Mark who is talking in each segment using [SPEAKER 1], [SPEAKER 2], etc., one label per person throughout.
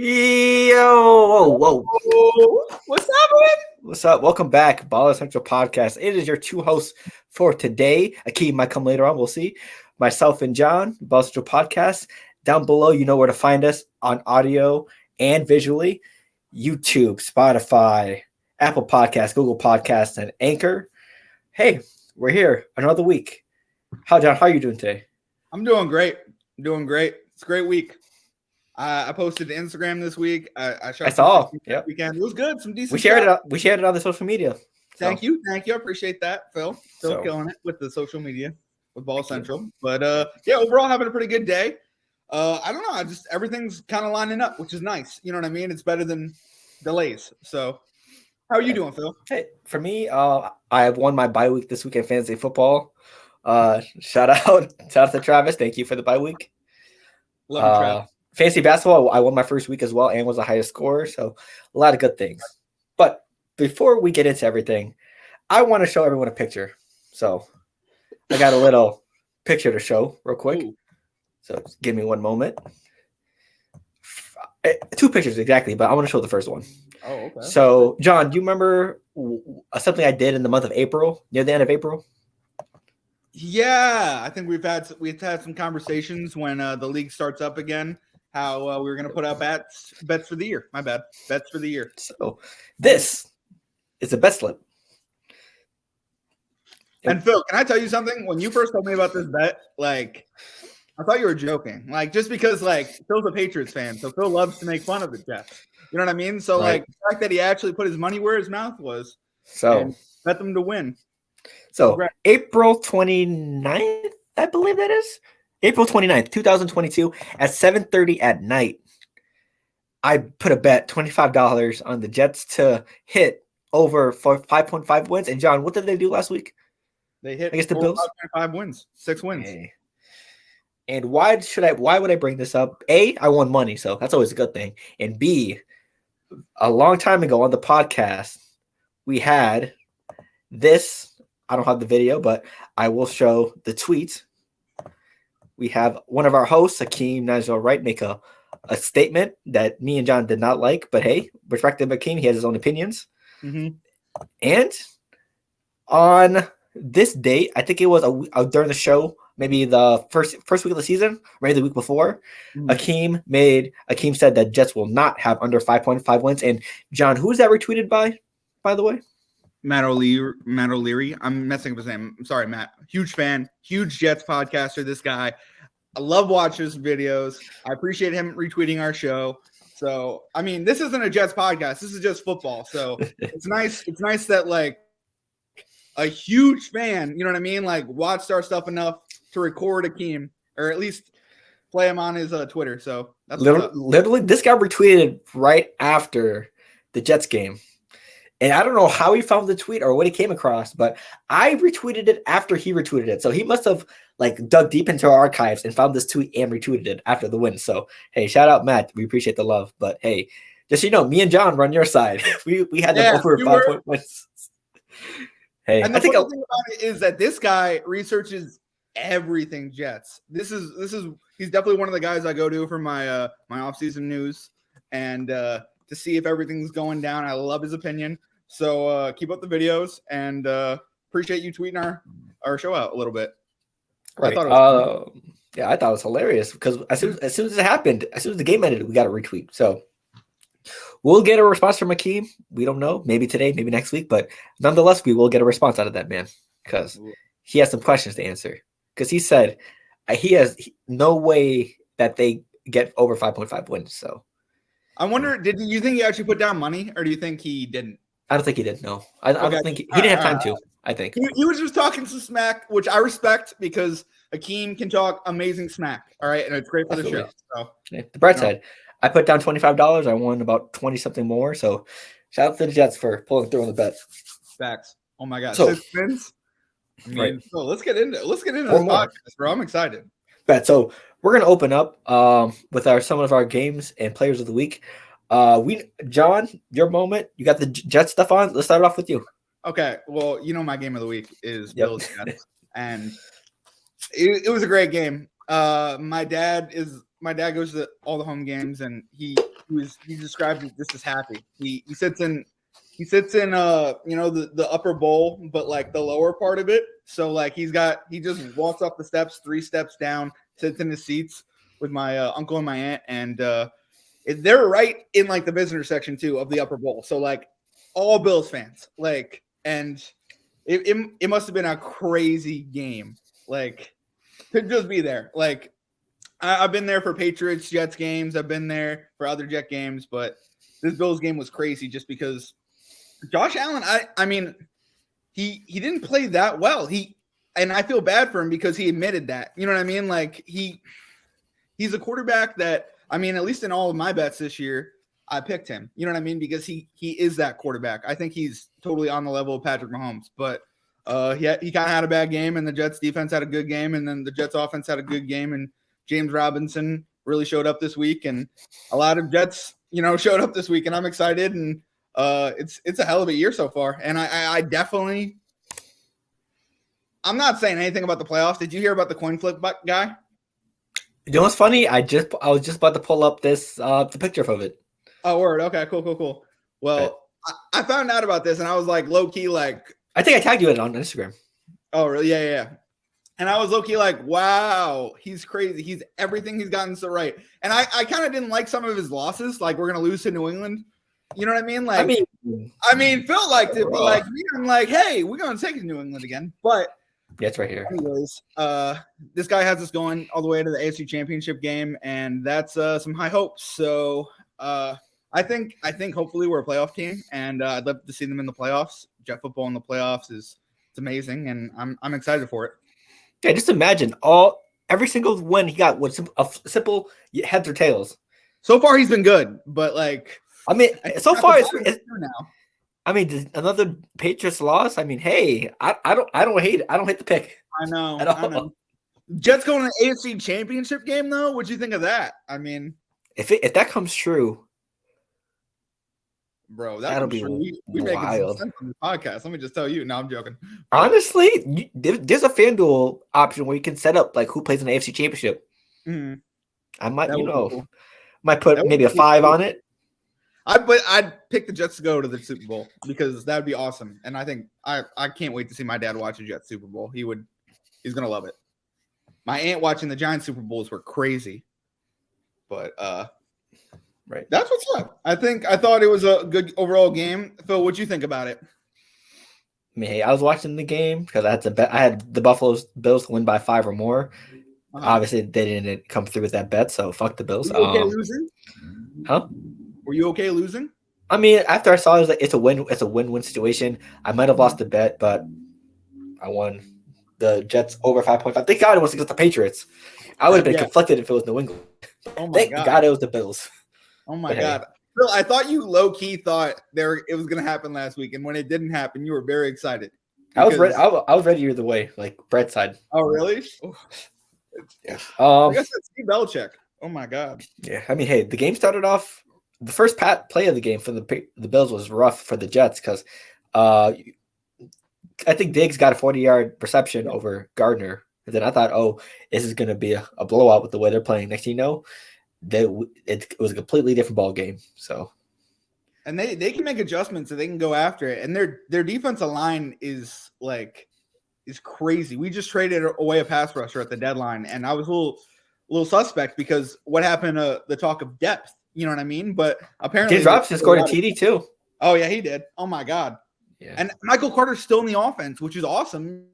[SPEAKER 1] Yo, whoa.
[SPEAKER 2] What's happening?
[SPEAKER 1] What's up? Welcome back, Baller Central Podcast. It is your two hosts for today. Akeem might come later on. We'll see. Myself and John, Baller Central Podcast. Down below, you know where to find us on audio and visually. YouTube, Spotify, Apple Podcasts, Google Podcasts, and Anchor. Hey, we're here another week. John, how are you doing today?
[SPEAKER 2] I'm doing great. It's a great week. I posted to Instagram this week. I
[SPEAKER 1] saw. Yep.
[SPEAKER 2] Weekend. It was good. Some decent.
[SPEAKER 1] We shared it on the social media.
[SPEAKER 2] Thank you. I appreciate that, Phil. Still killing it with the social media with Ball Central. But overall having a pretty good day. I don't know. Everything's kind of lining up, which is nice. You know what I mean? It's better than delays. So, how are you doing, Phil?
[SPEAKER 1] Hey, for me, I have won my bye week this week in fantasy football. Shout out to Travis. Thank you for the bye week.
[SPEAKER 2] Love you, Travis.
[SPEAKER 1] Fantasy basketball, I won my first week as well and was the highest scorer. So a lot of good things. But before we get into everything, I want to show everyone a picture. So I got a little picture to show real quick. Ooh. So give me one moment. Two pictures exactly, but I want to show the first one.
[SPEAKER 2] Oh, okay.
[SPEAKER 1] So, John, do you remember something I did in the month of April, near the end of April?
[SPEAKER 2] Yeah, I think we've had some conversations when the league starts up again. How we were going to put out bets for the year. My bad. Bets for the year.
[SPEAKER 1] So this is a bet slip.
[SPEAKER 2] And Phil, can I tell you something? When you first told me about this bet, I thought you were joking. Just because Phil's a Patriots fan, so Phil loves to make fun of the Jets. You know what I mean? So
[SPEAKER 1] right.
[SPEAKER 2] The fact that he actually put his money where his mouth was,
[SPEAKER 1] so
[SPEAKER 2] bet them to win.
[SPEAKER 1] So congrats. April 29th, I believe that is. April 29th, 2022 at 7:30 at night. I put a bet, $25 on the Jets to hit over for 5.5 wins. And John, what did they do last week?
[SPEAKER 2] They hit,
[SPEAKER 1] I guess, the Bills.
[SPEAKER 2] 5.5 wins, 6 wins.
[SPEAKER 1] Okay. And why would I bring this up? A, I won money, so that's always a good thing. And B, a long time ago on the podcast, we had this. I don't have the video, but I will show the tweet. We have one of our hosts, Akeem Nigel Wright, make a statement that me and John did not like, but hey, respected Akeem, he has his own opinions.
[SPEAKER 2] Mm-hmm.
[SPEAKER 1] And on this date, I think it was during the show, maybe the first week of the season, maybe the week before, mm-hmm. Akeem said that Jets will not have under 5.5 wins. And John, who is that retweeted by the way?
[SPEAKER 2] Matt O'Leary. I'm messing up his name. I'm sorry, Matt. Huge fan, huge Jets podcaster. This guy, I love watching his videos. I appreciate him retweeting our show. So, I mean, this isn't a Jets podcast. This is just football. So it's nice. It's nice that a huge fan, you know what I mean? Watched our stuff enough to record Akeem, or at least play him on his Twitter. So that's
[SPEAKER 1] literally, this guy retweeted right after the Jets game. And I don't know how he found the tweet or what he came across, but I retweeted it after he retweeted it. So he must have dug deep into our archives and found this tweet and retweeted it after the win. So, hey, shout out, Matt. We appreciate the love. But, hey, just me and John run your side. we had them over 5 points. Hey,
[SPEAKER 2] and the funny thing about it is that this guy researches everything Jets. He's definitely one of the guys I go to for my my offseason news and to see if everything's going down. I love his opinion. So keep up the videos and appreciate you tweeting our show out a little bit.
[SPEAKER 1] Right. I thought it was hilarious because as soon as it happened, as soon as the game ended, we got a retweet. So we'll get a response from Akeem. We don't know. Maybe today, maybe next week. But nonetheless, we will get a response out of that man because he has some questions to answer. Because he said he has no way that they get over 5.5 wins. So
[SPEAKER 2] I wonder, did you think he actually put down money or do you think he didn't?
[SPEAKER 1] I don't think he did. No, I don't think he didn't have time to. I think
[SPEAKER 2] he was just talking some smack, which I respect because Akeem can talk amazing smack. All right, and it's great for the show. So
[SPEAKER 1] the bright side, I put down $25. I won about 20 something more. So shout out to the Jets for pulling through on the bet.
[SPEAKER 2] Facts. Oh my God, 6 wins. I mean, right. So let's get into this podcast, bro. I'm excited.
[SPEAKER 1] Bet. So we're gonna open up with some of our games and players of the week. John, your moment. You got the Jet stuff on. Let's start off with you.
[SPEAKER 2] Okay. Well, my game of the week is Bills Jets, and it was a great game. My dad goes to all the home games, and he he described it just as happy. He sits in the upper bowl, but like the lower part of it. So like he just walks up the steps, 3 steps down, sits in his seats with my uncle and my aunt, and they're right in like the visitor section too of the upper bowl. So like all Bills fans, like, and it must have been a crazy game. Like to just be there. Like I've been there for Patriots Jets games. I've been there for other Jet games, but this Bills game was crazy just because Josh Allen, I mean, he didn't play that well. And I feel bad for him because he admitted that. You know what I mean? Like he's a quarterback that, I mean, at least in all of my bets this year, I picked him. You know what I mean? Because he is that quarterback. I think he's totally on the level of Patrick Mahomes. But he kind of had a bad game, and the Jets defense had a good game, and then the Jets offense had a good game, and James Robinson really showed up this week, and a lot of Jets, showed up this week, and I'm excited, and it's a hell of a year so far. And I definitely, I'm not saying anything about the playoffs. Did you hear about the coin flip guy?
[SPEAKER 1] You know what's funny? I was just about to pull up the picture of it.
[SPEAKER 2] Oh, word. Okay, cool. Well, I found out about this, and I was like low key, like,
[SPEAKER 1] I think I tagged you in it on Instagram.
[SPEAKER 2] Oh, really? Yeah. And I was low key like, wow, he's crazy. He's everything he's gotten so right. And I kind of didn't like some of his losses. Like, we're gonna lose to New England. You know what I mean? Like, I mean, Phil liked it, but like, I'm like, hey, we're gonna take it to New England again. But
[SPEAKER 1] yeah, it's right here.
[SPEAKER 2] Anyways, this guy has us going all the way to the AFC Championship game, and that's some high hopes. So I think hopefully we're a playoff team, and I'd love to see them in the playoffs. Jet football in the playoffs it's amazing, and I'm excited for it.
[SPEAKER 1] Yeah, just imagine every single win he got was a simple heads or tails.
[SPEAKER 2] So far, he's been good, but like,
[SPEAKER 1] I mean, so far it's
[SPEAKER 2] now.
[SPEAKER 1] I mean, another Patriots loss. I mean, hey, I don't hate it. I don't hate the pick.
[SPEAKER 2] I know. Jets going to the AFC Championship game though. What'd you think of that? I mean,
[SPEAKER 1] if that comes true,
[SPEAKER 2] bro,
[SPEAKER 1] that'll be
[SPEAKER 2] we making some sense on this podcast. Let me just tell you. No, I'm joking.
[SPEAKER 1] Honestly, there's a FanDuel option where you can set up like who plays in the AFC Championship.
[SPEAKER 2] Mm-hmm.
[SPEAKER 1] I might, might put maybe a 5 on it.
[SPEAKER 2] I'd pick the Jets to go to the Super Bowl because that would be awesome. And I think I can't wait to see my dad watch a Jets Super Bowl. He's gonna love it. My aunt watching the Giants Super Bowls were crazy, but
[SPEAKER 1] right.
[SPEAKER 2] That's what's up. I thought it was a good overall game. Phil, what'd you think about it?
[SPEAKER 1] I mean, hey, I was watching the game because I had the Buffalo Bills to win by 5 or more. Obviously, they didn't come through with that bet, so fuck the Bills.
[SPEAKER 2] Were you okay losing?
[SPEAKER 1] Huh?
[SPEAKER 2] Were you okay losing?
[SPEAKER 1] I mean, after I saw it, was like it's a win-win situation. I might have lost the bet, but I won. The Jets over 5.5. Thank God it was against the Patriots. I would have been conflicted if it was New England.
[SPEAKER 2] Oh my
[SPEAKER 1] Thank God it was the Bills.
[SPEAKER 2] Oh my God. Phil, I thought you low-key thought it was going to happen last week, and when it didn't happen, you were very excited.
[SPEAKER 1] I was ready. I was ready either way, like Brett's side.
[SPEAKER 2] Oh, really?
[SPEAKER 1] Yeah.
[SPEAKER 2] I guess that's Steve Belichick. Oh my God.
[SPEAKER 1] Yeah. I mean, hey, the game started off. The first play of the game for the Bills was rough for the Jets because I think Diggs got a 40-yard reception over Gardner. And then I thought, this is going to be a blowout with the way they're playing. Next thing you know, it was a completely different ball game. So,
[SPEAKER 2] and they can make adjustments and they can go after it. And their defensive line is crazy. We just traded away a pass rusher at the deadline, and I was a little suspect because what happened to the talk of depth? You know what I mean? But apparently,
[SPEAKER 1] James Robinson scored a TD too.
[SPEAKER 2] Oh yeah, he did. Oh my God.
[SPEAKER 1] Yeah.
[SPEAKER 2] And Michael Carter's still in the offense, which is awesome.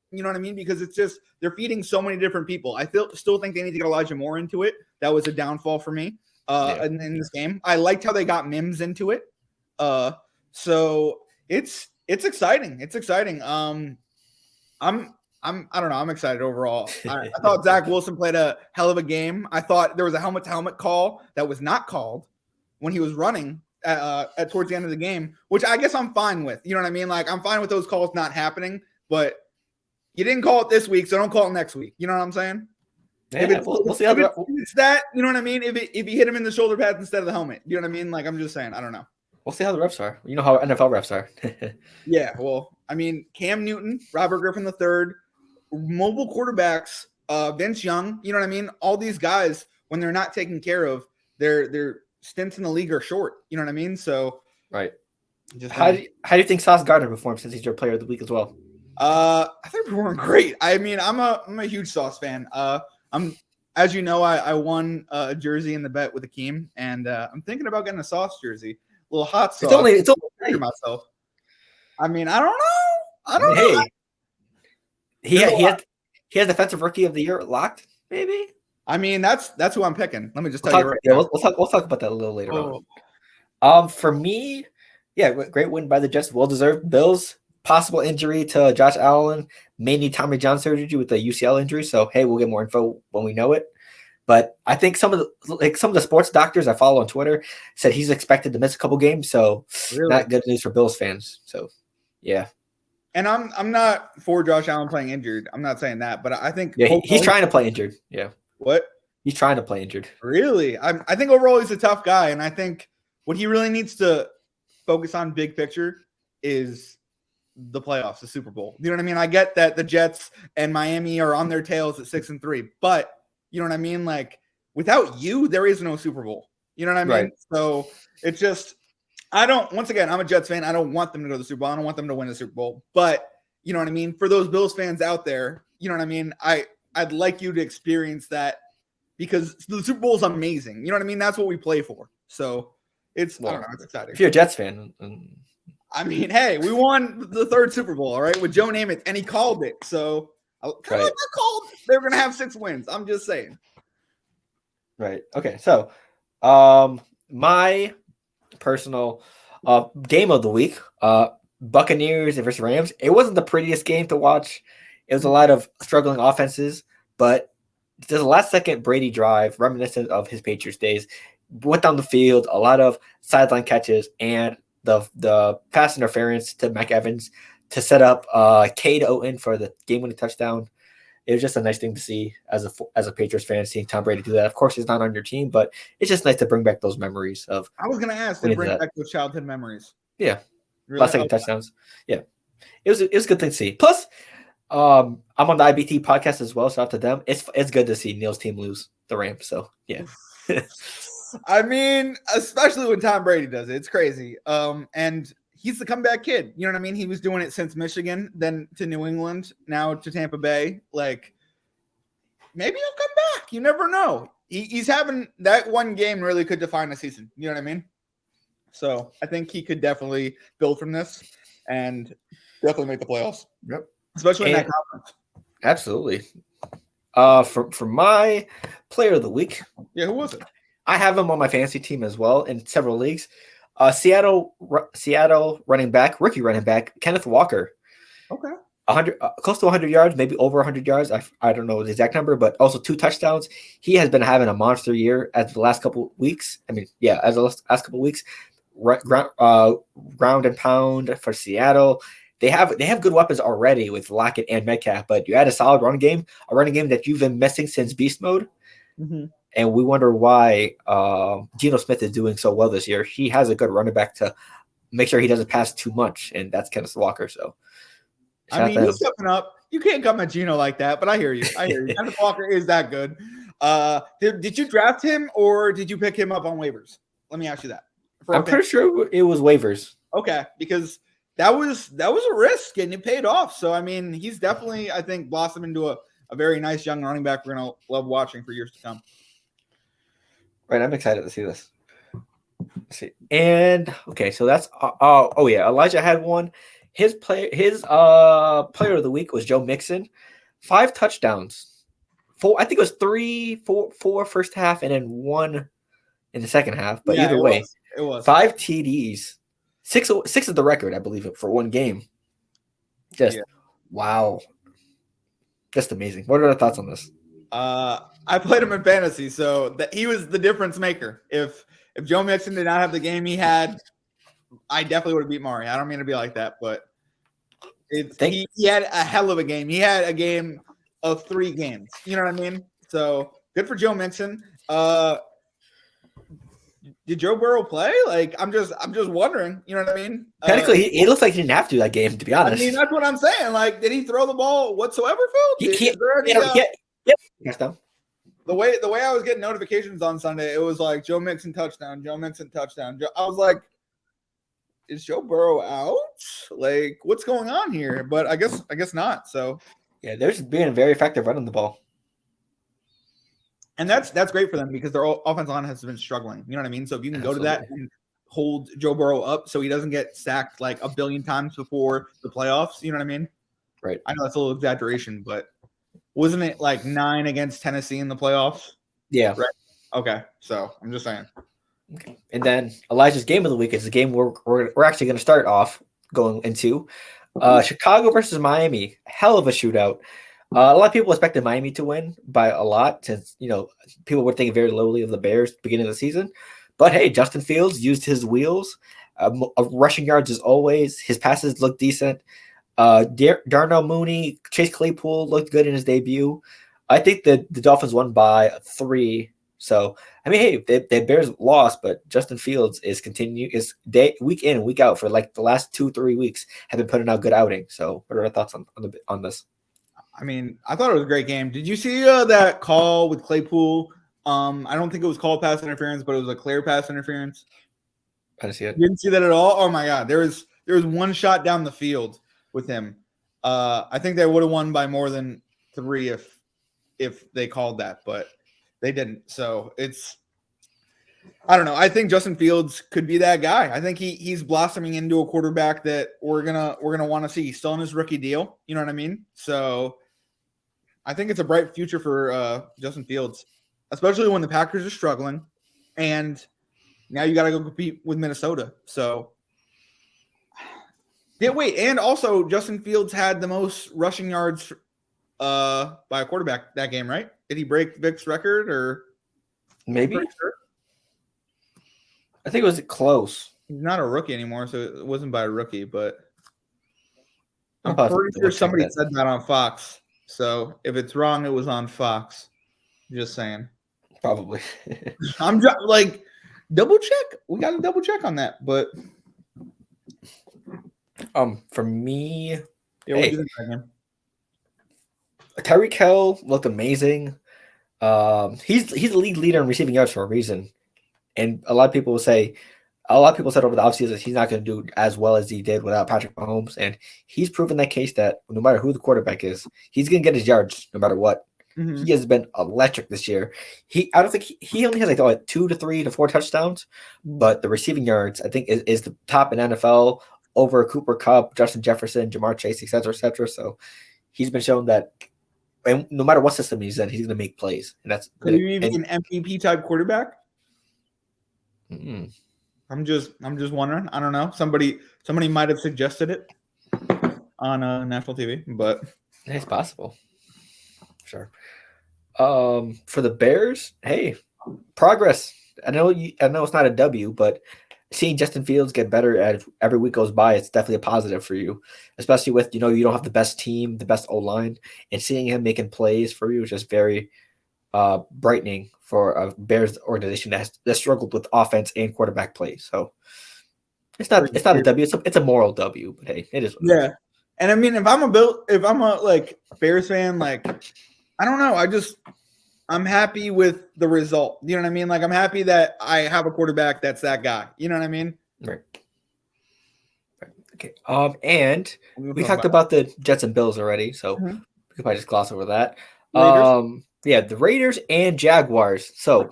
[SPEAKER 2] You know what I mean? Because it's just they're feeding so many different people. I still think they need to get Elijah Moore into it. That was a downfall for me in this game. I liked how they got Mims into it. So it's exciting. It's exciting. I don't know. I'm excited overall. I thought Zach Wilson played a hell of a game. I thought there was a helmet-to-helmet call that was not called when he was running at towards the end of the game, which I guess I'm fine with. You know what I mean? Like, I'm fine with those calls not happening, but you didn't call it this week, so don't call it next week. You know what I'm saying?
[SPEAKER 1] Yeah, we'll see how
[SPEAKER 2] it's that. You know what I mean? If he hit him in the shoulder pads instead of the helmet, you know what I mean? Like, I'm just saying. I don't know.
[SPEAKER 1] We'll see how the refs are. You know how NFL refs are.
[SPEAKER 2] Yeah, well, I mean, Cam Newton, Robert Griffin III, mobile quarterbacks, Vince Young, you know what I mean? All these guys, when they're not taken care of, they're stints in the league are short. You know what I mean? So
[SPEAKER 1] Right.
[SPEAKER 2] just
[SPEAKER 1] How do you think Sauce Gardner performed since he's your player of the week as well?
[SPEAKER 2] I think we were great. I mean, I'm a huge Sauce fan. I'm as you know, I won a jersey in the bet with Akeem, and I'm thinking about getting a Sauce jersey, a little hot sauce.
[SPEAKER 1] It's only
[SPEAKER 2] myself. I mean, I don't know. I don't know.
[SPEAKER 1] Hey, he has defensive rookie of the year locked, maybe.
[SPEAKER 2] I mean, that's who I'm picking. Let me just tell you.
[SPEAKER 1] We'll talk about that a little later on. For me, yeah, great win by the Jets, well deserved. Bills, possible injury to Josh Allen, may need Tommy John surgery with the UCL injury. So hey, we'll get more info when we know it. But I think some of the sports doctors I follow on Twitter said he's expected to miss a couple games. So not good news for Bills fans. So yeah.
[SPEAKER 2] And I'm not for Josh Allen playing injured. I'm not saying that, but I think
[SPEAKER 1] he's trying to play injured. Yeah.
[SPEAKER 2] What?
[SPEAKER 1] He's trying to play injured.
[SPEAKER 2] Really? I think overall he's a tough guy, and I think what he really needs to focus on big picture is the playoffs, the Super Bowl. You know what I mean? I get that the Jets and Miami are on their tails at 6-3, but you know what I mean? Like without you, there is no Super Bowl. You know what I mean?
[SPEAKER 1] Right.
[SPEAKER 2] So it's just once again, I'm a Jets fan. I don't want them to go to the Super Bowl. I don't want them to win the Super Bowl. But you know what I mean? For those Bills fans out there, you know what I mean? I'd like you to experience that because the Super Bowl is amazing. You know what I mean? That's what we play for. So it's exciting.
[SPEAKER 1] If you're a Jets fan,
[SPEAKER 2] I mean, hey, we won the third Super Bowl, all right, with Joe Namath, and he called it. So kind of like I called they were going to have 6 wins. I'm just saying.
[SPEAKER 1] Right. Okay. So, my personal game of the week, Buccaneers versus Rams. It wasn't the prettiest game to watch. It was a lot of struggling offenses, but there's a last-second Brady drive reminiscent of his Patriots days. Went down the field, a lot of sideline catches, and the pass interference to Mike Evans to set up Cade Owen for the game-winning touchdown. It was just a nice thing to see as a Patriots fan, seeing Tom Brady do that. Of course, he's not on your team, but it's just nice to bring back those memories of.
[SPEAKER 2] I was going to ask to bring back those childhood memories.
[SPEAKER 1] Yeah, really? Last second touchdowns. Yeah, it was a good thing to see. Plus, I'm on the IBT podcast as well. Shout out to them. It's good to see Neil's team lose the Rams. So yeah.
[SPEAKER 2] I mean, especially when Tom Brady does it, it's crazy. And he's the comeback kid. You know what I mean? He was doing it since Michigan, then to New England, now to Tampa Bay. Like, maybe he'll come back. You never know. He's having that one game really could define a season. You know what I mean? So I think he could definitely build from this and definitely make the playoffs.
[SPEAKER 1] Yep.
[SPEAKER 2] Especially in that conference.
[SPEAKER 1] Absolutely. For my player of the week.
[SPEAKER 2] Yeah, who was it?
[SPEAKER 1] I have him on my fantasy team as well in several leagues. Seattle running back, rookie running back, Kenneth Walker.
[SPEAKER 2] Okay.
[SPEAKER 1] 100, close to 100 yards, maybe over 100 yards. I don't know the exact number, but also 2 touchdowns. He has been having a monster year as the last couple of weeks. As the last couple of weeks. Ground and pound for Seattle. They have good weapons already with Lockett and Metcalf, but you add a solid running game that you've been missing since beast mode.
[SPEAKER 2] Mm-hmm.
[SPEAKER 1] And we wonder why Geno Smith is doing so well this year. He has a good running back to make sure he doesn't pass too much, and that's Kenneth Walker. So,
[SPEAKER 2] he's stepping up. You can't come at Geno like that, but I hear you. Kenneth Walker is that good. Did you draft him or did you pick him up on waivers? Let me ask you that.
[SPEAKER 1] I'm pretty sure it was waivers.
[SPEAKER 2] Okay, because that was a risk and it paid off. So, I mean, he's definitely, I think, blossomed into a very nice young running back we're going to love watching for years to come.
[SPEAKER 1] Right, I'm excited to see this. Let's see. And okay, so that's Elijah had one. His player of the week was Joe Mixon. 5 touchdowns. 4, I think it was 4 first half and then 1 in the second half. But either way,
[SPEAKER 2] it was
[SPEAKER 1] 5 TDs. 6 is the record, I believe, for one game. Wow. Just amazing. What are your thoughts on this?
[SPEAKER 2] I played him in fantasy, so that he was the difference maker. If Joe Mixon did not have the game he had, I definitely would have beat Mari. I don't mean to be like that, but he had a hell of a game. He had a game of 3 games. You know what I mean? So good for Joe Mixon. Did Joe Burrow play? Like, I'm just wondering. You know what I mean?
[SPEAKER 1] Technically, he looks like he didn't have to that game, to be honest.
[SPEAKER 2] I mean, that's what I'm saying. Like, did he throw the ball whatsoever, Phil? the way I was getting notifications on Sunday, it was like Joe Mixon touchdown, Joe Mixon touchdown. I was like, is Joe Burrow out? Like, what's going on here? But I guess not. So
[SPEAKER 1] Yeah, they're just being very effective running the ball.
[SPEAKER 2] And that's great for them because their offensive line has been struggling. You know what I mean? So if you can go to that and hold Joe Burrow up so he doesn't get sacked like a billion times before the playoffs, you know what I mean?
[SPEAKER 1] Right.
[SPEAKER 2] I know that's a little exaggeration, but wasn't it like 9 against Tennessee in the playoffs?
[SPEAKER 1] Yeah.
[SPEAKER 2] Right. Okay. So I'm just saying.
[SPEAKER 1] Okay. And then Elijah's game of the week is the game we're actually going to start off going into. Chicago versus Miami. Hell of a shootout. A lot of people expected Miami to win by a lot since, people were thinking very lowly of the Bears beginning of the season. But hey, Justin Fields used his wheels. Rushing yards as always. His passes look decent. Darnell Mooney, Chase Claypool looked good in his debut. I think the Dolphins won by 3. So, I mean, hey, the Bears lost, but Justin Fields is week in and week out for like the last 2-3 weeks have been putting out good outing. So, what are your thoughts on this?
[SPEAKER 2] I mean, I thought it was a great game. Did you see that call with Claypool? I don't think it was called pass interference, but it was a clear pass interference.
[SPEAKER 1] I didn't see it.
[SPEAKER 2] You didn't see that at all? Oh my God. There was one shot down the field with him. I think they would have won by more than 3 if they called that, but they didn't. So I don't know. I think Justin Fields could be that guy. I think he's blossoming into a quarterback that we're gonna want to see. He's still on his rookie deal. You know what I mean? So I think it's a bright future for Justin Fields, especially when the Packers are struggling, and now you got to go compete with Minnesota. So yeah, wait, and also Justin Fields had the most rushing yards by a quarterback that game, right? Did he break Vic's record or
[SPEAKER 1] maybe? Sure. I think it was close.
[SPEAKER 2] He's not a rookie anymore, so it wasn't by a rookie, but I'm pretty sure somebody said that on Fox. So if it's wrong, it was on Fox. Just saying.
[SPEAKER 1] Probably.
[SPEAKER 2] I'm just like double check. We got to double check on that, but
[SPEAKER 1] for me,
[SPEAKER 2] yeah, what do you think about him?
[SPEAKER 1] Tyreek Hill looked amazing. He's the league leader in receiving yards for a reason, and a lot of people said over the offseason he's not going to do as well as he did without Patrick Mahomes, and he's proven that case that no matter who the quarterback is, he's going to get his yards no matter what. Mm-hmm. He has been electric this year. I don't think he only has like 2 to 3 to 4 touchdowns, but the receiving yards I think is the top in NFL over Cooper Kupp, Justin Jefferson, Jamar Chase, etc., etc. So he's been shown that, and no matter what system he's in, he's going to make plays, and that's.
[SPEAKER 2] Could he be an MVP type quarterback?
[SPEAKER 1] Mm-hmm.
[SPEAKER 2] I'm just wondering. I don't know. Somebody might have suggested it on national TV, but
[SPEAKER 1] it's possible. Sure. For the Bears, hey, progress. I know it's not a W, but seeing Justin Fields get better as every week goes by, it's definitely a positive for you, especially with, you don't have the best team, the best O-line, and seeing him making plays for you is just very brightening for a Bears organization that struggled with offense and quarterback play. So it's not a W, it's a moral W, but hey, it is.
[SPEAKER 2] Yeah. And I mean, if I'm a like Bears fan, like, I don't know. I'm happy with the result. You know what I mean? Like, I'm happy that I have a quarterback that's that guy. You know what I mean?
[SPEAKER 1] Right. Okay. And we talked about the Jets and Bills already, so we could probably just gloss over that. Raiders? Yeah, the Raiders and Jaguars. So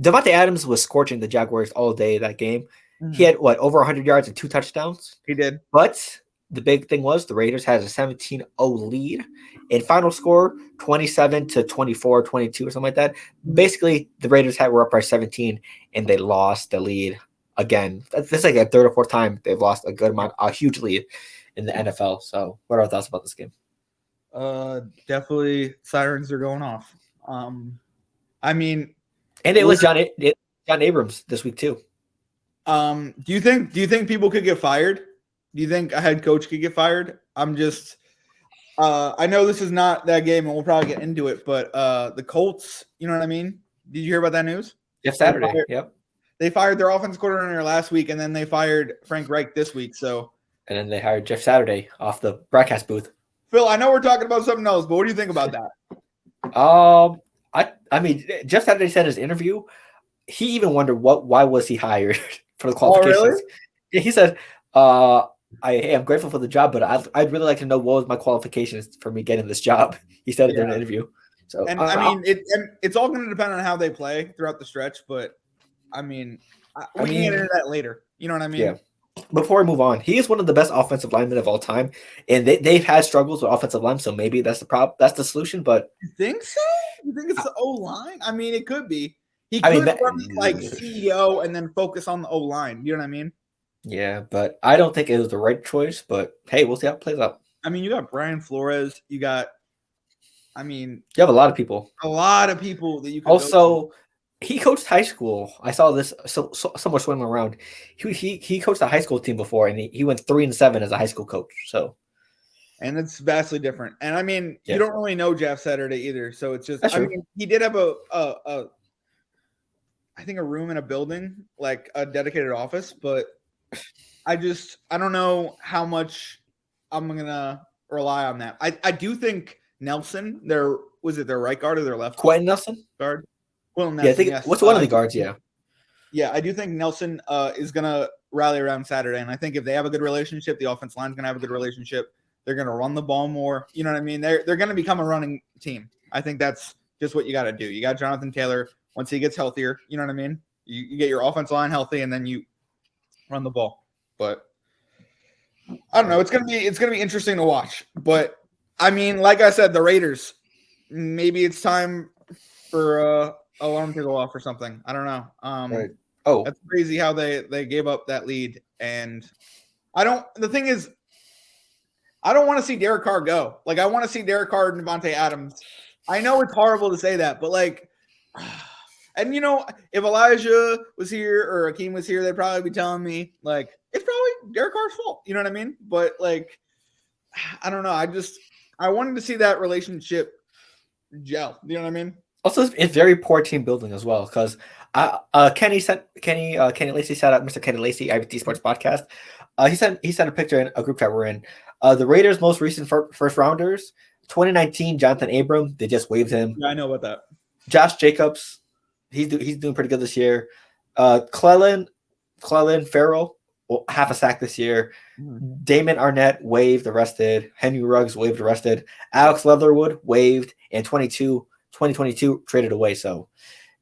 [SPEAKER 1] Devontae Adams was scorching the Jaguars all day that game. Mm-hmm. He had over 100 yards and 2 touchdowns.
[SPEAKER 2] He did.
[SPEAKER 1] But the big thing was the Raiders had a 17-0 lead. In final score, 27-24, 22 or something like that. Basically, the Raiders were up by 17, and they lost the lead again. That's like a third or fourth time they've lost a huge lead in the NFL. So what are our thoughts about this game?
[SPEAKER 2] Definitely sirens are going off. I mean,
[SPEAKER 1] and it was John Abrams this week too.
[SPEAKER 2] Do you think people could get fired? Do you think a head coach could get fired? I know this is not that game, and we'll probably get into it, but the Colts, you know what I mean? Did you hear about that news?
[SPEAKER 1] Jeff Saturday, yep.
[SPEAKER 2] They fired their offensive coordinator last week, and then they fired Frank Reich this week. So,
[SPEAKER 1] and then they hired Jeff Saturday off the broadcast booth.
[SPEAKER 2] Phil, I know we're talking about something else, but what do you think about that?
[SPEAKER 1] I mean, just after he said his interview, he even wondered why was he hired for the
[SPEAKER 2] Oh, really?
[SPEAKER 1] qualifications. Yeah, he said, hey, I'm grateful for the job, but I'd really like to know what was my qualifications for me getting this job." He said it during an interview. So
[SPEAKER 2] And I mean, it's all going to depend on how they play throughout the stretch. But I mean, we can get into that later. You know what I mean?
[SPEAKER 1] Yeah. Before we move on, he is one of the best offensive linemen of all time, and they've had struggles with offensive line, so maybe that's the problem. That's the solution. But
[SPEAKER 2] you think so? You think it's the O line? I mean, it could be. He
[SPEAKER 1] I
[SPEAKER 2] could
[SPEAKER 1] mean,
[SPEAKER 2] run like CEO and then focus on the O line. You know what I mean?
[SPEAKER 1] Yeah, but I don't think it was the right choice. But hey, we'll see how it plays out.
[SPEAKER 2] I mean, you got Brian Flores. You got, I mean,
[SPEAKER 1] you have a lot of people.
[SPEAKER 2] A lot of people that you could
[SPEAKER 1] also. He coached high school. I saw this somewhere swimming around. He coached a high school team before, and he went 3-7 as a high school coach. So,
[SPEAKER 2] and it's vastly different. And I mean, you don't really know Jeff Saturday either. So it's just, I mean, he did have I think a room in a building, like a dedicated office, but I don't know how much I'm gonna rely on that. I do think Nelson, their right guard or their left
[SPEAKER 1] Quentin Nelson
[SPEAKER 2] guard. Well,
[SPEAKER 1] yeah, I think what's one of the guards?
[SPEAKER 2] Yeah, I do think Nelson is gonna rally around Saturday, and I think if they have a good relationship, the offense line's gonna have a good relationship. They're gonna run the ball more. You know what I mean? They're gonna become a running team. I think that's just what you got to do. You got Jonathan Taylor. Once he gets healthier, you know what I mean? You get your offense line healthy, and then you run the ball. But I don't know. It's gonna be interesting to watch. But I mean, like I said, the Raiders. Maybe it's time for alarm to go off or something. I don't know.
[SPEAKER 1] Right.
[SPEAKER 2] That's crazy how they gave up that lead. And the thing is, I don't want to see Derek Carr go. Like, I want to see Derek Carr and Devontae Adams. I know it's horrible to say that, but like, and you know, if Elijah was here or Akeem was here, they'd probably be telling me like, it's probably Derek Carr's fault. You know what I mean? But like, I don't know. I wanted to see that relationship gel. You know what I mean?
[SPEAKER 1] Also, it's very poor team building as well because Kenny Lacey shout out Mr. Kenny Lacey, IBT Sports Podcast. He sent a picture in a group chat we're in. The Raiders' most recent first rounders, 2019, Jonathan Abram. They just waived him.
[SPEAKER 2] Yeah, I know about that.
[SPEAKER 1] Josh Jacobs, he's doing pretty good this year. Clelin Farrell, half a sack this year. Damon Arnett waived, arrested. Henry Ruggs waived, arrested. Alex Leatherwood waived, and 2022 traded away. So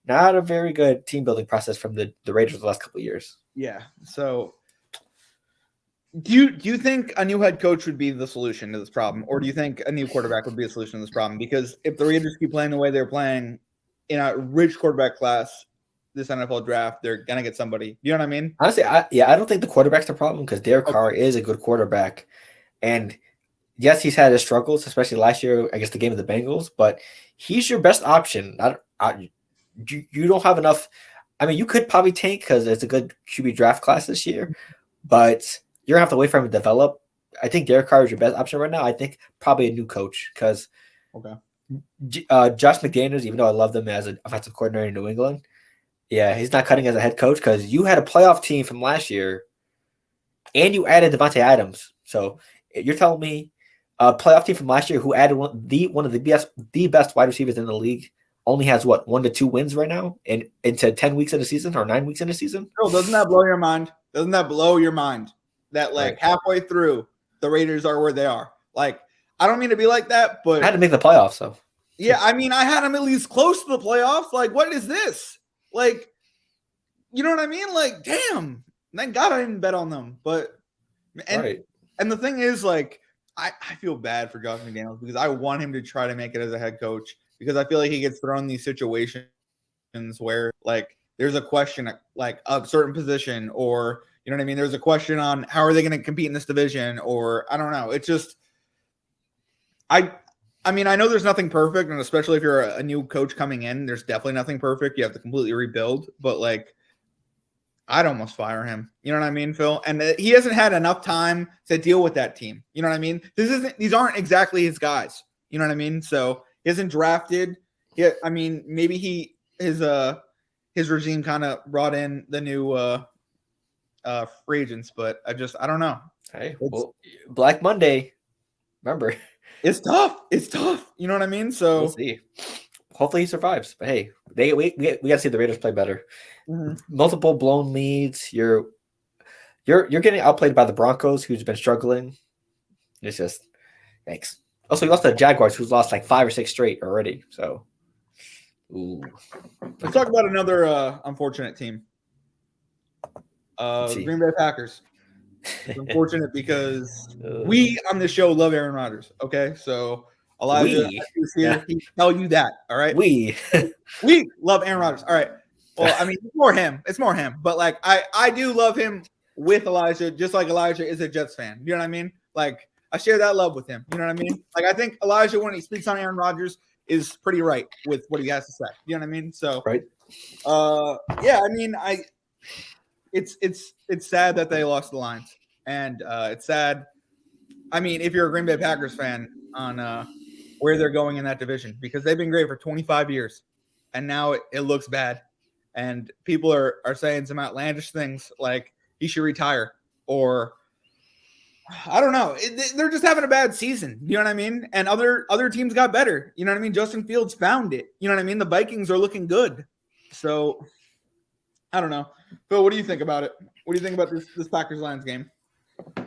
[SPEAKER 1] not a very good team building process from the Raiders the last couple of years.
[SPEAKER 2] Yeah. So do you think a new head coach would be the solution to this problem? Or do you think a new quarterback would be a solution to this problem? Because if the Raiders keep playing the way they're playing in a rich quarterback class this NFL draft, they're going to get somebody. You know what I mean?
[SPEAKER 1] Honestly, I don't think the quarterback's the problem because Derek Carr is a good quarterback. And yes, he's had his struggles, especially last year against the game of the Bengals, but he's your best option. You don't have enough. I mean, you could probably tank because it's a good QB draft class this year, but you're going to have to wait for him to develop. I think Derek Carr is your best option right now. I think probably a new coach because Josh McDaniels, even though I love them as an offensive coordinator in New England, yeah, he's not cutting as a head coach because you had a playoff team from last year and you added Devontae Adams. So you're telling me a playoff team from last year who added one of the best wide receivers in the league only has 1 to 2 wins right now and into 10 weeks in the season or 9 weeks in the season?
[SPEAKER 2] Oh, doesn't that blow your mind? Doesn't that blow your mind? That like halfway through the Raiders are where they are. Like, I don't mean to be like that, but
[SPEAKER 1] I had to make the playoffs, so
[SPEAKER 2] yeah, I mean, I had them at least close to the playoffs. Like, what is this? Like, you know what I mean? Like, damn. Thank God I didn't bet on them. But and the thing is, like, I feel bad for Josh McDaniels because I want him to try to make it as a head coach because I feel like he gets thrown in these situations where like there's a question at like a certain position or you know what I mean? There's a question on how are they going to compete in this division or I don't know. It's just I mean, I know there's nothing perfect, and especially if you're a new coach coming in, there's definitely nothing perfect. You have to completely rebuild, but like I'd almost fire him. You know what I mean, Phil? And he hasn't had enough time to deal with that team. You know what I mean? These aren't exactly his guys. You know what I mean? So he hasn't drafted. I mean, maybe his regime kind of brought in the new free agents, but I don't know.
[SPEAKER 1] Hey, well, Black Monday, remember?
[SPEAKER 2] It's tough. You know what I mean? So
[SPEAKER 1] we'll see. hopefully he survives. But hey, we got to see the Raiders play better. Multiple blown leads. You're getting outplayed by the Broncos, who's been struggling. It's just thanks. Also, you lost to the Jaguars, who's lost like 5 or 6 straight already. So,
[SPEAKER 2] let's talk about another unfortunate team. Green Bay Packers. It's unfortunate because we on this show love Aaron Rodgers. Okay, so Elijah is here. He tell you that. All right,
[SPEAKER 1] we
[SPEAKER 2] love Aaron Rodgers. All right. Well, I mean, it's more him. But like, I do love him with Elijah, just like Elijah is a Jets fan. You know what I mean? Like, I share that love with him. You know what I mean? Like, I think Elijah, when he speaks on Aaron Rodgers, is pretty right with what he has to say. You know what I mean? So,
[SPEAKER 1] right.
[SPEAKER 2] Yeah. I mean, it's sad that they lost the Lions, and it's sad. I mean, if you're a Green Bay Packers fan, on where they're going in that division, because they've been great for 25 years, and now it looks bad, and people are saying some outlandish things like he should retire, or I don't know. They're just having a bad season. You know what I mean? And other teams got better. You know what I mean? Justin Fields found it. You know what I mean? The Vikings are looking good. So I don't know. Phil, what do you think about it? What do you think about this Packers-Lions game?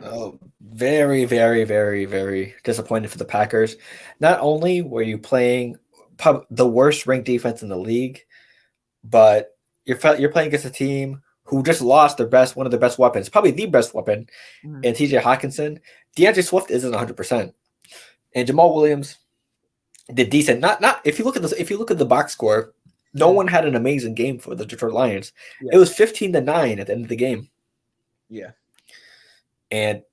[SPEAKER 1] Oh, very, very, very, very disappointed for the Packers. Not only were you playing the worst ranked defense in the league, but you're playing against a team who just lost one of their best weapons, probably the best weapon, and TJ Hawkinson. DeAndre Swift isn't 100%, and Jamal Williams did decent. Not if you look at the box score, no one had an amazing game for the Detroit Lions. Yeah. It was 15-9 at the end of the game.
[SPEAKER 2] Yeah.
[SPEAKER 1] And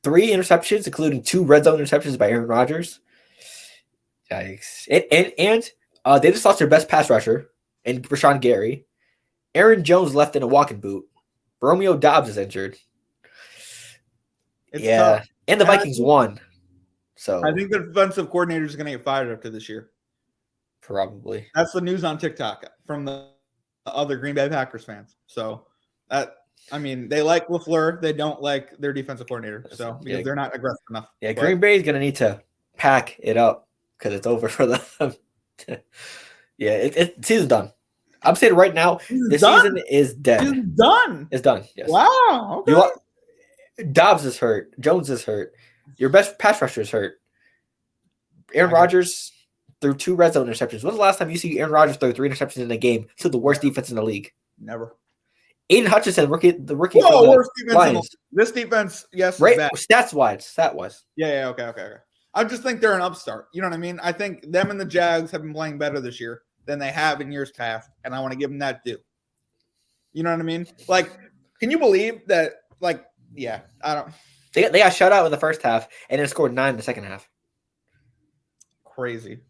[SPEAKER 1] 3 interceptions, including 2 red zone interceptions by Aaron Rodgers. Yikes. And they just lost their best pass rusher, and Rashawn Gary. Aaron Jones left in a walking boot. Romeo Doubs is injured.
[SPEAKER 2] It's tough.
[SPEAKER 1] And the Vikings won. So
[SPEAKER 2] I think the defensive coordinator is going to get fired after this year.
[SPEAKER 1] Probably.
[SPEAKER 2] That's the news on TikTok from the other Green Bay Packers fans. So they like LaFleur. They don't like their defensive coordinator. So because they're not aggressive enough.
[SPEAKER 1] Yeah, Green Bay is going to need to pack it up because it's over for them. Season's done. I'm saying right now, season is dead.
[SPEAKER 2] It's done.
[SPEAKER 1] It's done. Yes.
[SPEAKER 2] Wow. Okay.
[SPEAKER 1] Dobbs is hurt. Jones is hurt. Your best pass rusher is hurt. Aaron Rodgers threw 2 red zone interceptions. When's the last time you see Aaron Rodgers throw 3 interceptions in a game to the worst defense in the league?
[SPEAKER 2] Never.
[SPEAKER 1] Aiden Hutchinson, the rookie.
[SPEAKER 2] Whoa, worst defense. This defense, yes,
[SPEAKER 1] right? Stat-wise.
[SPEAKER 2] Yeah. Okay. I just think they're an upstart. You know what I mean? I think them and the Jags have been playing better this year than they have in years past, and I want to give them that due. You know what I mean? Like, can you believe that? Like, yeah, I don't.
[SPEAKER 1] They got shut out in the first half and then scored 9 in the second half.
[SPEAKER 2] Crazy.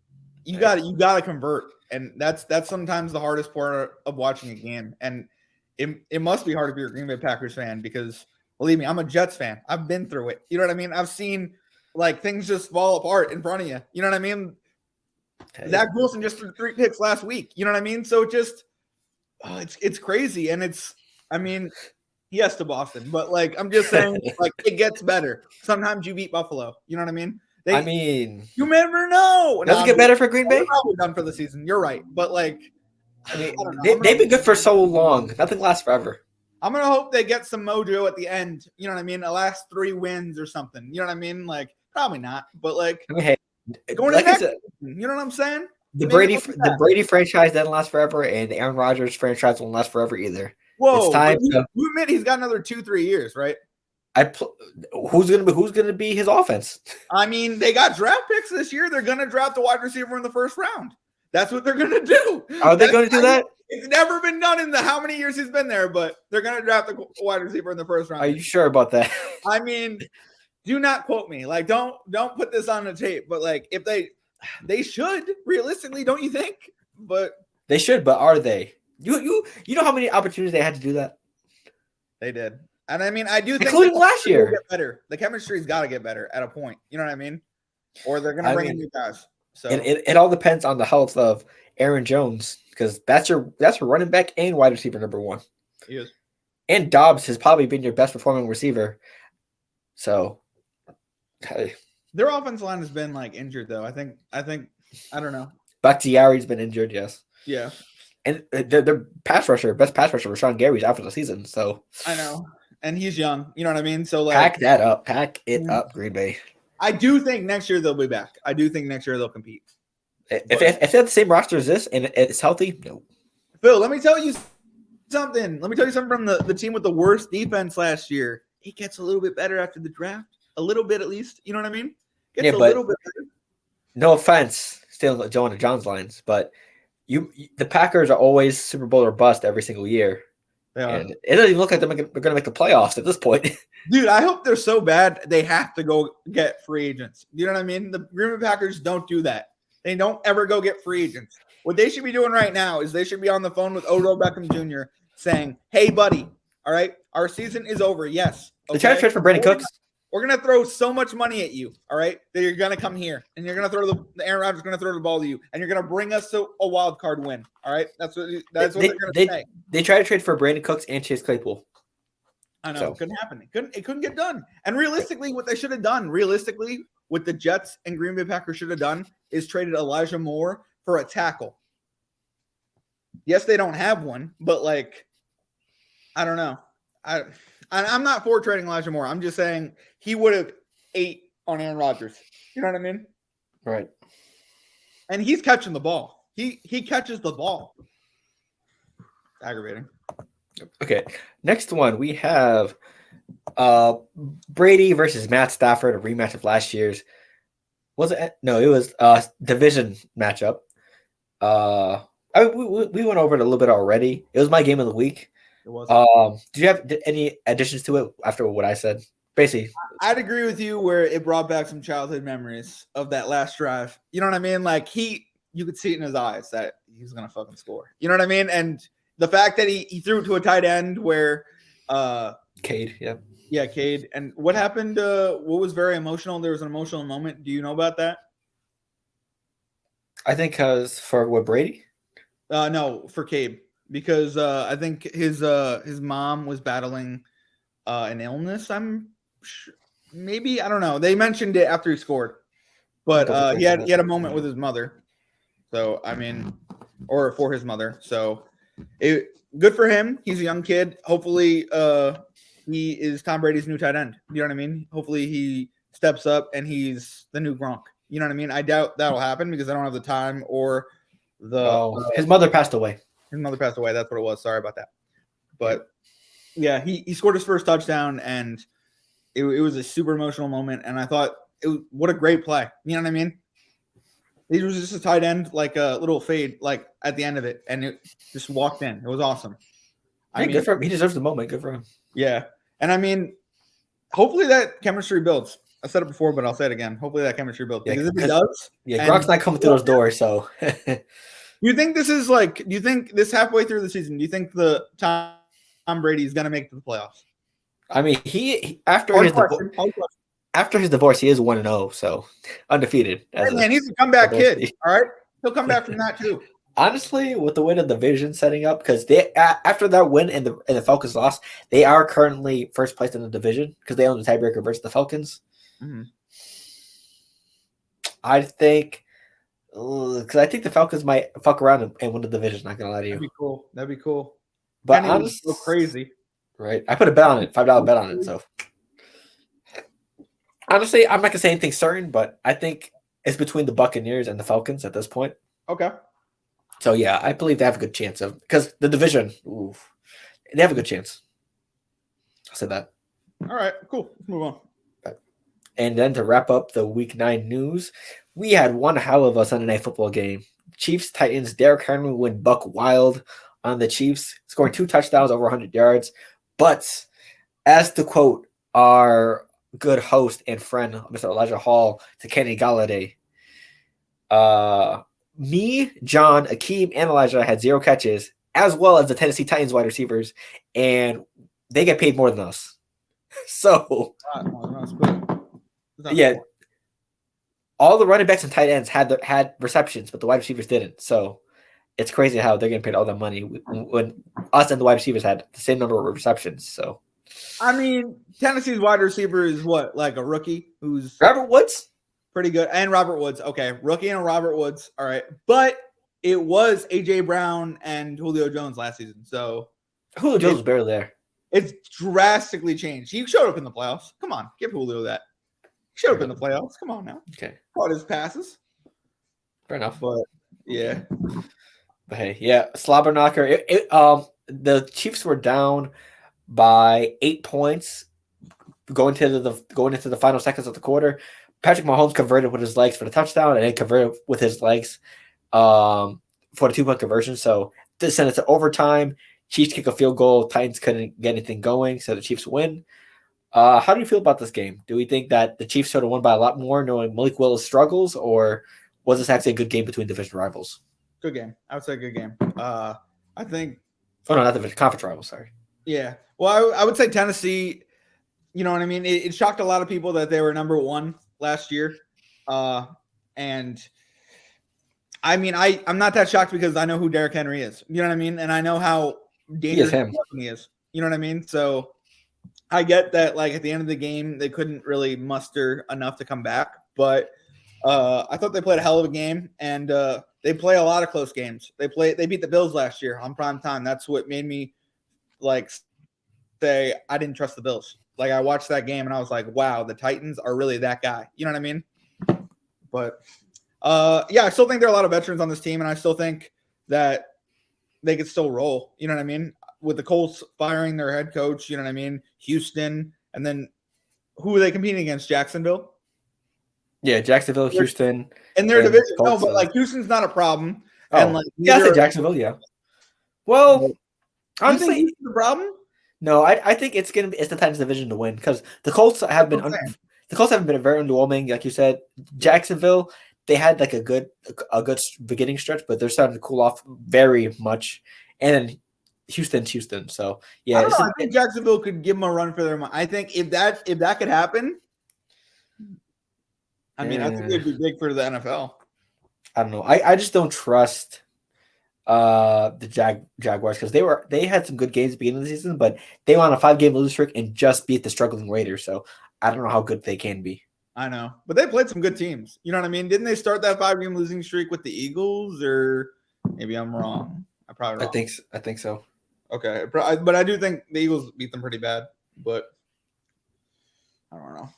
[SPEAKER 2] You got to convert, and that's sometimes the hardest part of watching a game. And it must be hard if you're a Green Bay Packers fan, because believe me, I'm a Jets fan. I've been through it. You know what I mean? I've seen like things just fall apart in front of you. You know what I mean? Okay. Zach Wilson just threw 3 picks last week. You know what I mean? So it's crazy. And yes to Boston, but like, I'm just saying, like, it gets better. Sometimes you beat Buffalo. You know what I mean? You never know.
[SPEAKER 1] Does it get better for Green Bay?
[SPEAKER 2] They're probably done for the season. You're right. But like,
[SPEAKER 1] they've been good for so long. Nothing lasts forever.
[SPEAKER 2] I'm going to hope they get some mojo at the end. You know what I mean? The last 3 wins or something. You know what I mean? Like, probably not, but like, going to next season, you know what I'm saying?
[SPEAKER 1] The Brady franchise doesn't last forever, and the Aaron Rodgers franchise won't last forever either.
[SPEAKER 2] Whoa, it's time you admit he's got another 2-3 years, right?
[SPEAKER 1] Who's gonna be his offense?
[SPEAKER 2] I mean, they got draft picks this year. They're gonna draft a wide receiver in the first round. That's what they're gonna do.
[SPEAKER 1] Are they gonna do that?
[SPEAKER 2] It's never been done in how many years he's been there, but they're gonna draft a wide receiver in the first round.
[SPEAKER 1] Are you sure about that?
[SPEAKER 2] I mean, do not quote me. Like, don't put this on the tape. But like, if they should realistically, don't you think? But
[SPEAKER 1] they should. But are they? You know how many opportunities they had to do that?
[SPEAKER 2] They did. And I mean, I do think
[SPEAKER 1] including last year.
[SPEAKER 2] Get better. The chemistry's got to get better at a point. You know what I mean? Or they're going to bring in new guys. So
[SPEAKER 1] it all depends on the health of Aaron Jones, because that's your running back and wide receiver number 1.
[SPEAKER 2] He is.
[SPEAKER 1] And Dobbs has probably been your best performing receiver. So,
[SPEAKER 2] their offensive line has been like injured though. I think I don't know.
[SPEAKER 1] Bakhtiari's been injured, yes.
[SPEAKER 2] Yeah.
[SPEAKER 1] And their best pass rusher, Rashawn Gary's out for the season. So
[SPEAKER 2] I know. And he's young. You know what I mean? So, like,
[SPEAKER 1] pack that up. Pack it up, Green Bay.
[SPEAKER 2] I do think next year they'll be back. I do think next year they'll compete.
[SPEAKER 1] If they have the same roster as this and it's healthy, no.
[SPEAKER 2] Phil, let me tell you something. Let me tell you something from the team with the worst defense last year. It gets a little bit better after the draft. A little bit, at least. You know what I mean? Gets a little bit better.
[SPEAKER 1] No offense, still Joanna John's lines, but the Packers are always Super Bowl or bust every single year. And it doesn't even look like they're going to make the playoffs at this point.
[SPEAKER 2] Dude, I hope they're so bad they have to go get free agents. You know what I mean? The Green Bay Packers don't do that. They don't ever go get free agents. What they should be doing right now is they should be on the phone with Odell Beckham Jr. saying, hey, buddy, all right, our season is over. Yes.
[SPEAKER 1] Okay? They try to trade for Brandon Cooks.
[SPEAKER 2] We're going to throw so much money at you, all right, that you're going to come here, and you're going to throw the Aaron Rodgers is going to throw the ball to you, and you're going to bring us to a wild card win, all right? That's what they're going to say.
[SPEAKER 1] They tried to trade for Brandon Cooks and Chase Claypool.
[SPEAKER 2] I know. It couldn't happen. It couldn't get done. And realistically, what they should have done, what the Jets and Green Bay Packers should have done is traded Elijah Moore for a tackle. Yes, they don't have one, but, like, I don't know. I'm not for trading Elijah Moore. I'm just saying he would have ate on Aaron Rodgers. You know what I mean?
[SPEAKER 1] Right.
[SPEAKER 2] And he's catching the ball. He catches the ball. It's aggravating.
[SPEAKER 1] Okay. Next one, we have Brady versus Matt Stafford, a rematch of last year's. Was it? No, it was division matchup. We went over it a little bit already. It was my game of the week.
[SPEAKER 2] It was.
[SPEAKER 1] Did you have any additions to it after what I said? Basically,
[SPEAKER 2] I'd agree with you where it brought back some childhood memories of that last drive. You know what I mean? Like you could see it in his eyes that he was gonna fucking score. You know what I mean? And the fact that he threw it to a tight end where
[SPEAKER 1] Cade,
[SPEAKER 2] yeah, Cade. And what happened? What was very emotional? There was an emotional moment. Do you know about that?
[SPEAKER 1] I think because for what Brady?
[SPEAKER 2] No, for Cade. Because I think his mom was battling an illness. I'm sure, maybe I don't know. They mentioned it after he scored, but he had a moment with his mother. So I mean, or for his mother. So good for him. He's a young kid. Hopefully, he is Tom Brady's new tight end. You know what I mean? Hopefully, he steps up and he's the new Gronk. You know what I mean? I doubt that'll happen because I don't have the time or the.
[SPEAKER 1] His mother passed away.
[SPEAKER 2] His mother passed away. That's what it was. Sorry about that. But yeah, he scored his first touchdown, and it was a super emotional moment. And I thought, what a great play. You know what I mean? He was just a tight end, like a little fade, like at the end of it, and it just walked in. It was awesome.
[SPEAKER 1] I mean, good for him. He deserves the moment. Good for him.
[SPEAKER 2] Yeah, and I mean, hopefully that chemistry builds. I said it before, but I'll say it again. Hopefully that chemistry builds. Because if it does,
[SPEAKER 1] Gronk's not coming through those doors, so.
[SPEAKER 2] You think this is like? Do you think this halfway through the season? Do you think the Tom Brady is going to make it to the playoffs?
[SPEAKER 1] I mean, after his divorce, he is 1-0, so undefeated.
[SPEAKER 2] Man, he's a comeback kid. All right, he'll come back from that too.
[SPEAKER 1] Honestly, with the way the division setting up, because they after that win and the Falcons lost, they are currently first place in the division because they own the tiebreaker versus the Falcons. Mm-hmm. I think. Because I think the Falcons might fuck around and win the division. Not gonna lie to you.
[SPEAKER 2] That'd be cool.
[SPEAKER 1] But honestly,
[SPEAKER 2] so crazy,
[SPEAKER 1] right? I put a bet on it, $5 bet on it. So honestly, I'm not gonna say anything certain, but I think it's between the Buccaneers and the Falcons at this point.
[SPEAKER 2] Okay.
[SPEAKER 1] So yeah, I believe they have a good chance of because the division. They have a good chance. I'll say that.
[SPEAKER 2] All right, cool. Let's move on.
[SPEAKER 1] And then to wrap up the Week 9 news, we had one hell of a Sunday Night Football game. Chiefs-Titans, Derrick Henry went buck wild on the Chiefs, scoring 2 touchdowns over 100 yards. But as to quote our good host and friend, Mr. Elijah Hall, to Kenny Galladay, me, John, Akeem, and Elijah had 0 catches, as well as the Tennessee Titans wide receivers, and they get paid more than us. So, yeah, all the running backs and tight ends had receptions, but the wide receivers didn't. So it's crazy how they're getting paid all that money when us and the wide receivers had the same number of receptions. So,
[SPEAKER 2] I mean, Tennessee's wide receiver is what, like a rookie who's
[SPEAKER 1] Robert Woods?
[SPEAKER 2] pretty good. And Robert Woods. Okay, rookie and Robert Woods. All right. But it was A.J. Brown and Julio Jones last season. So
[SPEAKER 1] Julio Jones was barely there.
[SPEAKER 2] It's drastically changed. He showed up in the playoffs. Come on, give Julio that. He showed up in the playoffs. Come on now.
[SPEAKER 1] Okay.
[SPEAKER 2] Caught his passes.
[SPEAKER 1] Fair enough.
[SPEAKER 2] But yeah.
[SPEAKER 1] But hey, yeah, slobber knocker. The Chiefs were down by 8 points going into the final seconds of the quarter. Patrick Mahomes converted with his legs for the touchdown, and then converted with his legs for the 2-point conversion. So this sent it to overtime. Chiefs kick a field goal. Titans couldn't get anything going, so the Chiefs win. How do you feel about this game? Do we think that the Chiefs sort of won by a lot more, knowing Malik Willis struggles, or was this actually a good game between division rivals?
[SPEAKER 2] Good game. I would say good game. I think.
[SPEAKER 1] Oh no, not division, conference rivals. Sorry.
[SPEAKER 2] Yeah. Well, I would say Tennessee. You know what I mean? It shocked a lot of people that they were number 1 last year, and I mean, I'm not that shocked because I know who Derrick Henry is. You know what I mean? And I know how dangerous he is. You know what I mean? So I get that, like, at the end of the game, they couldn't really muster enough to come back. But I thought they played a hell of a game, and they play a lot of close games. They beat the Bills last year on prime time. That's what made me, like, say I didn't trust the Bills. Like, I watched that game, and I was like, wow, the Titans are really that guy. You know what I mean? But, yeah, I still think there are a lot of veterans on this team, and I still think that they could still roll. You know what I mean? With the Colts firing their head coach, you know what I mean? Houston, and then who are they competing against? Jacksonville?
[SPEAKER 1] Yeah, Jacksonville, Houston.
[SPEAKER 2] In their division. Colts, no, but like Houston's not a problem.
[SPEAKER 1] Oh, and like yeah, I said Jacksonville, yeah. Well, honestly,
[SPEAKER 2] Houston's the problem?
[SPEAKER 1] No, I think it's the Titans division to win because the Colts haven't been very underwhelming, like you said. Jacksonville, they had like a good beginning stretch, but they're starting to cool off very much. And then Houston. So yeah,
[SPEAKER 2] I think Jacksonville could give them a run for their money. I think if that could happen, I mean, I think it'd be big for the NFL.
[SPEAKER 1] I don't know. I just don't trust the Jaguars because they had some good games at the beginning of the season, but they went on a 5-game losing streak and just beat the struggling Raiders. So I don't know how good they can be.
[SPEAKER 2] I know, but they played some good teams. You know what I mean? Didn't they start that 5-game losing streak with the Eagles, or maybe I'm wrong? I'm probably wrong.
[SPEAKER 1] I think so.
[SPEAKER 2] Okay, but I do think the Eagles beat them pretty bad. But I don't know.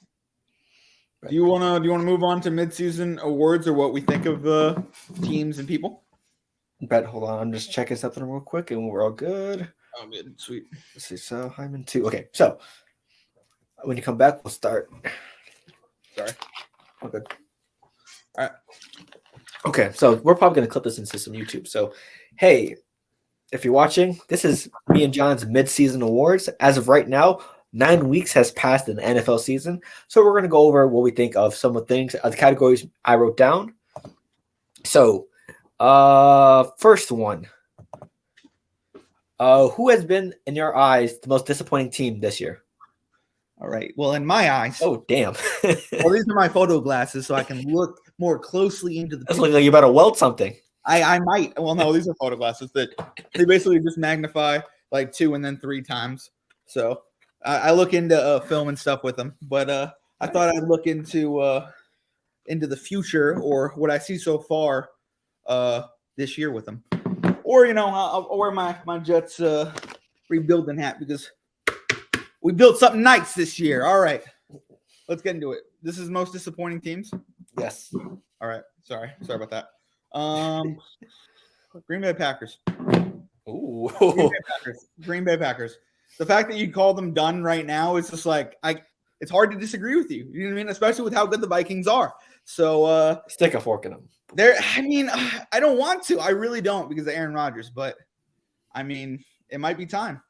[SPEAKER 2] Do you wanna move on to midseason awards or what we think of teams and people?
[SPEAKER 1] Bet, hold on, I'm just checking something real quick, and we're all good.
[SPEAKER 2] Oh, good, sweet.
[SPEAKER 1] Let's see. So Hyman 2. Okay, so when you come back, we'll start.
[SPEAKER 2] Sorry.
[SPEAKER 1] Okay.
[SPEAKER 2] All right.
[SPEAKER 1] Okay, so we're probably going to clip this into some YouTube. So, hey, if you're watching, this is me and John's mid-season awards. As of right now, 9 weeks has passed in the NFL season. So we're going to go over what we think of some of the things, the categories I wrote down. So, first one. Who has been, in your eyes, the most disappointing team this year?
[SPEAKER 2] All right. Well, in my eyes.
[SPEAKER 1] Oh, damn.
[SPEAKER 2] Well, these are my photo glasses, so I can look more closely into the.
[SPEAKER 1] That's looking like you better weld something.
[SPEAKER 2] I might. Well, no, these are photo glasses that they basically just magnify like 2 and then 3 times. So I look into film and stuff with them, but I thought I'd look into the future or what I see so far this year with them. Or I'll wear my Jets rebuilding hat because we built something nice this year. All right, let's get into it. This is most disappointing teams.
[SPEAKER 1] Yes.
[SPEAKER 2] All right. Sorry about that. Green Bay Packers.
[SPEAKER 1] Ooh.
[SPEAKER 2] Green Bay Packers. The fact that you call them done right now is just like it's hard to disagree with you. You know what I mean? Especially with how good the Vikings are. So
[SPEAKER 1] stick a fork in them.
[SPEAKER 2] I don't want to. I really don't because of Aaron Rodgers. But I mean, it might be time,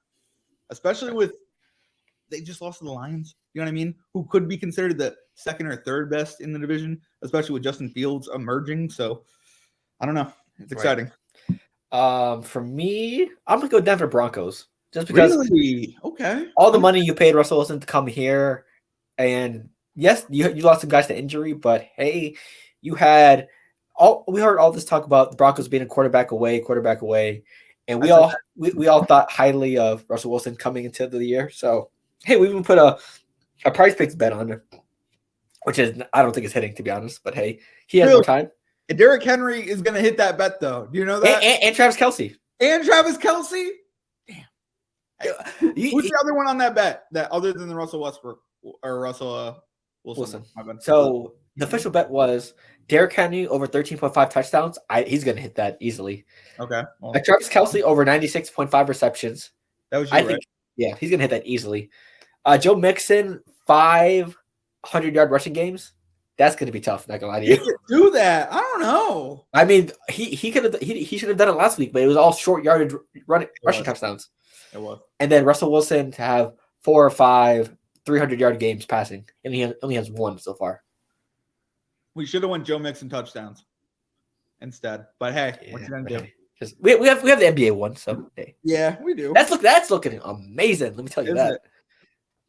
[SPEAKER 2] especially with they just lost to the Lions. You know what I mean? Who could be considered the second or third best in the division, especially with Justin Fields emerging. So I don't know. It's exciting.
[SPEAKER 1] Right. For me, I'm gonna go Denver Broncos just because.
[SPEAKER 2] Really? Okay.
[SPEAKER 1] All the money you paid Russell Wilson to come here, and yes, you lost some guys to injury, but hey, we heard all this talk about the Broncos being a quarterback away, and we all thought highly of Russell Wilson coming into the year. So hey, we even put a price picks bet on which is I don't think it's hitting, to be honest. But hey, he has
[SPEAKER 2] Really?
[SPEAKER 1] more time.
[SPEAKER 2] Derrick Henry is going to hit that bet, though. Do you know that?
[SPEAKER 1] And Travis Kelce.
[SPEAKER 2] And Travis Kelce?
[SPEAKER 1] You-
[SPEAKER 2] Who's the other one on that bet? That other than the Russell Westbrook or Russell Wilson?
[SPEAKER 1] So the official bet was Derrick Henry over 13.5 touchdowns. He's going to hit that easily.
[SPEAKER 2] Okay. Well,
[SPEAKER 1] Travis Kelce over 96.5 receptions.
[SPEAKER 2] that was you, right?
[SPEAKER 1] Yeah, he's going to hit that easily. Joe Mixon, 500-yard rushing games. That's going to be tough. Not going to lie to you.
[SPEAKER 2] He could do that. I don't know.
[SPEAKER 1] I mean, he could have he should have done it last week, but it was all short yardage rushing touchdowns.
[SPEAKER 2] It was.
[SPEAKER 1] And then Russell Wilson to have 4 or 5 300-yard games passing, and he only has 1 so far.
[SPEAKER 2] We should have went Joe Mixon touchdowns instead. But hey, what you gonna do?
[SPEAKER 1] Because we have the NBA one, so hey.
[SPEAKER 2] Yeah, we do.
[SPEAKER 1] That's looking amazing. Let me tell you that.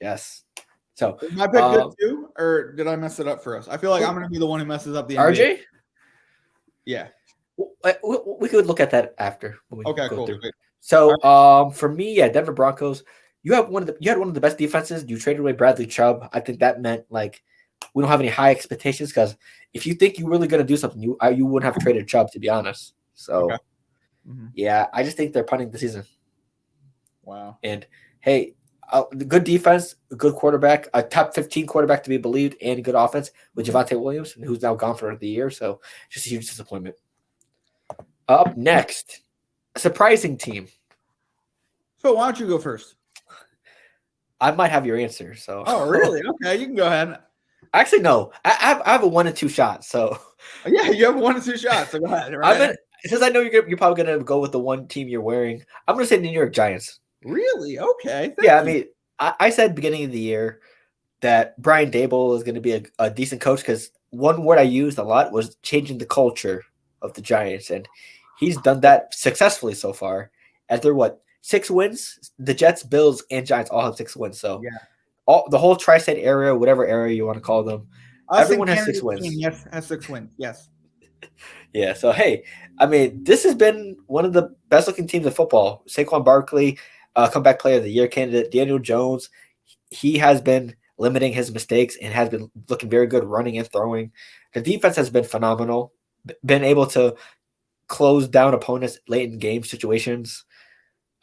[SPEAKER 1] Yes. So
[SPEAKER 2] is my pick good too, or did I mess it up for us? I feel like I'm going to be the one who messes up the NBA.
[SPEAKER 1] RJ.
[SPEAKER 2] Yeah.
[SPEAKER 1] We could look at that after. When we
[SPEAKER 2] okay,
[SPEAKER 1] go
[SPEAKER 2] cool.
[SPEAKER 1] Through. So for me, yeah, Denver Broncos. You had one of the best defenses. You traded away Bradley Chubb. I think that meant like we don't have any high expectations because if you think you're really going to do something, you wouldn't have traded Chubb, to be honest. So yeah, I just think they're punting the season.
[SPEAKER 2] Wow.
[SPEAKER 1] And hey. The good defense, a good quarterback, a top 15 quarterback to be believed, and good offense with Javonte Williams, who's now gone for the year. So just a huge disappointment. Up next, a surprising team.
[SPEAKER 2] So why don't you go first?
[SPEAKER 1] I might have your answer. So.
[SPEAKER 2] Oh, really? Okay, you can go ahead.
[SPEAKER 1] Actually, no. I have a 1 and 2 shot. So.
[SPEAKER 2] Yeah, you have 1 and 2 shots. So go ahead. Right?
[SPEAKER 1] Since I know you're probably gonna go with the one team you're wearing, I'm gonna say the New York Giants.
[SPEAKER 2] Really? Okay.
[SPEAKER 1] Yeah, I mean, I said beginning of the year that Brian Daboll is going to be a decent coach because one word I used a lot was changing the culture of the Giants, and he's done that successfully so far. As they're 6 wins? The Jets, Bills, and Giants all have 6 wins. So the whole tri-state area, whatever area you want to call them, everyone has 6 wins.
[SPEAKER 2] Yes, has 6 wins. Yes.
[SPEAKER 1] Yeah. So hey, I mean, this has been one of the best looking teams in football. Saquon Barkley. Comeback player of the year candidate, Daniel Jones. He has been limiting his mistakes and has been looking very good running and throwing. The defense has been phenomenal, been able to close down opponents late in game situations.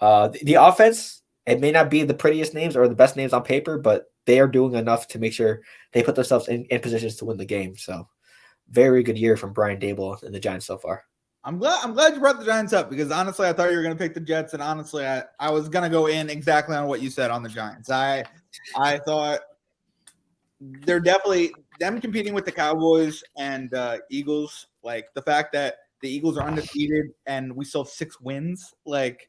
[SPEAKER 1] The offense, it may not be the prettiest names or the best names on paper, but they are doing enough to make sure they put themselves in positions to win the game. So very good year from Brian Daboll and the Giants so far.
[SPEAKER 2] I'm glad you brought the Giants up because honestly, I thought you were going to pick the Jets, and honestly, I was going to go in exactly on what you said on the Giants. I thought they're definitely them competing with the Cowboys and Eagles. Like the fact that the Eagles are undefeated and we still have 6 wins, like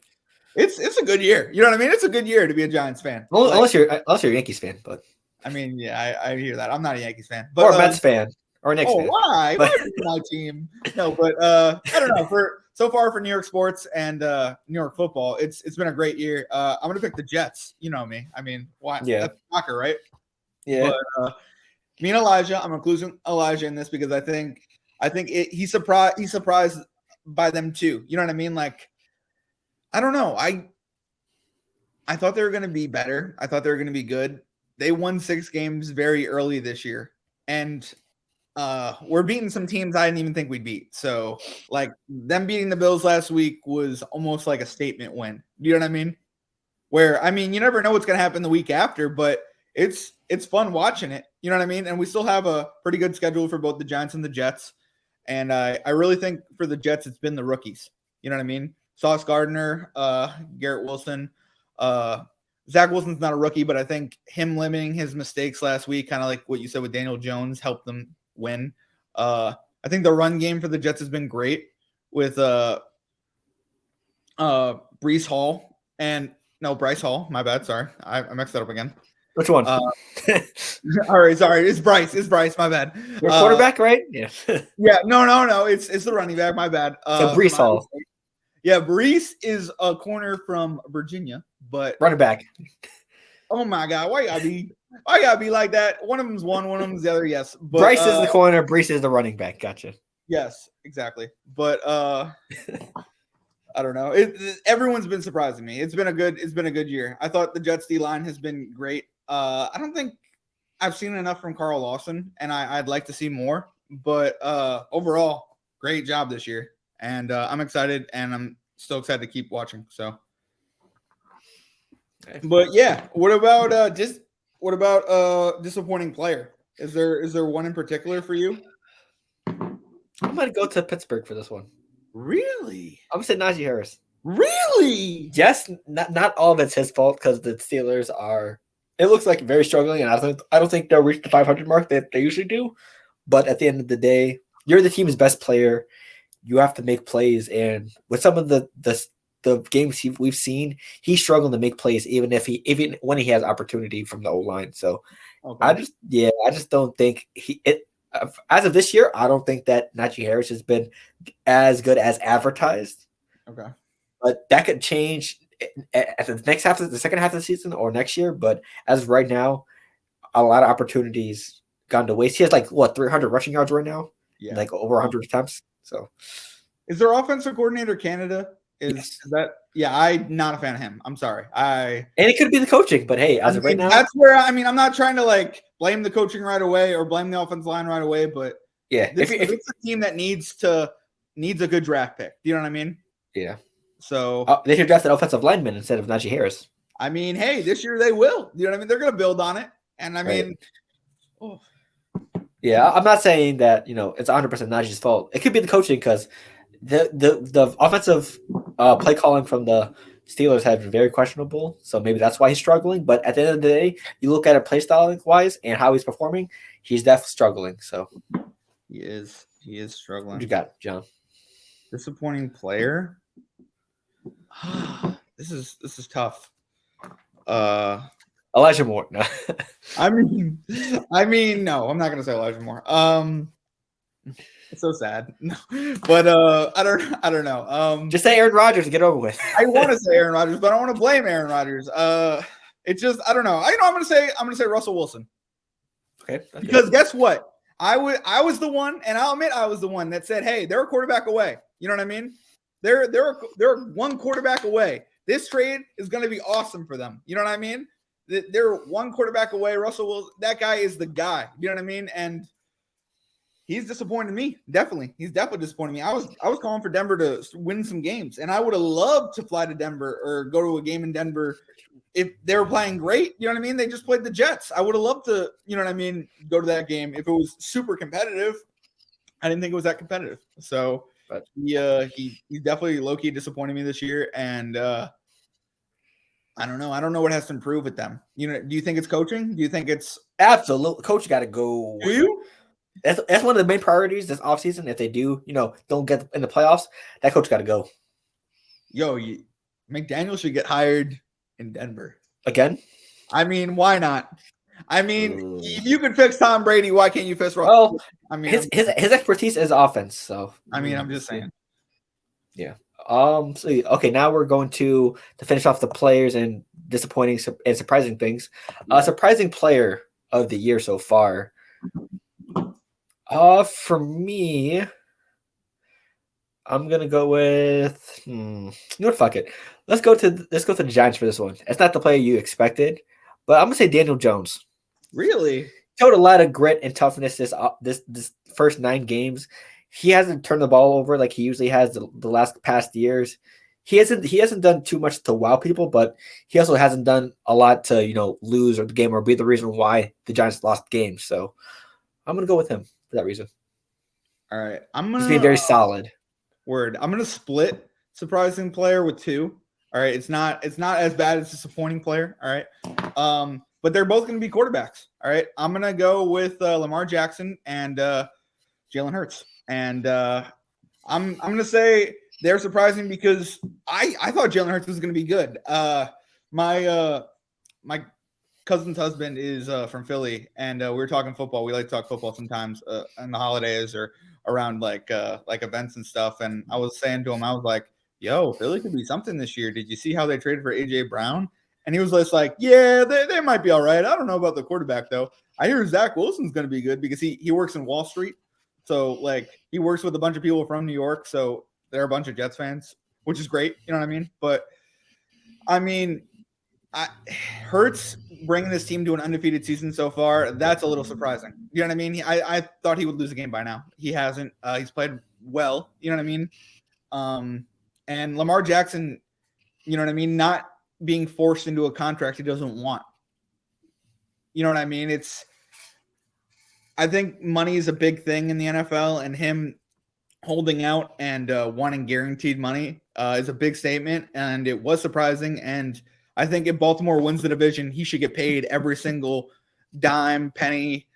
[SPEAKER 2] it's a good year. You know what I mean? It's a good year to be a Giants fan.
[SPEAKER 1] Well, unless you're a Yankees fan, but I
[SPEAKER 2] mean, yeah, I hear that. I'm not a Yankees fan,
[SPEAKER 1] but or a Mets fan. Or Knicks fan.
[SPEAKER 2] Why? Why is my team? No, but I don't know. So far for New York sports and New York football, it's been a great year. I'm gonna pick the Jets. You know me. I mean, why?
[SPEAKER 1] Yeah,
[SPEAKER 2] that's soccer, right?
[SPEAKER 1] Yeah.
[SPEAKER 2] But me and Elijah, I'm including Elijah in this because I think he's surprised by them too. You know what I mean? Like, I don't know. I thought they were gonna be better. I thought they were gonna be good. They won 6 games very early this year, and we're beating some teams I didn't even think we'd beat. So like them beating the Bills last week was almost like a statement win. You know what I mean? Where, I mean, you never know what's going to happen the week after, but it's fun watching it. You know what I mean? And we still have a pretty good schedule for both the Giants and the Jets. And I really think for the Jets, it's been the rookies. You know what I mean? Sauce Gardner, Garrett Wilson, Zach Wilson's not a rookie, but I think him limiting his mistakes last week, kind of like what you said with Daniel Jones, helped them win. I think the run game for the Jets has been great with Bryce Hall. My bad. Sorry. I mixed that up again.
[SPEAKER 1] Which one?
[SPEAKER 2] All right. Sorry. It's Bryce. My bad.
[SPEAKER 1] Your quarterback, right? Yeah.
[SPEAKER 2] Yeah. No. It's the running back. My bad.
[SPEAKER 1] So Bryce Hall.
[SPEAKER 2] Yeah. Bryce is a corner from Virginia, but
[SPEAKER 1] running back.
[SPEAKER 2] Oh my God. Why gotta be like that? One of them's one of them's the other. Yes. But,
[SPEAKER 1] Bryce is the corner. Bryce is the running back. Gotcha.
[SPEAKER 2] Yes, exactly. But I don't know. Everyone's been surprising me. It's been a good year. I thought the Jets D line has been great. I I've seen enough from Carl Lawson, and I'd like to see more. But overall, great job this year, and I'm excited, and I'm still excited to keep watching. So, but yeah, what about disappointing player? Is there one in particular for you?
[SPEAKER 1] I'm gonna go to Pittsburgh for this one.
[SPEAKER 2] Really?
[SPEAKER 1] I'm gonna say Najee Harris.
[SPEAKER 2] Really?
[SPEAKER 1] Yes, not all of it's his fault because the Steelers are. It looks like very struggling, and I don't think they'll reach the 500 mark that they usually do. But at the end of the day, you're the team's best player. You have to make plays, and with some of the games we've seen, he's struggling to make plays, even when he has opportunity from the O line. So
[SPEAKER 2] Okay.
[SPEAKER 1] I just don't think as of this year, I don't think that Najee Harris has been as good as advertised.
[SPEAKER 2] Okay.
[SPEAKER 1] But that could change at the second half of the season or next year. But as of right now, a lot of opportunities gone to waste. He has 300 rushing yards right now, like over 100 attempts. So,
[SPEAKER 2] is there offensive coordinator Canada?
[SPEAKER 1] Yes.
[SPEAKER 2] Is that? Yeah, I'm not a fan of him. I'm sorry.
[SPEAKER 1] And it could be the coaching, but hey, as of right now,
[SPEAKER 2] that's where I'm not trying to blame the coaching right away or blame the offensive line right away, but
[SPEAKER 1] yeah,
[SPEAKER 2] if it's a team that needs a good draft pick, do you know what I mean?
[SPEAKER 1] Yeah.
[SPEAKER 2] So
[SPEAKER 1] they should draft an offensive lineman instead of Najee Harris.
[SPEAKER 2] I mean, hey, this year they will. You know what I mean? They're going to build on it, and I mean,
[SPEAKER 1] yeah, I'm not saying that it's 100% Najee's fault. It could be the coaching because the offensive play calling from the Steelers have been very questionable. So maybe that's why he's struggling. But at the end of the day, you look at it play styling wise and how he's performing, he's definitely struggling. So
[SPEAKER 2] he is struggling.
[SPEAKER 1] What you got, John?
[SPEAKER 2] Disappointing player. This is tough.
[SPEAKER 1] Elijah Moore. No.
[SPEAKER 2] I mean, no, I'm not gonna say Elijah Moore. It's so sad. No. But I don't know.
[SPEAKER 1] Just say Aaron Rodgers and get over with.
[SPEAKER 2] I want to say Aaron Rodgers, but I don't want to blame Aaron Rodgers. It's just I don't know. I'm gonna say Russell Wilson.
[SPEAKER 1] Okay.
[SPEAKER 2] Because guess what? I was the one, and I'll admit I was the one that said, "Hey, they're a quarterback away." You know what I mean? They're one quarterback away. This trade is going to be awesome for them. You know what I mean? They're one quarterback away. Russell Wilson, that guy is the guy. You know what I mean? And he's disappointed me. Definitely, he's definitely disappointed me. I was calling for Denver to win some games, and I would have loved to fly to Denver or go to a game in Denver if they were playing great. You know what I mean? They just played the Jets. I would have loved to, you know what I mean, go to that game if it was super competitive. I didn't think it was that competitive. So, but he definitely low-key disappointed me this year, and I don't know. I don't know what has to improve with them. You know, do you think it's coaching? Do you think it's
[SPEAKER 1] absolutely coach got to go?
[SPEAKER 2] Do you?
[SPEAKER 1] That's one of the main priorities this offseason. If they don't get in the playoffs, that coach got to go.
[SPEAKER 2] Yo, McDaniel should get hired in Denver
[SPEAKER 1] again.
[SPEAKER 2] I mean, why not? I mean, if you can fix Tom Brady, why can't you fix Russell?
[SPEAKER 1] Well, I mean, his expertise is offense. So
[SPEAKER 2] I mean, I'm just saying.
[SPEAKER 1] Yeah. So, okay, now we're going to finish off the players and disappointing and surprising things. Surprising player of the year so far. For me, I'm gonna go with fuck it. Let's go to the Giants for this one. It's not the player you expected, but I'm gonna say Daniel Jones.
[SPEAKER 2] Really?
[SPEAKER 1] Showed a lot of grit and toughness this first 9 games. He hasn't turned the ball over like he usually has the past years. He hasn't done too much to wow people, but he also hasn't done a lot to lose or the game or be the reason why the Giants lost games. So I'm gonna go with him for that reason.
[SPEAKER 2] All right,
[SPEAKER 1] He's being very solid.
[SPEAKER 2] Word. I'm gonna split surprising player with 2. All right, it's not as bad as disappointing player. All right, but they're both gonna be quarterbacks. All right, I'm gonna go with Lamar Jackson and Jalen Hurts. And I'm gonna say they're surprising because I thought Jalen Hurts was gonna be good. My cousin's husband is from Philly, and we were talking football. We like to talk football sometimes on the holidays or around like events and stuff. And I was saying to him, I was like, "Yo, Philly could be something this year. Did you see how they traded for AJ Brown?" And he was just like, "Yeah, they might be all right. I don't know about the quarterback though. I hear Zach Wilson's gonna be good because he works in Wall Street." So, he works with a bunch of people from New York. So, they're a bunch of Jets fans, which is great. You know what I mean? But, I mean, Hurts bringing this team to an undefeated season so far, that's a little surprising. You know what I mean? I thought he would lose a game by now. He hasn't. He's played well. You know what I mean? And Lamar Jackson, you know what I mean? Not being forced into a contract he doesn't want. You know what I mean? I think money is a big thing in the NFL, and him holding out and wanting guaranteed money is a big statement, and it was surprising. And I think if Baltimore wins the division, he should get paid every single dime, penny,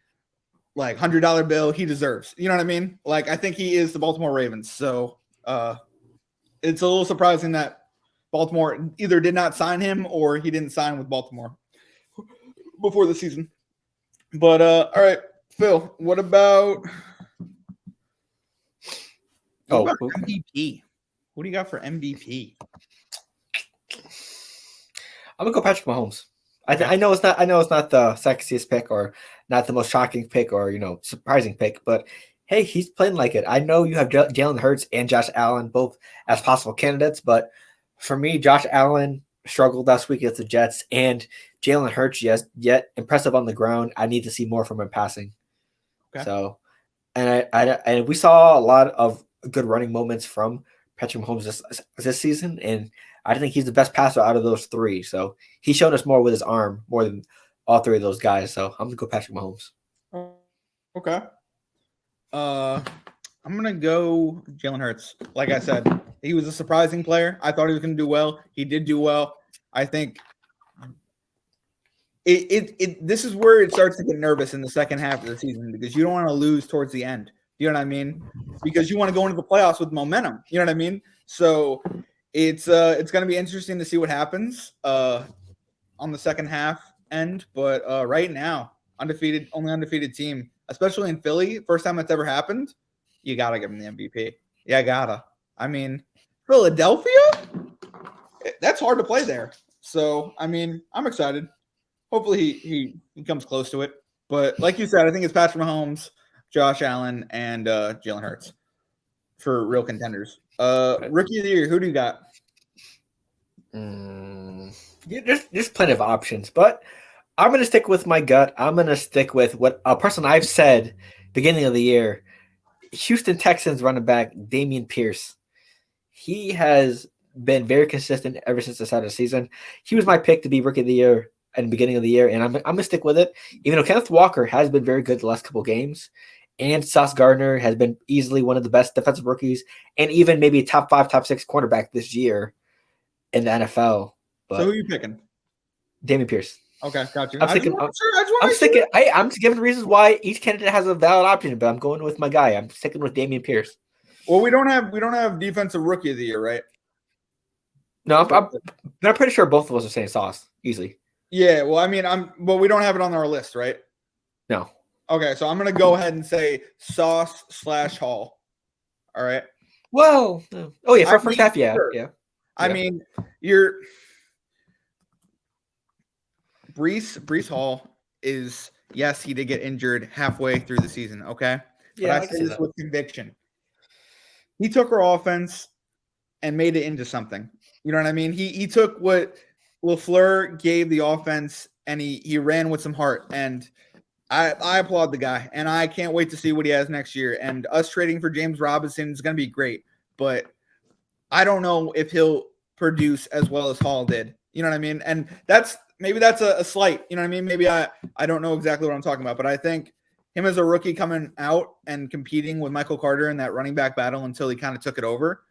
[SPEAKER 2] like $100 bill he deserves. You know what I mean? Like, I think he is the Baltimore Ravens. So it's a little surprising that Baltimore either did not sign him or he didn't sign with Baltimore before the season. But all right, Phil, what about MVP? What do you got for MVP?
[SPEAKER 1] I'm gonna go Patrick Mahomes. I know it's not the sexiest pick or not the most shocking pick or surprising pick, but hey, he's playing like it. I know you have Jalen Hurts and Josh Allen both as possible candidates, but for me, Josh Allen struggled last week against the Jets, and Jalen Hurts, yet impressive on the ground. I need to see more from him passing. Okay. So, and we saw a lot of good running moments from Patrick Mahomes this season, and I think he's the best passer out of those three. So he's shown us more with his arm, more than all three of those guys. So I'm gonna go Patrick Mahomes.
[SPEAKER 2] Okay. I'm gonna go Jalen Hurts. Like I said, he was a surprising player. I thought he was gonna do well. He did do well. I think this is where it starts to get nervous in the second half of the season because you don't want to lose towards the end. You know what I mean? Because you want to go into the playoffs with momentum. You know what I mean? So it's going to be interesting to see what happens on the second half end. But right now, only undefeated team, especially in Philly, first time it's ever happened. You gotta give him the MVP. Yeah, gotta. I mean, Philadelphia, that's hard to play there. So I mean, I'm excited. Hopefully he comes close to it. But like you said, I think it's Patrick Mahomes, Josh Allen, and Jalen Hurts for real contenders. Rookie of the year, who do you got?
[SPEAKER 1] Yeah, there's plenty of options, but I'm going to stick with my gut. I'm going to stick with what a person I've said beginning of the year. Houston Texans running back Dameon Pierce. He has been very consistent ever since the start of the season. He was my pick to be Rookie of the Year at the beginning of the year, and I'm going to stick with it. Even though Kenneth Walker has been very good the last couple games, and Sauce Gardner has been easily one of the best defensive rookies, and even maybe top 5, top 6 quarterback this year in the NFL. But
[SPEAKER 2] so who are you picking?
[SPEAKER 1] Dameon Pierce.
[SPEAKER 2] Okay, got you.
[SPEAKER 1] I'm giving reasons why each candidate has a valid option, but I'm going with my guy. I'm sticking with Dameon Pierce.
[SPEAKER 2] Well, we don't have defensive rookie of the year, right?
[SPEAKER 1] No, I'm pretty sure both of us are saying Sauce easily.
[SPEAKER 2] Yeah, well, I mean, we don't have it on our list, right?
[SPEAKER 1] No.
[SPEAKER 2] Okay, so I'm gonna go ahead and say Sauce / Hall. All right.
[SPEAKER 1] Well, oh yeah, for first half, yeah, sure. Yeah.
[SPEAKER 2] I mean, you're Breece Hall is, yes, he did get injured halfway through the season. Okay,
[SPEAKER 1] yeah,
[SPEAKER 2] but I say this with conviction. He took our offense and made it into something. You know what I mean? He took what LaFleur gave the offense and he ran with some heart. And I applaud the guy, and I can't wait to see what he has next year. And us trading for James Robinson is going to be great, but I don't know if he'll produce as well as Hall did. You know what I mean? And maybe that's a slight. You know what I mean? Maybe I don't know exactly what I'm talking about, but I think him as a rookie coming out and competing with Michael Carter in that running back battle until he kind of took it over,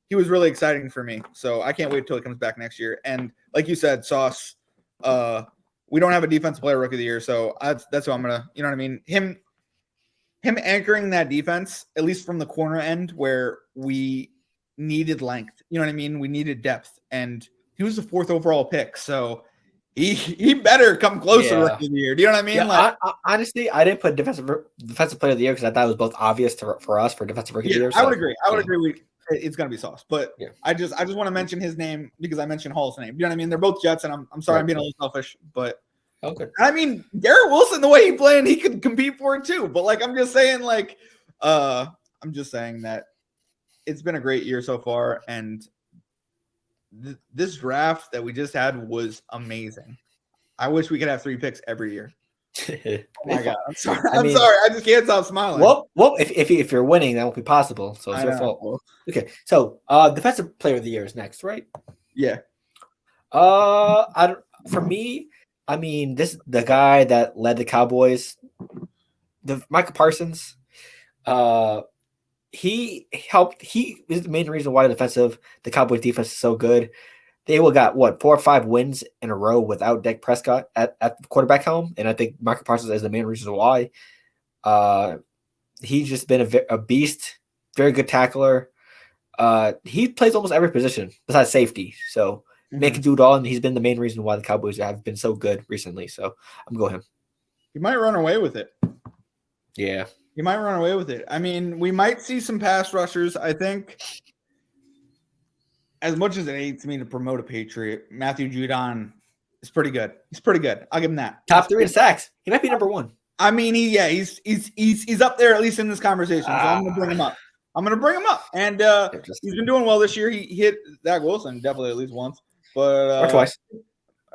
[SPEAKER 2] he was really exciting for me. So I can't wait till he comes back next year. And like you said, Sauce, we don't have a defensive player rookie of the year, so that's what I'm gonna. You know what I mean? Him anchoring that defense, at least from the corner end, where we needed length. You know what I mean? We needed depth, and he was the 4th overall pick, so he better come close to rookie of the year. Do you know what I mean?
[SPEAKER 1] Yeah, honestly, I didn't put defensive player of the year because I thought it was both obvious for us for defensive rookie of the year.
[SPEAKER 2] I would agree. I would agree. It's gonna be Sauce, but I just want to mention his name because I mentioned Hall's name. You know what I mean? They're both Jets, and I'm sorry I'm being a little selfish, but
[SPEAKER 1] okay.
[SPEAKER 2] I mean, Garrett Wilson, the way he playing, he could compete for it too. But I'm just saying, that it's been a great year so far, and this draft that we just had was amazing. I wish we could have 3 picks every year. Oh my god, I'm sorry.
[SPEAKER 1] I mean,
[SPEAKER 2] sorry. I just can't stop smiling.
[SPEAKER 1] Well, if you're winning, that won't be possible. So it's your fault. Okay, so defensive player of the year is next, right?
[SPEAKER 2] Yeah.
[SPEAKER 1] For me, I mean, the guy that led the Cowboys, the Michael Parsons. He helped. He is the main reason why the Cowboys defense is so good. They got 4 or 5 wins in a row without Dak Prescott at the quarterback helm, and I think Michael Parsons is the main reason why. He's just been a beast, very good tackler. He plays almost every position besides safety, so man can do it all, and he's been the main reason why the Cowboys have been so good recently. So I'm going him.
[SPEAKER 2] He might run away with it.
[SPEAKER 1] Yeah.
[SPEAKER 2] You might run away with it. I mean, we might see some pass rushers. I think, as much as it hates me to promote a Patriot, Matthew Judon is pretty good. He's pretty good. I'll give him that.
[SPEAKER 1] Top 3 in sacks. He might be number 1.
[SPEAKER 2] I mean, he's up there, at least in this conversation. So I'm going to bring him up. And he's been doing well this year. He hit Zach Wilson definitely at least once, but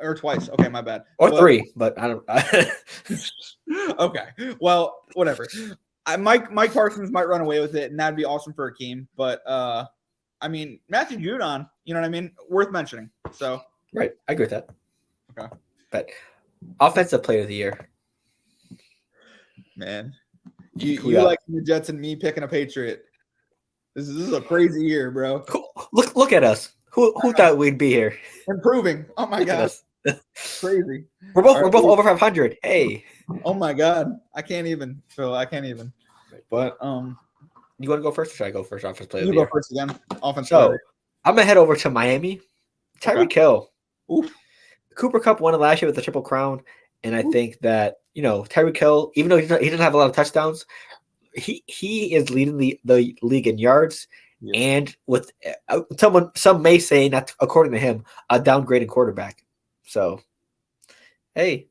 [SPEAKER 2] or twice. Okay, my bad.
[SPEAKER 1] Or 3, but I don't.
[SPEAKER 2] Okay, well, whatever. Mike Parsons might run away with it, and that'd be awesome for Akeem. But I mean, Matthew Judon, you know what I mean? Worth mentioning. So
[SPEAKER 1] right, I agree with that.
[SPEAKER 2] Okay,
[SPEAKER 1] but offensive player of the year,
[SPEAKER 2] man, you like the Jets and me picking a Patriot. This is a crazy year, bro.
[SPEAKER 1] Look at us. Who thought we'd be here?
[SPEAKER 2] Improving. Oh my god. Crazy.
[SPEAKER 1] We're both over 500. Hey.
[SPEAKER 2] Oh my god. I can't even. Phil, I can't even.
[SPEAKER 1] But you want to go first or should I go first? Offensive player.
[SPEAKER 2] You go first again. Offensive
[SPEAKER 1] so
[SPEAKER 2] player.
[SPEAKER 1] I'm gonna head over to Miami. Tyreek Hill.
[SPEAKER 2] Oof.
[SPEAKER 1] Cooper Kupp won it last year with the Triple Crown. And I think that, Tyreek Hill, even though he doesn't have a lot of touchdowns, he is leading the league in yards. Yeah. And with some may say, not according to him, a downgraded quarterback. So, hey,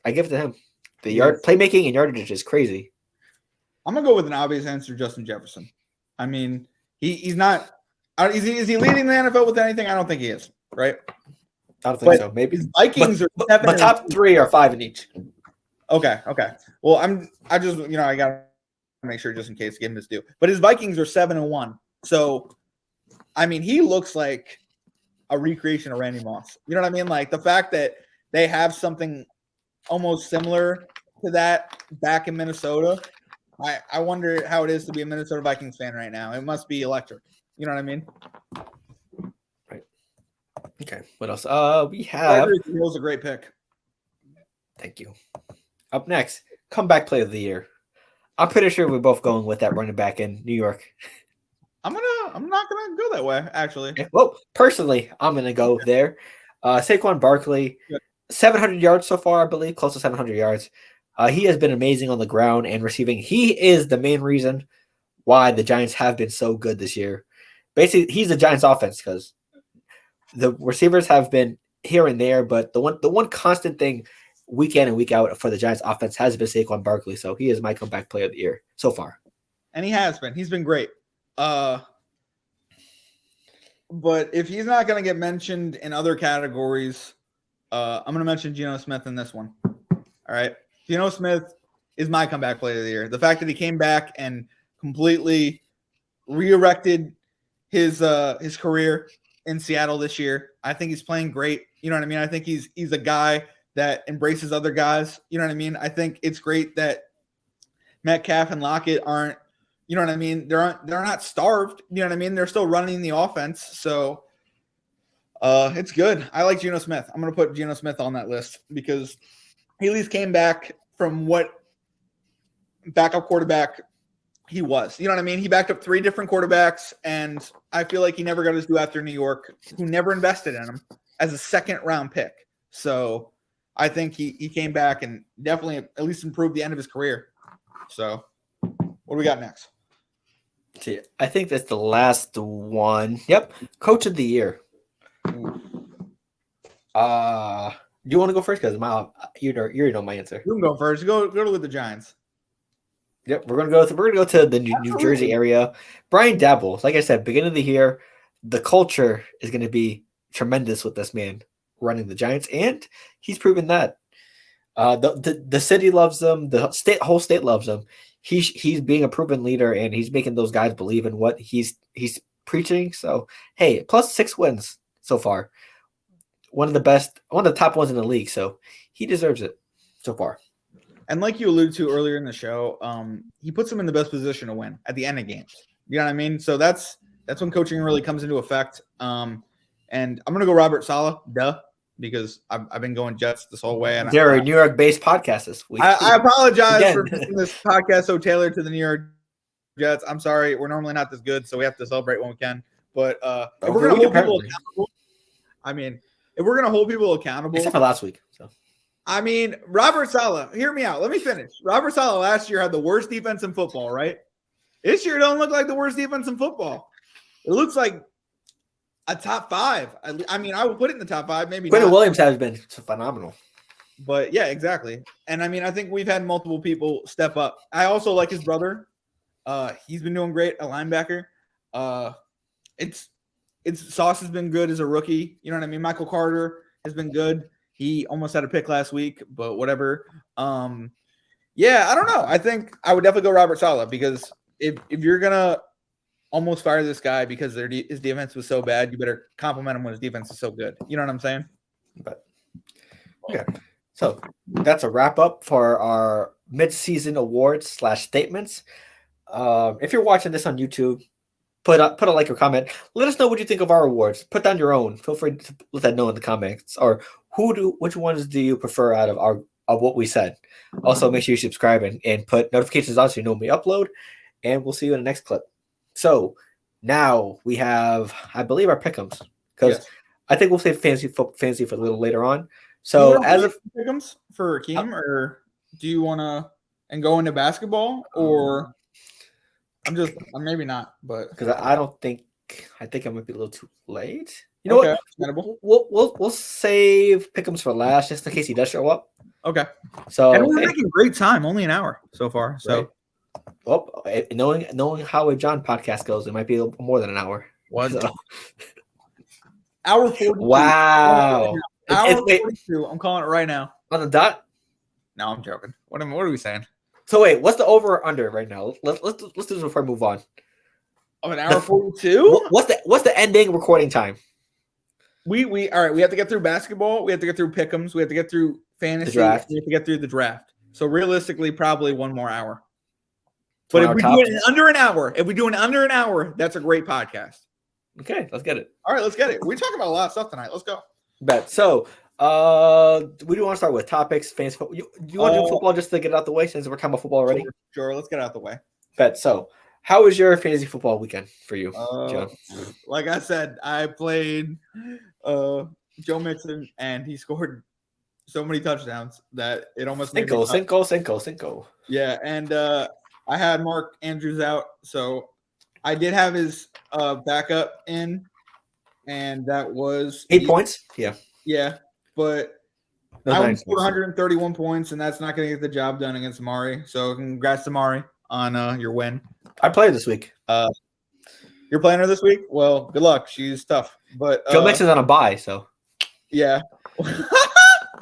[SPEAKER 1] I give it to him. The yard playmaking and yardage is crazy.
[SPEAKER 2] I'm gonna go with an obvious answer, Justin Jefferson. I mean, he's not. Is he leading the NFL with anything? I don't think he is. Right?
[SPEAKER 1] I don't think so. Maybe
[SPEAKER 2] his Vikings are
[SPEAKER 1] but top 3 or 5 in each.
[SPEAKER 2] Okay. Well, I just I gotta make sure just in case getting this due. But his Vikings are 7-1. So, I mean, he looks like a recreation of Randy Moss. You know what I mean? Like the fact that they have something almost similar to that back in Minnesota. I wonder how it is to be a Minnesota Vikings fan right now. It must be electric. You know what I mean?
[SPEAKER 1] Right. Okay. What else? We have.
[SPEAKER 2] Hill's a great pick.
[SPEAKER 1] Thank you. Up next, comeback player of the year. I'm pretty sure we're both going with that running back in New York.
[SPEAKER 2] I'm not gonna go that way, actually.
[SPEAKER 1] Well, personally, I'm gonna go there. Saquon Barkley, 700 yards so far, I believe, close to 700 yards. He has been amazing on the ground and receiving. He is the main reason why the Giants have been so good this year. Basically, he's the Giants' offense because the receivers have been here and there, but the one constant thing week in and week out for the Giants' offense has been Saquon Barkley. So he is my comeback player of the year so far.
[SPEAKER 2] And he has been. He's been great. But if he's not going to get mentioned in other categories, I'm going to mention Geno Smith in this one. All right. Geno Smith is my comeback player of the year. The fact that he came back and completely re-erected his career in Seattle this year. I think he's playing great. You know what I mean? I think he's a guy that embraces other guys. You know what I mean? I think it's great that Metcalf and Lockett aren't, you know what I mean? They're not starved. You know what I mean? They're still running the offense. So it's good. I like Geno Smith. I'm going to put Geno Smith on that list because he at least came back from what backup quarterback he was. You know what I mean? He backed up 3 different quarterbacks, and I feel like he never got his due after New York, who never invested in him as a second-round pick. So I think he came back and definitely at least improved the end of his career. So what do we got next?
[SPEAKER 1] See, I think that's the last one. Yep. Coach of the year. Do you want to go first? Because you already know my answer.
[SPEAKER 2] You can go first. Go with the Giants.
[SPEAKER 1] Yep, we're gonna go to the New Jersey area. Brian Dabble, like I said, beginning of the year, the culture is going to be tremendous with this man. running the Giants, and he's proven that. The city loves him. The whole state loves him. He's being a proven leader, and he's making those guys believe in what he's preaching. So hey, plus 6 wins so far. One of the top ones in the league. So he deserves it so far.
[SPEAKER 2] And like you alluded to earlier in the show, he puts them in the best position to win at the end of games. You know what I mean? So that's when coaching really comes into effect. And I'm gonna go Robert Saleh, because I've been going Jets this whole way. And
[SPEAKER 1] they're a New York-based podcast this week.
[SPEAKER 2] I apologize for making this podcast so tailored to the New York Jets. I'm sorry. We're normally not this good, so we have to celebrate when we can. But if we're gonna hold people accountable, if we're gonna hold people accountable,
[SPEAKER 1] except for last week. So
[SPEAKER 2] Robert Saleh, hear me out. Let me finish. Robert Saleh last year had the worst defense in football, right? This year don't look like the worst defense in football. It looks like a top 5. I would put it in the top 5, maybe
[SPEAKER 1] Quentin
[SPEAKER 2] not.
[SPEAKER 1] Williams has been phenomenal.
[SPEAKER 2] But yeah, exactly. And I think we've had multiple people step up. I also like his brother. He's been doing great, a linebacker. It's Sauce has been good as a rookie. You know what I mean? Michael Carter has been good. He almost had a pick last week, but whatever. Yeah, I don't know. I think I would definitely go Robert Saleh, because if you're gonna almost fire this guy because his defense was so bad, you better compliment him when his defense is so good. You know what I'm saying?
[SPEAKER 1] But okay, so that's a wrap up for our mid-season awards / statements. If you're watching this on YouTube, put a like or comment. Let us know what you think of our awards. Put down your own. Feel free to let that know in the comments. Or which ones do you prefer out of what we said? Also, make sure you subscribe and put notifications on so you know when we upload. And we'll see you in the next clip. So now we have, I believe, our pick'ems, because I think we'll save fantasy for a little later on. So as of
[SPEAKER 2] pick'ems for Akeem, or do you want to and go into basketball, or I'm maybe not, but
[SPEAKER 1] because I think I might be a little too late. You know what? We'll save pick'ems for last, just in case he does show up.
[SPEAKER 2] Okay.
[SPEAKER 1] So
[SPEAKER 2] and we're making great time, only an hour so far. So.
[SPEAKER 1] Right. Well, knowing how a John podcast goes, it might be a little more than an hour.
[SPEAKER 2] What? So. Hour 42.
[SPEAKER 1] Wow.
[SPEAKER 2] Hour 42. I'm calling it right now.
[SPEAKER 1] On the dot?
[SPEAKER 2] No, I'm joking. What are we saying?
[SPEAKER 1] So wait, what's the over or under right now? Let's do this before I move on.
[SPEAKER 2] Of an hour 42?
[SPEAKER 1] What's the ending recording time?
[SPEAKER 2] We all right. We have to get through basketball. We have to get through pick'ems. We have to get through fantasy. We have to get through the draft. So realistically, probably one more hour. But if we do it in under an hour, that's a great podcast.
[SPEAKER 1] Okay, let's get it.
[SPEAKER 2] All right, let's get it. We're talking about a lot of stuff tonight. Let's go.
[SPEAKER 1] Bet. So, we do want to start with topics, fantasy football. You want to do football just to get it out the way, since we're talking about football already?
[SPEAKER 2] Sure. Let's get it out the way.
[SPEAKER 1] Bet. So, how was your fantasy football weekend for you, John?
[SPEAKER 2] Like I said, I played Joe Mixon, and he scored so many touchdowns that it almost
[SPEAKER 1] Cinco.
[SPEAKER 2] Yeah, and I had Mark Andrews out, so I did have his backup in, and that was
[SPEAKER 1] 8 points.
[SPEAKER 2] Yeah, but I only scored 131 points, and that's not going to get the job done against Amari. So congrats to Amari on your win.
[SPEAKER 1] I played this week.
[SPEAKER 2] You're playing her this week? Well, good luck. She's tough. But
[SPEAKER 1] Joe Mixon's on a bye, so
[SPEAKER 2] yeah.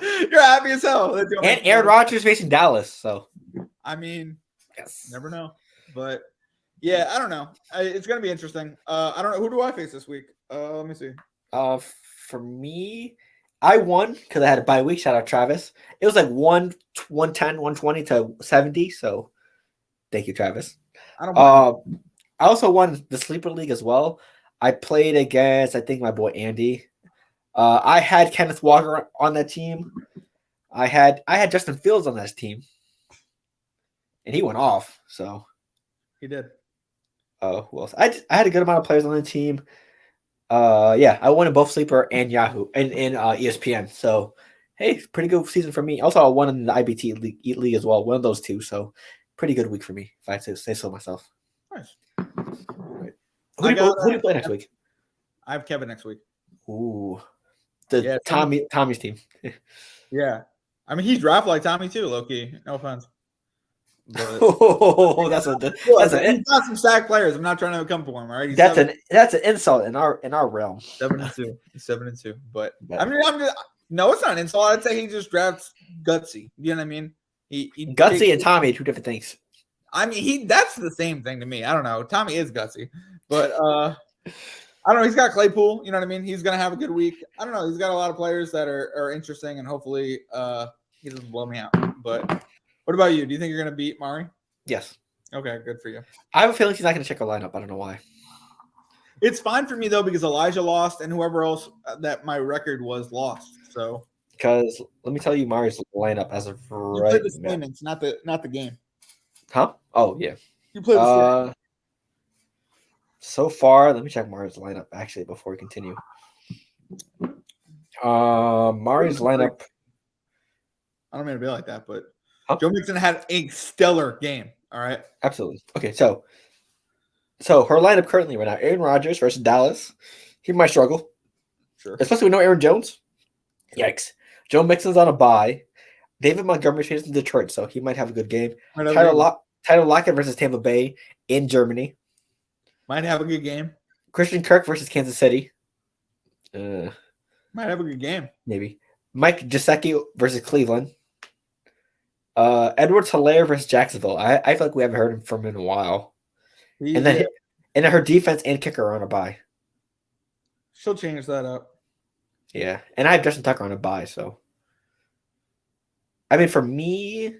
[SPEAKER 2] You're happy as hell.
[SPEAKER 1] And Aaron Rodgers facing Dallas, so
[SPEAKER 2] yes, never know. But yeah, I don't know. It's gonna be interesting. I don't know. Who do I face this week? Let me see.
[SPEAKER 1] For me, I won because I had a bye week. Shout out Travis. It was like 110, 120 to 70. So thank you, Travis. I also won the sleeper league as well. I played against, I think, my boy Andy. I had Kenneth Walker on that team. I had Justin Fields on that team, and he went off. So
[SPEAKER 2] he did.
[SPEAKER 1] Who else? I had a good amount of players on the team. Yeah, I won in both sleeper and Yahoo and ESPN. So hey, pretty good season for me. Also, I won in the IBT league as well. One of those two. So pretty good week for me, if I say so myself.
[SPEAKER 2] Nice.
[SPEAKER 1] Right. Who do you play next week?
[SPEAKER 2] I have Kevin next week.
[SPEAKER 1] Ooh. Tommy's team.
[SPEAKER 2] Yeah. I mean, he's drafted like Tommy too, low-key. No offense. But
[SPEAKER 1] Oh, that's
[SPEAKER 2] he's got some sack players. I'm not trying to come for him. All right,
[SPEAKER 1] that's an insult in our realm.
[SPEAKER 2] 7-2. He's 7-2. But
[SPEAKER 1] But
[SPEAKER 2] I mean, no, it's not an insult. I'd say he just drafts gutsy. You know what I mean? He
[SPEAKER 1] Gutsy and Tommy are two different things.
[SPEAKER 2] I mean, that's the same thing to me. I don't know. Tommy is gutsy, but I don't know. He's got Claypool. You know what I mean? He's gonna have a good week. I don't know. He's got a lot of players that are interesting, and hopefully he doesn't blow me out. But what about you? Do you think you're gonna beat Mari?
[SPEAKER 1] Yes.
[SPEAKER 2] Okay, good for you.
[SPEAKER 1] I have a feeling he's not gonna check a lineup. I don't know why.
[SPEAKER 2] It's fine for me though because Elijah lost, and whoever else that my record was lost. So
[SPEAKER 1] because let me tell you, Mari's lineup as of right.
[SPEAKER 2] You play the standings, not the game.
[SPEAKER 1] Huh? Oh yeah.
[SPEAKER 2] You play the standings.
[SPEAKER 1] So far, let me check Mari's lineup actually before we continue. Mari's lineup.
[SPEAKER 2] I don't mean to be like that, but Joe Mixon had a stellar game. All right.
[SPEAKER 1] Absolutely. Okay, so her lineup currently right now: Aaron Rodgers versus Dallas. He might struggle.
[SPEAKER 2] Sure.
[SPEAKER 1] Especially with no Aaron Jones. Yikes. Joe Mixon's on a bye. David Montgomery facing Detroit, so he might have a good game. Tyler Lockett versus Tampa Bay in Germany.
[SPEAKER 2] Might have a good game.
[SPEAKER 1] Christian Kirk versus Kansas City.
[SPEAKER 2] Might have a good game.
[SPEAKER 1] Maybe. Mike Gesicki versus Cleveland. Edwards-Helaire versus Jacksonville. I feel like we haven't heard from him in a while. And then her defense and kicker are on a bye.
[SPEAKER 2] She'll change that up.
[SPEAKER 1] Yeah. And I have Justin Tucker on a bye, so. I mean, for me,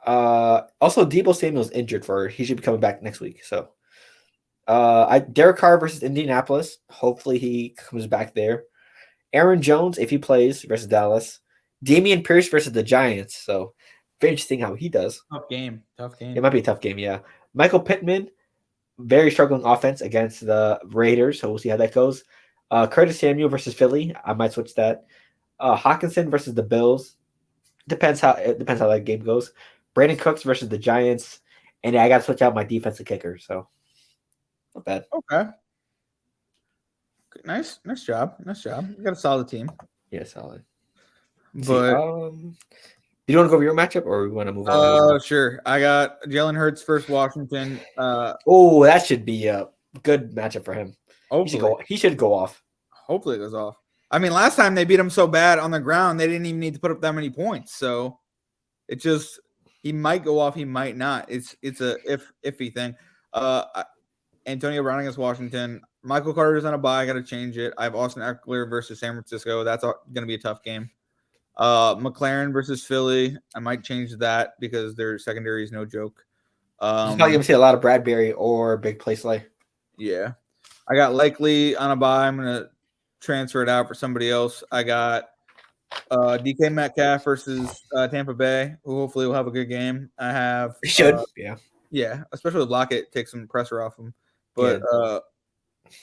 [SPEAKER 1] also Deebo Samuel's injured he should be coming back next week. So Derek Carr versus Indianapolis. Hopefully he comes back there. Aaron Jones, if he plays, versus Dallas. Damian Pierce versus the Giants. So very interesting how he does.
[SPEAKER 2] Tough game.
[SPEAKER 1] It might be a tough game, yeah. Michael Pittman, very struggling offense against the Raiders. So we'll see how that goes. Curtis Samuel versus Philly. I might switch that. Hawkinson versus the Bills. Depends how that game goes. Brandon Cooks versus the Giants. And I got to switch out my defensive kicker. So not bad.
[SPEAKER 2] Okay. Nice job. You got a solid team.
[SPEAKER 1] Yeah, solid.
[SPEAKER 2] But
[SPEAKER 1] do you want to go over your matchup or we want to move on?
[SPEAKER 2] Sure. I got Jalen Hurts versus Washington.
[SPEAKER 1] That should be a good matchup for him. He should go off.
[SPEAKER 2] Hopefully it goes off. I mean, last time they beat him so bad on the ground, they didn't even need to put up that many points. So it just he might go off, he might not. It's a iffy thing. Antonio Brown against Washington. Michael Carter's on a bye. I got to change it. I have Austin Eckler versus San Francisco. That's going to be a tough game. McLaren versus Philly. I might change that because their secondary is no joke.
[SPEAKER 1] You're probably going to see a lot of Bradbury or big play Slay.
[SPEAKER 2] Yeah. I got Likely on a bye. I'm going to transfer it out for somebody else. I got DK Metcalf versus Tampa Bay, who hopefully will have a good game. I have
[SPEAKER 1] – should.
[SPEAKER 2] Yeah, especially with Lockett, take some pressure off him. But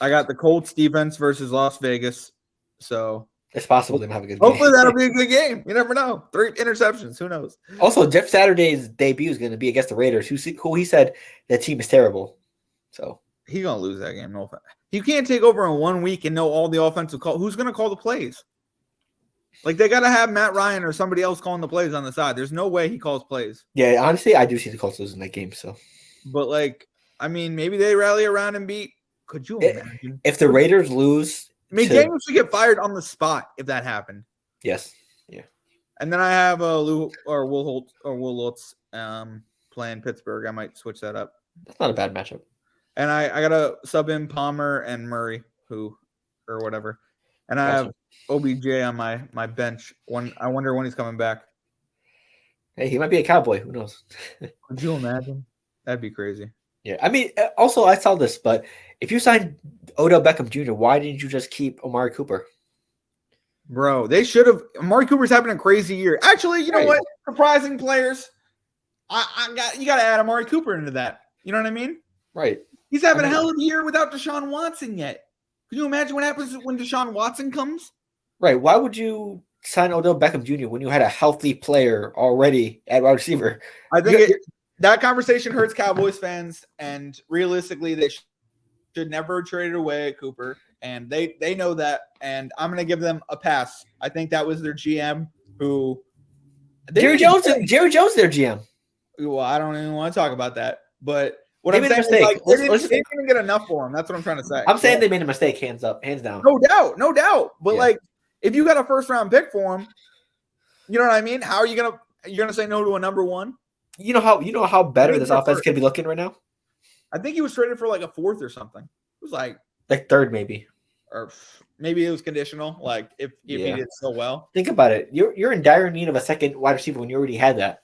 [SPEAKER 2] I got the Colts defense versus Las Vegas. So
[SPEAKER 1] it's possible they have a good game.
[SPEAKER 2] Hopefully that'll be a good game. You never know. 3 interceptions. Who knows?
[SPEAKER 1] Also, Jeff Saturday's debut is going to be against the Raiders, who he said that team is terrible. So
[SPEAKER 2] he's going to lose that game. No offense. You can't take over in 1 week and know all the offensive call. Who's going to call the plays? Like, they got to have Matt Ryan or somebody else calling the plays on the side. There's no way he calls plays.
[SPEAKER 1] Yeah, honestly, I do see the Colts losing that game. So,
[SPEAKER 2] but like, I mean, maybe they rally around and beat. Could you imagine
[SPEAKER 1] if the Raiders lose?
[SPEAKER 2] McDaniels should get fired on the spot if that happened.
[SPEAKER 1] Yes. Yeah.
[SPEAKER 2] And then I have Will Lutz playing Pittsburgh. I might switch that up.
[SPEAKER 1] That's not a bad matchup.
[SPEAKER 2] And I got to sub in Palmer and Murray, or whatever. And I have OBJ on my bench. I wonder when he's coming back.
[SPEAKER 1] Hey, he might be a Cowboy. Who knows?
[SPEAKER 2] Could you imagine? That'd be crazy.
[SPEAKER 1] Yeah. I mean, also, I saw this, but if you signed Odell Beckham Jr., why didn't you just keep Amari Cooper?
[SPEAKER 2] Bro, they should have. Amari Cooper's having a crazy year. Actually, you know what? Surprising players. You got to add Amari Cooper into that. You know what I mean?
[SPEAKER 1] Right.
[SPEAKER 2] He's having a hell of a year without Deshaun Watson yet. Can you imagine what happens when Deshaun Watson comes?
[SPEAKER 1] Right. Why would you sign Odell Beckham Jr. when you had a healthy player already at wide receiver?
[SPEAKER 2] I think that conversation hurts Cowboys fans, and realistically, they should never trade it away at Cooper, and they know that, and I'm going to give them a pass. I think that was their GM who –
[SPEAKER 1] Jerry Jones, their GM.
[SPEAKER 2] Well, I don't even want to talk about that. But what
[SPEAKER 1] They
[SPEAKER 2] I'm
[SPEAKER 1] made a
[SPEAKER 2] saying is,
[SPEAKER 1] mistake.
[SPEAKER 2] like, they didn't even get enough for him. That's what I'm trying to say.
[SPEAKER 1] I'm saying they made a mistake, hands up, hands down.
[SPEAKER 2] No doubt, no doubt. But
[SPEAKER 1] Yeah.
[SPEAKER 2] like, if you got a first round pick for him, you know what I mean? How are you gonna say no to a number one?
[SPEAKER 1] You know how better this offense could be looking right now?
[SPEAKER 2] I think he was traded for like a fourth or something. It was like
[SPEAKER 1] third maybe.
[SPEAKER 2] Or maybe it was conditional, like if he did so well.
[SPEAKER 1] Think about it. You're in dire need of a second wide receiver when you already had that.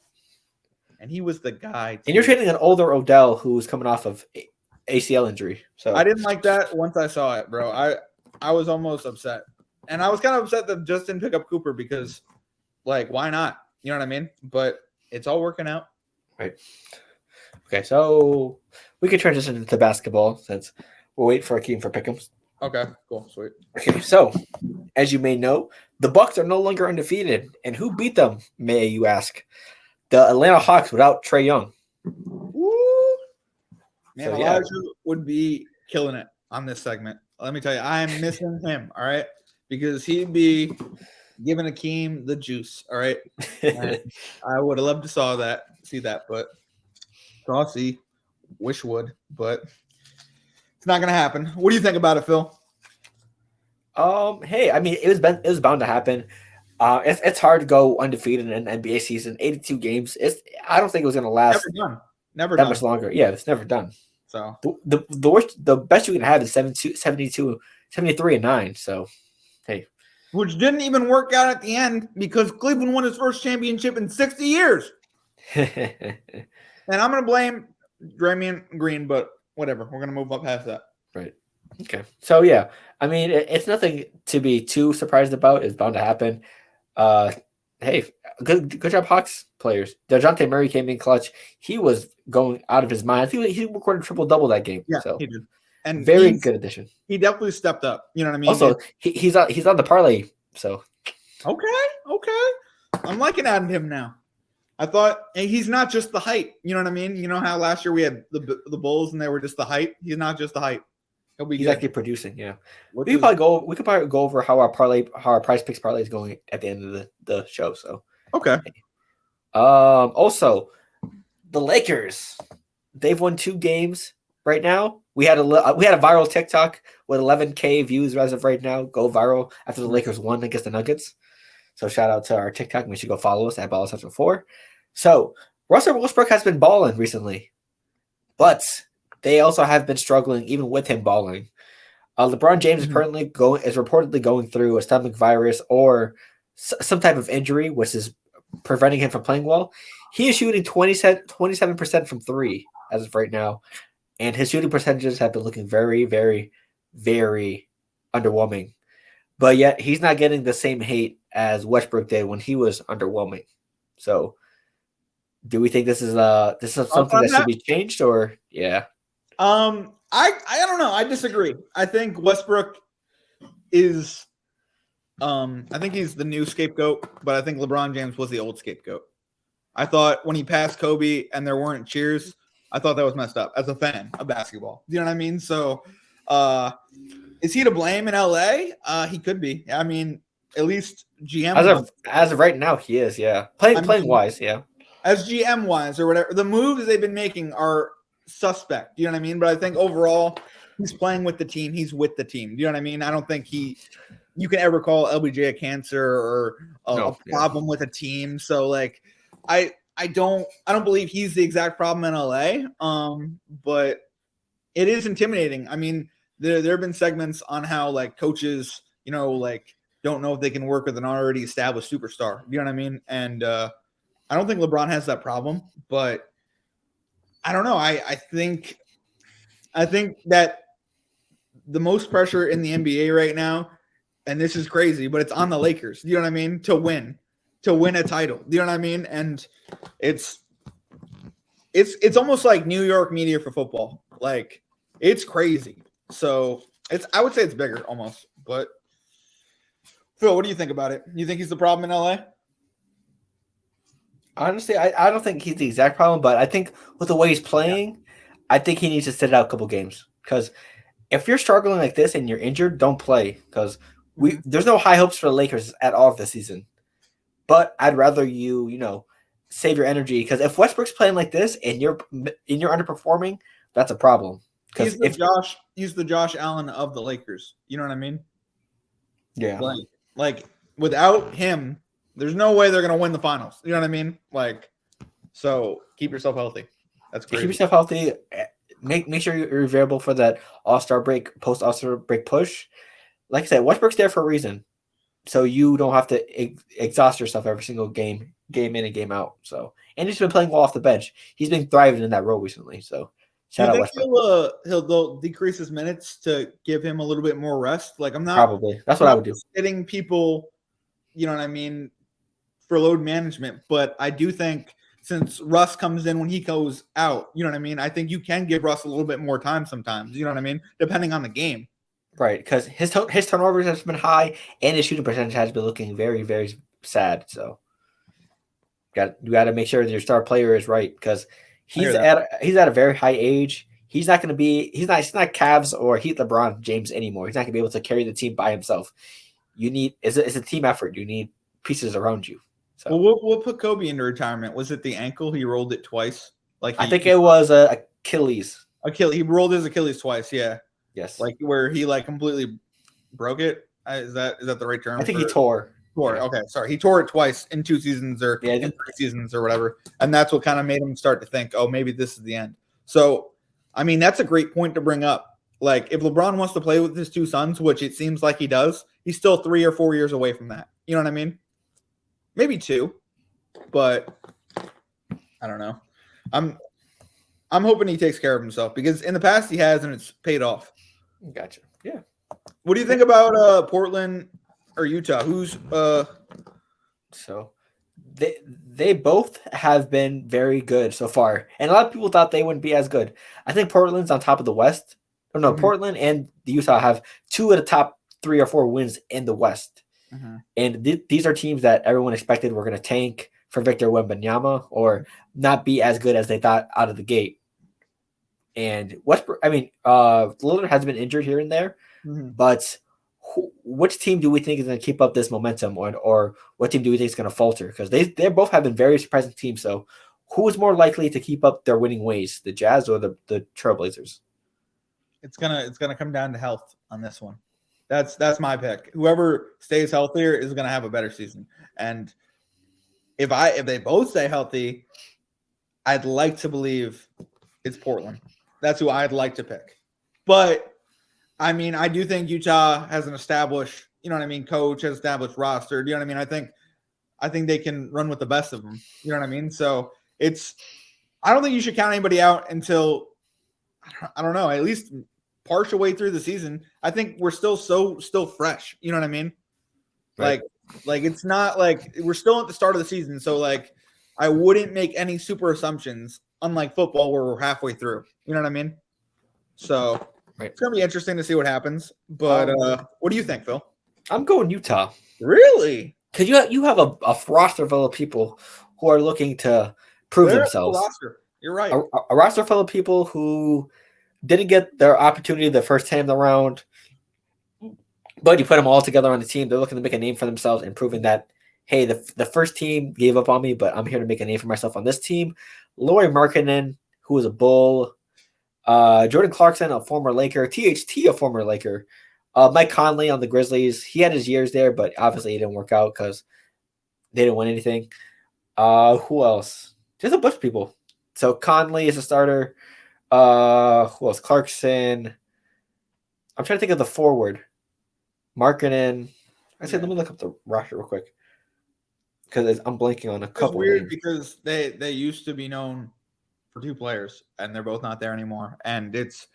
[SPEAKER 2] And he was the guy.
[SPEAKER 1] And you're trading an older Odell who's coming off of ACL injury. So
[SPEAKER 2] I didn't like that once I saw it, bro. I was almost upset. And I was kind of upset that just didn't pick up Cooper because, like, why not? You know what I mean? But it's all working out.
[SPEAKER 1] Right. Okay, so we can transition into basketball since we'll wait for Akeem for pick'ems.
[SPEAKER 2] Okay, cool, sweet.
[SPEAKER 1] Okay, so as you may know, the Bucks are no longer undefeated, and who beat them? May you ask? The Atlanta Hawks without Trae Young.
[SPEAKER 2] Woo! Man,
[SPEAKER 1] So,
[SPEAKER 2] Elijah would be killing it on this segment. Let me tell you, I am missing him. All right, because he'd be giving Akeem the juice. All right, I would have loved to see that, but Saucy, wish would, but it's not gonna happen. What do you think about it, Phil?
[SPEAKER 1] Hey, I mean, it was bound to happen. It's hard to go undefeated in an NBA season. 82 games. I don't think it was going to last
[SPEAKER 2] never
[SPEAKER 1] that
[SPEAKER 2] done.
[SPEAKER 1] much longer. Yeah, it's never done.
[SPEAKER 2] So
[SPEAKER 1] the best you can have is 72, 73-9. So, hey,
[SPEAKER 2] which didn't even work out at the end because Cleveland won his first championship in 60 years. And I'm going to blame Draymond Green, but whatever. We're going to move up past that.
[SPEAKER 1] Right. Okay. So, yeah, I mean, it's nothing to be too surprised about. It's bound to happen. Hey, good job, Hawks players. DeJounte Murray came in clutch. He was going out of his mind. I think he recorded triple-double that game.
[SPEAKER 2] Yeah,
[SPEAKER 1] so
[SPEAKER 2] he did. And
[SPEAKER 1] very good addition.
[SPEAKER 2] He definitely stepped up. You know what I mean?
[SPEAKER 1] Also, he's on the parlay. So
[SPEAKER 2] okay. I'm liking adding him now. I thought he's not just the height. You know what I mean? You know how last year we had the Bulls and they were just the height. He's not just the height.
[SPEAKER 1] He's actually producing. Yeah, we could probably go over how our price picks parlay is going at the end of the show. So
[SPEAKER 2] okay.
[SPEAKER 1] Also, the Lakers, they've won 2 games right now. We had a viral TikTok with 11K views as of right now. Go viral after the Lakers won against the Nuggets. So shout out to our TikTok. Make sure you go follow us at Ball4. So Russell Westbrook has been balling recently, but they also have been struggling even with him balling. LeBron James is reportedly going through a stomach virus or some type of injury, which is preventing him from playing well. He is shooting 27% from 3 as of right now, and his shooting percentages have been looking very, very, very underwhelming. But yet he's not getting the same hate as Westbrook did when he was underwhelming. So, do we think this is something that should be changed, or yeah?
[SPEAKER 2] I don't know. I disagree. I think Westbrook is I think he's the new scapegoat, but I think LeBron James was the old scapegoat. I thought when he passed Kobe and there weren't cheers, I thought that was messed up as a fan of basketball. You know what I mean? So is he to blame in LA? He could be. I mean, at least GM
[SPEAKER 1] as of right now, he is, yeah. Playing wise, yeah.
[SPEAKER 2] As GM wise or whatever, the moves they've been making are suspect. You know what I mean? But I think overall, he's playing with the team. He's with the team. You know what I mean? I don't think you can ever call LBJ a cancer or a problem with a team. So like, I don't believe he's the exact problem in LA. But it is intimidating. I mean, there have been segments on how like coaches, you know, like don't know if they can work with an already established superstar. You know what I mean? And I don't think LeBron has that problem, but I don't know. I think that the most pressure in the NBA right now, and this is crazy, but it's on the Lakers. You know what I mean? To win a title. You know what I mean? And it's almost like New York media for football. Like it's crazy. So I would say it's bigger almost. But Phil, what do you think about it? You think he's the problem in LA?
[SPEAKER 1] Honestly, I don't think he's the exact problem, but I think with the way he's playing, I think he needs to sit out a couple games. Because if you're struggling like this and you're injured, don't play. Because there's no high hopes for the Lakers at all this season. But I'd rather you save your energy because if Westbrook's playing like this and you're underperforming, that's a problem. Because
[SPEAKER 2] he's the Josh Allen of the Lakers. You know what I mean?
[SPEAKER 1] Yeah.
[SPEAKER 2] Like without him, there's no way they're gonna win the finals. You know what I mean? Like, so keep yourself healthy. That's great.
[SPEAKER 1] Keep yourself healthy. Make sure you're available for that All-Star break, post All-Star break push. Like I said, Westbrook's there for a reason, so you don't have to exhaust yourself every single game in and game out. So, and he's been playing well off the bench. He's been thriving in that role recently. So,
[SPEAKER 2] Do you
[SPEAKER 1] shout out
[SPEAKER 2] think
[SPEAKER 1] Westbrook.
[SPEAKER 2] they'll decrease his minutes to give him a little bit more rest? Like I'm not
[SPEAKER 1] Probably that's what I would do.
[SPEAKER 2] Hitting people, you know what I mean, for load management. But I do think since Russ comes in when he goes out, you know what I mean. I think you can give Russ a little bit more time sometimes. You know what I mean, depending on the game.
[SPEAKER 1] Right, because his turnovers has been high and his shooting percentage has been looking very, very sad. So you got to make sure that your star player is right because he's at a very high age. He's not going to be he's not Cavs or Heat LeBron James anymore. He's not going to be able to carry the team by himself. You need it's a team effort. You need pieces around you. So
[SPEAKER 2] well, we'll put Kobe into retirement. Was it the ankle? He rolled it twice.
[SPEAKER 1] I think it was Achilles.
[SPEAKER 2] He rolled his Achilles twice. Yeah.
[SPEAKER 1] Yes.
[SPEAKER 2] Like where he like completely broke it. Is that the right term?
[SPEAKER 1] I think he tore.
[SPEAKER 2] Yeah. Okay, sorry. He tore it twice in 2 seasons or in 3 seasons or whatever. And that's what kind of made him start to think, oh, maybe this is the end. So, I mean, that's a great point to bring up. Like if LeBron wants to play with his 2 sons, which it seems like he does, he's still 3 or 4 years away from that. You know what I mean? Maybe 2, but I don't know. I'm hoping he takes care of himself because in the past he has and it's paid off.
[SPEAKER 1] Gotcha. Yeah.
[SPEAKER 2] What do you think about Portland or Utah? Who's
[SPEAKER 1] So they both have been very good so far. And a lot of people thought they wouldn't be as good. I think Portland's on top of the West. Oh, no, Portland and the Utah have 2 of the top 3 or 4 wins in the West. And these are teams that everyone expected were going to tank for Victor Wembanyama or not be as good as they thought out of the gate. And Westbrook, Lillard has been injured here and there, but which team do we think is going to keep up this momentum, or what team do we think is going to falter? Because they both have been very surprising teams. So, who is more likely to keep up their winning ways, the Jazz or the Trailblazers?
[SPEAKER 2] It's gonna come down to health on this one. That's my pick. Whoever stays healthier is gonna have a better season. And if they both stay healthy, I'd like to believe it's Portland. That's who I'd like to pick. But I mean, I do think Utah has an established, you know what I mean, coach, has established roster. Do you know what I mean? I think they can run with the best of them. You know what I mean? So I don't think you should count anybody out until I don't know, at least partial way through the season. I think we're still fresh. You know what I mean? Right. Like it's not like we're still at the start of the season. So like I wouldn't make any super assumptions, unlike football where we're halfway through. You know what I mean? So It's gonna be interesting to see what happens. But what do you think, Phil?
[SPEAKER 1] I'm going Utah.
[SPEAKER 2] Really?
[SPEAKER 1] Because you have a roster full of people who are looking to prove themselves.
[SPEAKER 2] You're right.
[SPEAKER 1] A roster full of people who didn't get their opportunity the first time around, but you put them all together on the team. They're looking to make a name for themselves and proving that, hey, the first team gave up on me, but I'm here to make a name for myself on this team. Lauri Markkanen, who is a Bull. Jordan Clarkson, a former Laker. THT, a former Laker. Mike Conley on the Grizzlies. He had his years there, but obviously it didn't work out because they didn't win anything. Who else? There's a bunch of people. So Conley is a starter. Who else? Clarkson. I'm trying to think of the forward. Markkanen. Let me look up the roster real quick because I'm blanking on a couple.
[SPEAKER 2] It's weird because they used to be known for 2 players and they're both not there anymore, and it's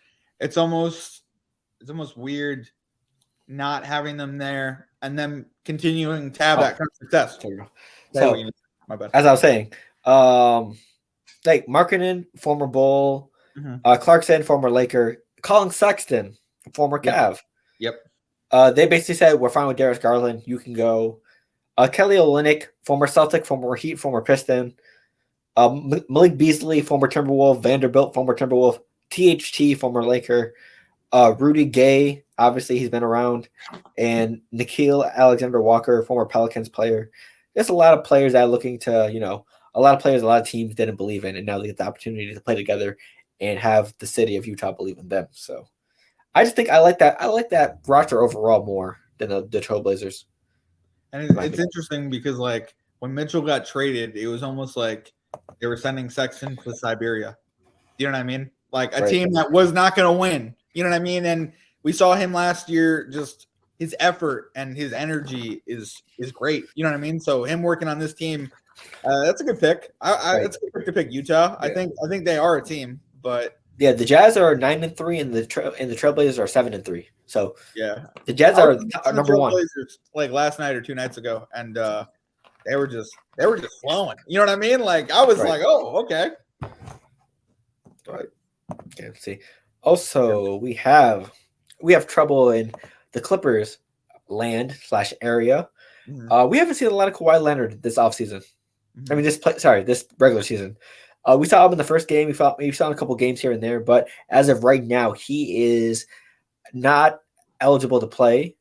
[SPEAKER 2] almost weird not having them there and them continuing to have that kind of success.
[SPEAKER 1] So,
[SPEAKER 2] my bad.
[SPEAKER 1] As I was saying, like Markkanen, former Bull, Clarkson, former Laker, Colin Sexton, former Cav.
[SPEAKER 2] Yep.
[SPEAKER 1] They basically said, we're fine with Darius Garland. You can go. Kelly Olynyk, former Celtic, former Heat, former Piston. Malik Beasley, former Timberwolf. Vanderbilt, former Timberwolf. THT, former Laker. Rudy Gay, obviously he's been around. And Nikhil Alexander Walker, former Pelicans player. There's a lot of players that are looking to, a lot of players, a lot of teams didn't believe in, and now they get the opportunity to play together and have the city of Utah believe in them. So I just think I like that roster overall more than the Trailblazers.
[SPEAKER 2] And it's interesting because like when Mitchell got traded, it was almost like they were sending Sexton to Siberia. You know what I mean? Like a team that was not going to win. You know what I mean? And we saw him last year. Just his effort and his energy is great. You know what I mean? So him working on this team, that's a good pick. That's a good pick to pick Utah. Yeah. I think they are a team, but
[SPEAKER 1] yeah, the Jazz are 9-3, and the Trailblazers are 7-3. So
[SPEAKER 2] yeah,
[SPEAKER 1] the Jazz are number one.
[SPEAKER 2] Like last night or 2 nights ago, and they were just flowing. You know what I mean? Like I was like, oh, okay.
[SPEAKER 1] Right. Okay, let's see. Also, we have trouble in the Clippers land/area. Mm-hmm. We haven't seen a lot of Kawhi Leonard this offseason. Mm-hmm. I mean, this regular season. We saw him in the first game. We saw him a couple games here and there, but as of right now, he is not eligible to play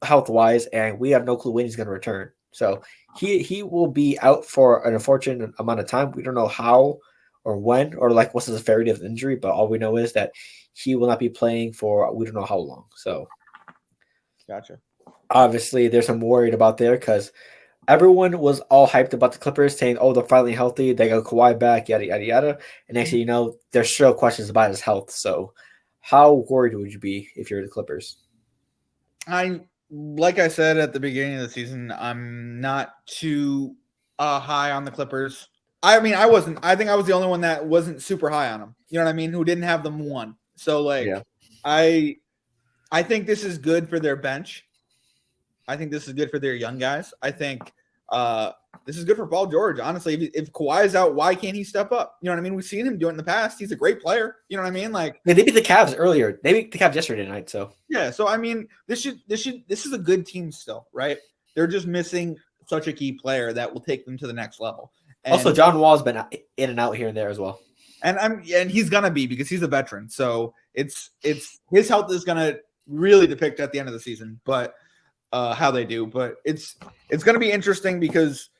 [SPEAKER 1] health-wise, and we have no clue when he's going to return. So he will be out for an unfortunate amount of time. We don't know how or when or like what's the severity of the injury, but all we know is that he will not be playing for we don't know how long. So
[SPEAKER 2] gotcha.
[SPEAKER 1] Obviously, there's some worried about there because everyone was all hyped about the Clippers, saying, "Oh, they're finally healthy. They got Kawhi back, yada yada yada." And next thing you know, there's still questions about his health. So, how worried would you be if you're the Clippers?
[SPEAKER 2] Like I said at the beginning of the season, I'm not too high on the Clippers. I mean, I wasn't. I think I was the only one that wasn't super high on them. You know what I mean? Who didn't have them won. So, like, yeah. I think this is good for their bench. I think this is good for their young guys. I think this is good for Paul George. Honestly, if Kawhi is out, why can't he step up? You know what I mean? We've seen him do it in the past. He's a great player. You know what I mean? Like
[SPEAKER 1] they beat the Cavs earlier. They beat the Cavs yesterday night. So
[SPEAKER 2] yeah. So I mean, this is a good team still, right? They're just missing such a key player that will take them to the next level. And
[SPEAKER 1] also, John Wall's been in and out here and there as well.
[SPEAKER 2] And he's gonna be because he's a veteran. So it's his health is gonna really depict at the end of the season, but how they do. But it's gonna be interesting because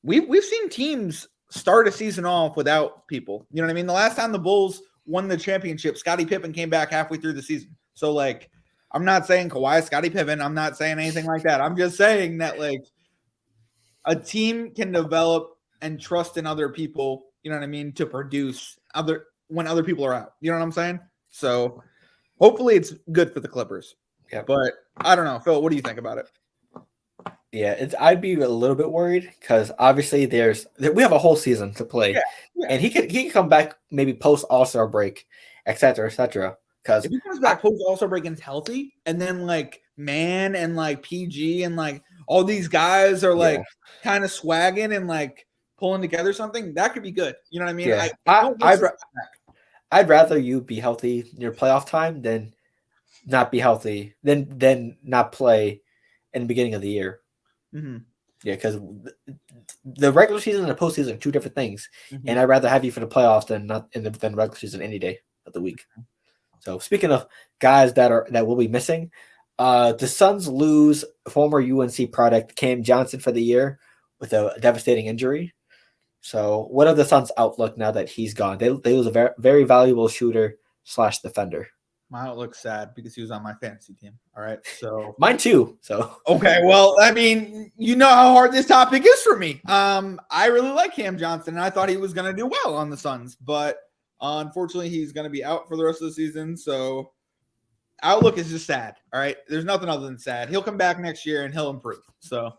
[SPEAKER 2] we've seen teams start a season off without people. You know what I mean? The last time the Bulls won the championship, Scottie Pippen came back halfway through the season. So like, I'm not saying Kawhi, Scottie Pippen. I'm not saying anything like that. I'm just saying that like a team can develop and trust in other people, you know what I mean, to produce when other people are out. You know what I'm saying? So hopefully it's good for the Clippers.
[SPEAKER 1] Yeah.
[SPEAKER 2] But I don't know. Phil, what do you think about it?
[SPEAKER 1] Yeah, I'd be a little bit worried because obviously we have a whole season to play. Yeah. And he can come back maybe post All-Star break, et cetera, et cetera. Because
[SPEAKER 2] if he comes back post All-Star break and it's healthy, and then like Man and like PG and like all these guys are like kind of swagging and like pulling together something, that could be good. You know what I mean?
[SPEAKER 1] Yeah. I'd rather you be healthy in your playoff time than not be healthy, than not play in the beginning of the year.
[SPEAKER 2] Mm-hmm.
[SPEAKER 1] Yeah, because the regular season and the postseason are two different things, and I'd rather have you for the playoffs than not in the regular season any day of the week. So speaking of guys that will be missing, the Suns lose former UNC product Cam Johnson for the year with a devastating injury. So what are the Suns' outlook now that he's gone? They lose a very, very valuable shooter / defender.
[SPEAKER 2] My outlook's sad because he was on my fantasy team. All right, so
[SPEAKER 1] mine too. So
[SPEAKER 2] okay, well, I mean, you know how hard this topic is for me. I really like Cam Johnson, and I thought he was going to do well on the Suns, but unfortunately, he's going to be out for the rest of the season. So outlook is just sad. All right, there's nothing other than sad. He'll come back next year and he'll improve. So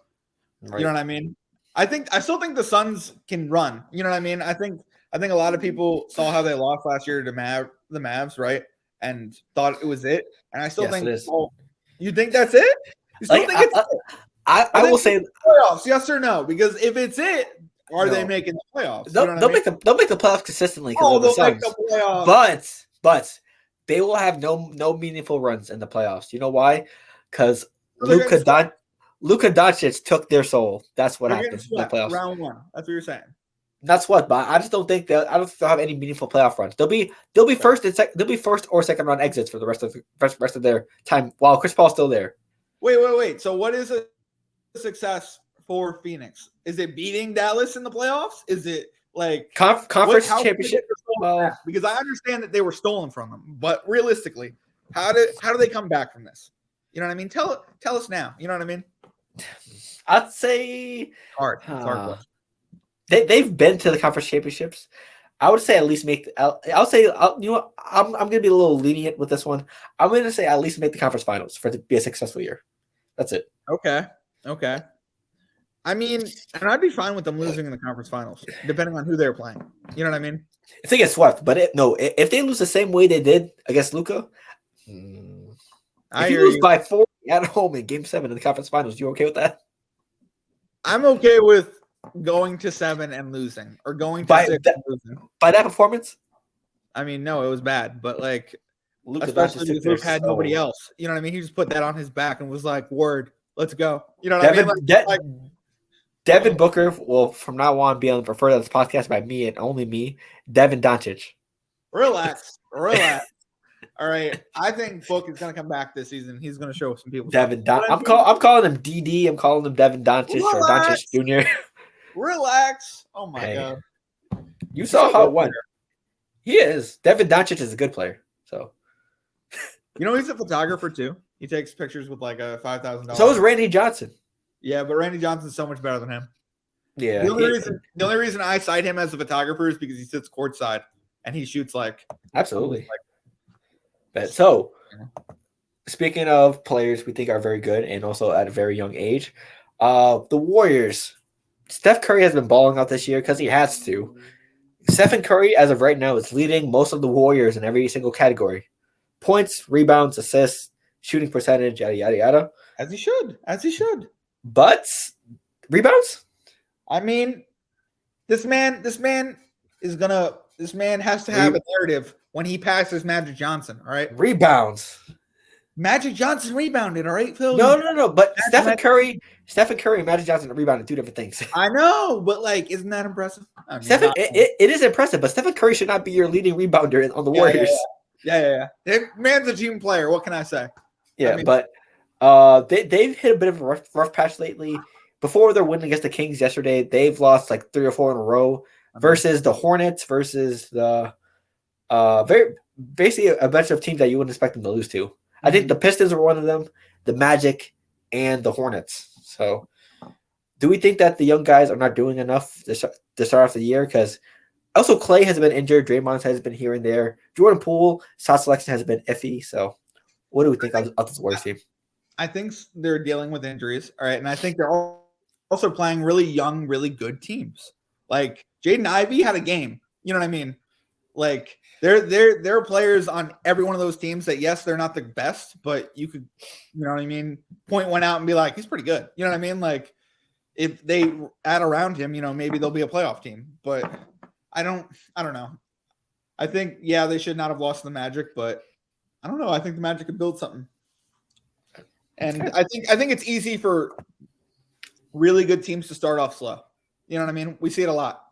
[SPEAKER 2] you know what I mean? I still think the Suns can run. You know what I mean? I think a lot of people saw how they lost last year to the Mavs, right? And thought it was it. And I still think you think that's it? You still think it's it?
[SPEAKER 1] I will say
[SPEAKER 2] playoffs, yes or no? Because if it's it, are they making the playoffs?
[SPEAKER 1] They'll make the playoffs consistently.
[SPEAKER 2] They'll make the
[SPEAKER 1] playoffs. But they will have no meaningful runs in the playoffs. You know why? Because Luka Doncic took their soul. That's what happened in the playoffs.
[SPEAKER 2] Round one. That's what you're saying.
[SPEAKER 1] That's what, but I just don't think they'll have any meaningful playoff runs. They'll be first or second round exits for the rest of their time while Chris Paul's still there.
[SPEAKER 2] Wait. So what is a success for Phoenix? Is it beating Dallas in the playoffs? Is it like
[SPEAKER 1] conference championship?
[SPEAKER 2] Because I understand that they were stolen from them, but realistically, how do they come back from this? You know what I mean? Tell us now. You know what I mean?
[SPEAKER 1] I'd say
[SPEAKER 2] hard. Question.
[SPEAKER 1] They've been to the conference championships. I would say at least make. I'll say you know what? I'm gonna be a little lenient with this one. I'm gonna say at least make the conference finals for it to be a successful year. That's it.
[SPEAKER 2] Okay. I mean, and I'd be fine with them losing in the conference finals, depending on who they're playing. You know what I mean?
[SPEAKER 1] If they get swept, but if they lose the same way they did against Luka, if you lose by 4 at home in Game 7 in the conference finals, you okay with that?
[SPEAKER 2] I'm okay with going to 7 and losing, or going to 6 and losing.
[SPEAKER 1] By that performance?
[SPEAKER 2] I mean, no, it was bad, but like,
[SPEAKER 1] Luka
[SPEAKER 2] especially because Luka had nobody else. You know what I mean? He just put that on his back and was like, "Word, let's go." You know what I mean?
[SPEAKER 1] Devin Booker will from now on be referred to this podcast by me and only me. Devin Doncic.
[SPEAKER 2] Relax. All right, I think Book is going to come back this season. He's going to show some people.
[SPEAKER 1] I'm calling him DD. I'm calling him Devin Doncic or Doncic Jr.
[SPEAKER 2] Relax. Oh my god.
[SPEAKER 1] You saw how it went. He is. Devin Doncic is a good player. So
[SPEAKER 2] you know he's a photographer too. He takes pictures with like a $5,000.
[SPEAKER 1] So is Randy Johnson.
[SPEAKER 2] Yeah, but Randy Johnson's so much better than him.
[SPEAKER 1] Yeah.
[SPEAKER 2] The only reason I cite him as a photographer is because he sits courtside and he shoots like
[SPEAKER 1] absolutely. But so, speaking of players we think are very good and also at a very young age, the Warriors. Steph Curry has been balling out this year because he has to. Stephen Curry, as of right now, is leading most of the Warriors in every single category: points, rebounds, assists, shooting percentage, yada yada yada.
[SPEAKER 2] As he should.
[SPEAKER 1] But rebounds?
[SPEAKER 2] I mean, this man has to have a narrative when he passes Magic Johnson, all right?
[SPEAKER 1] Rebounds.
[SPEAKER 2] Magic Johnson rebounded, all right, Phil?
[SPEAKER 1] No. But Stephen Curry and Magic Johnson rebounded 2 different things.
[SPEAKER 2] I know, but like, isn't that impressive? I mean,
[SPEAKER 1] it is impressive, but Stephen Curry should not be your leading rebounder on the Warriors.
[SPEAKER 2] Yeah. Man's a team player. What can I say?
[SPEAKER 1] Yeah, but they've hit a bit of a rough patch lately. Before their win against the Kings yesterday, they've lost like 3 or 4 in a row versus the Hornets, versus the basically a bunch of teams that you wouldn't expect them to lose to. I think the Pistons were one of them, the Magic, and the Hornets. So, do we think that the young guys are not doing enough to start off the year? Because also Clay has been injured, Draymond has been here and there, Jordan Poole shot selection has been iffy. So, what do we think of this Warriors team?
[SPEAKER 2] I think they're dealing with injuries, all right, and I think they're also playing really young, really good teams. Like Jaden Ivey had a game. You know what I mean? Like there are players on every one of those teams that, yes, they're not the best, but you could, you know what I mean, point one out and be like, he's pretty good. You know what I mean? Like if they add around him, you know, maybe they'll be a playoff team. But I don't know. I think, yeah, they should not have lost the Magic, but I don't know. I think the Magic could build something. And I think it's easy for really good teams to start off slow. You know what I mean? We see it a lot.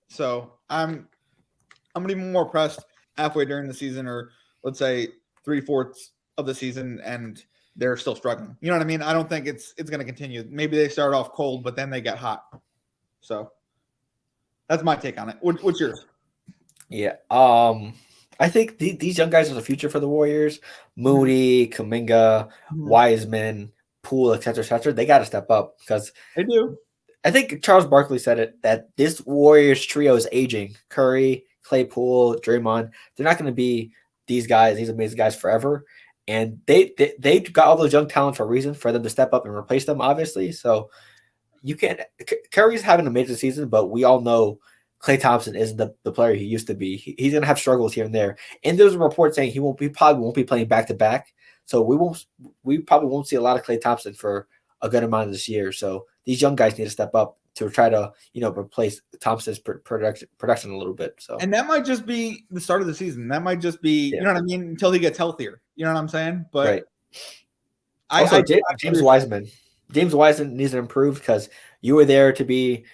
[SPEAKER 2] So I'm gonna be more pressed halfway during the season, or let's say 3/4 of the season, and they're still struggling. You know what I mean? I don't think it's gonna continue. Maybe they start off cold, but then they get hot. So that's my take on it. What's yours?
[SPEAKER 1] Yeah. I think these young guys are the future for the Warriors. Moody, Kuminga, Wiseman, Poole, etc. They got to step up because
[SPEAKER 2] they do.
[SPEAKER 1] I think Charles Barkley said it, that this Warriors trio is aging. Curry, Clay, Poole, Draymond. They're not going to be these guys, these amazing guys forever. And they got all those young talent for a reason, for them to step up and replace them, obviously. So you can't. Curry's having a major season, but we all know Klay Thompson isn't the player he used to be. He's going to have struggles here and there. And there's a report saying he probably won't be playing back to back. So we probably won't see a lot of Klay Thompson for a good amount of this year. So these young guys need to step up to try to, replace Thompson's production a little bit. So,
[SPEAKER 2] and that might just be the start of the season. That might just be, you know what I mean, until he gets healthier. You know what I'm saying? But
[SPEAKER 1] right. Also, James Wiseman. James Wiseman needs to improve because you were there to be.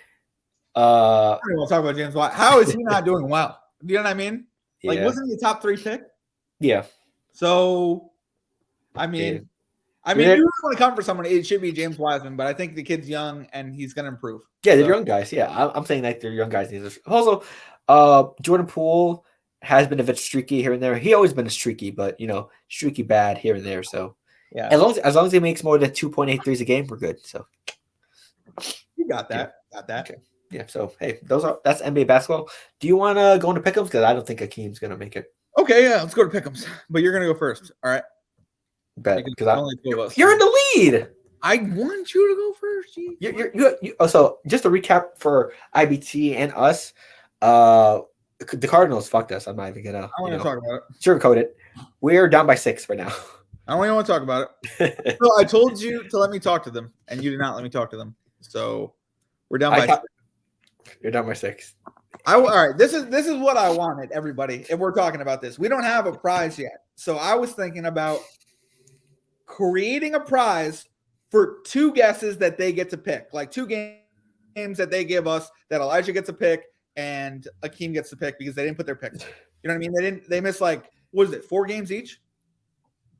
[SPEAKER 2] I don't want to talk about James Wiseman. How is he not doing well? You know what I mean? Like, wasn't he a top 3 pick?
[SPEAKER 1] Yeah.
[SPEAKER 2] So, I mean, I mean, if you want to come for someone, it should be James Wiseman, but I think the kid's young and he's going to improve.
[SPEAKER 1] Yeah, they're young guys. Yeah, I'm saying that they're young guys. Also, Jordan Poole has been a bit streaky here and there. He always been streaky, but streaky bad here and there. So
[SPEAKER 2] yeah,
[SPEAKER 1] as long as he makes more than 2.8 threes a game, we're good. So
[SPEAKER 2] you got that.
[SPEAKER 1] Yeah. Got that. Okay. Yeah. So hey, that's NBA basketball. Do you want to go into pick'ems? Because I don't think Akeem's gonna make it.
[SPEAKER 2] Okay, yeah, let's go to pick'ems. But you're gonna go first. All right.
[SPEAKER 1] Bet because you're in the lead.
[SPEAKER 2] I want you to go first.
[SPEAKER 1] You so just to recap for IBT and us, the Cardinals fucked us. I'm not even gonna.
[SPEAKER 2] I want to talk about it.
[SPEAKER 1] Sugarcoat it. We're down by 6 right now.
[SPEAKER 2] I don't even want to talk about it. So I told you to let me talk to them, and you did not let me talk to them. So we're down by 6.
[SPEAKER 1] You're down by 6.
[SPEAKER 2] All right. This is what I wanted, everybody. If we're talking about this, we don't have a prize yet. So I was thinking about creating a prize for 2 guesses that they get to pick, like 2 games that they give us that Elijah gets to pick and Akeem gets to pick because they didn't put their picks. You know what I mean? They missed like, what is it, 4 games each?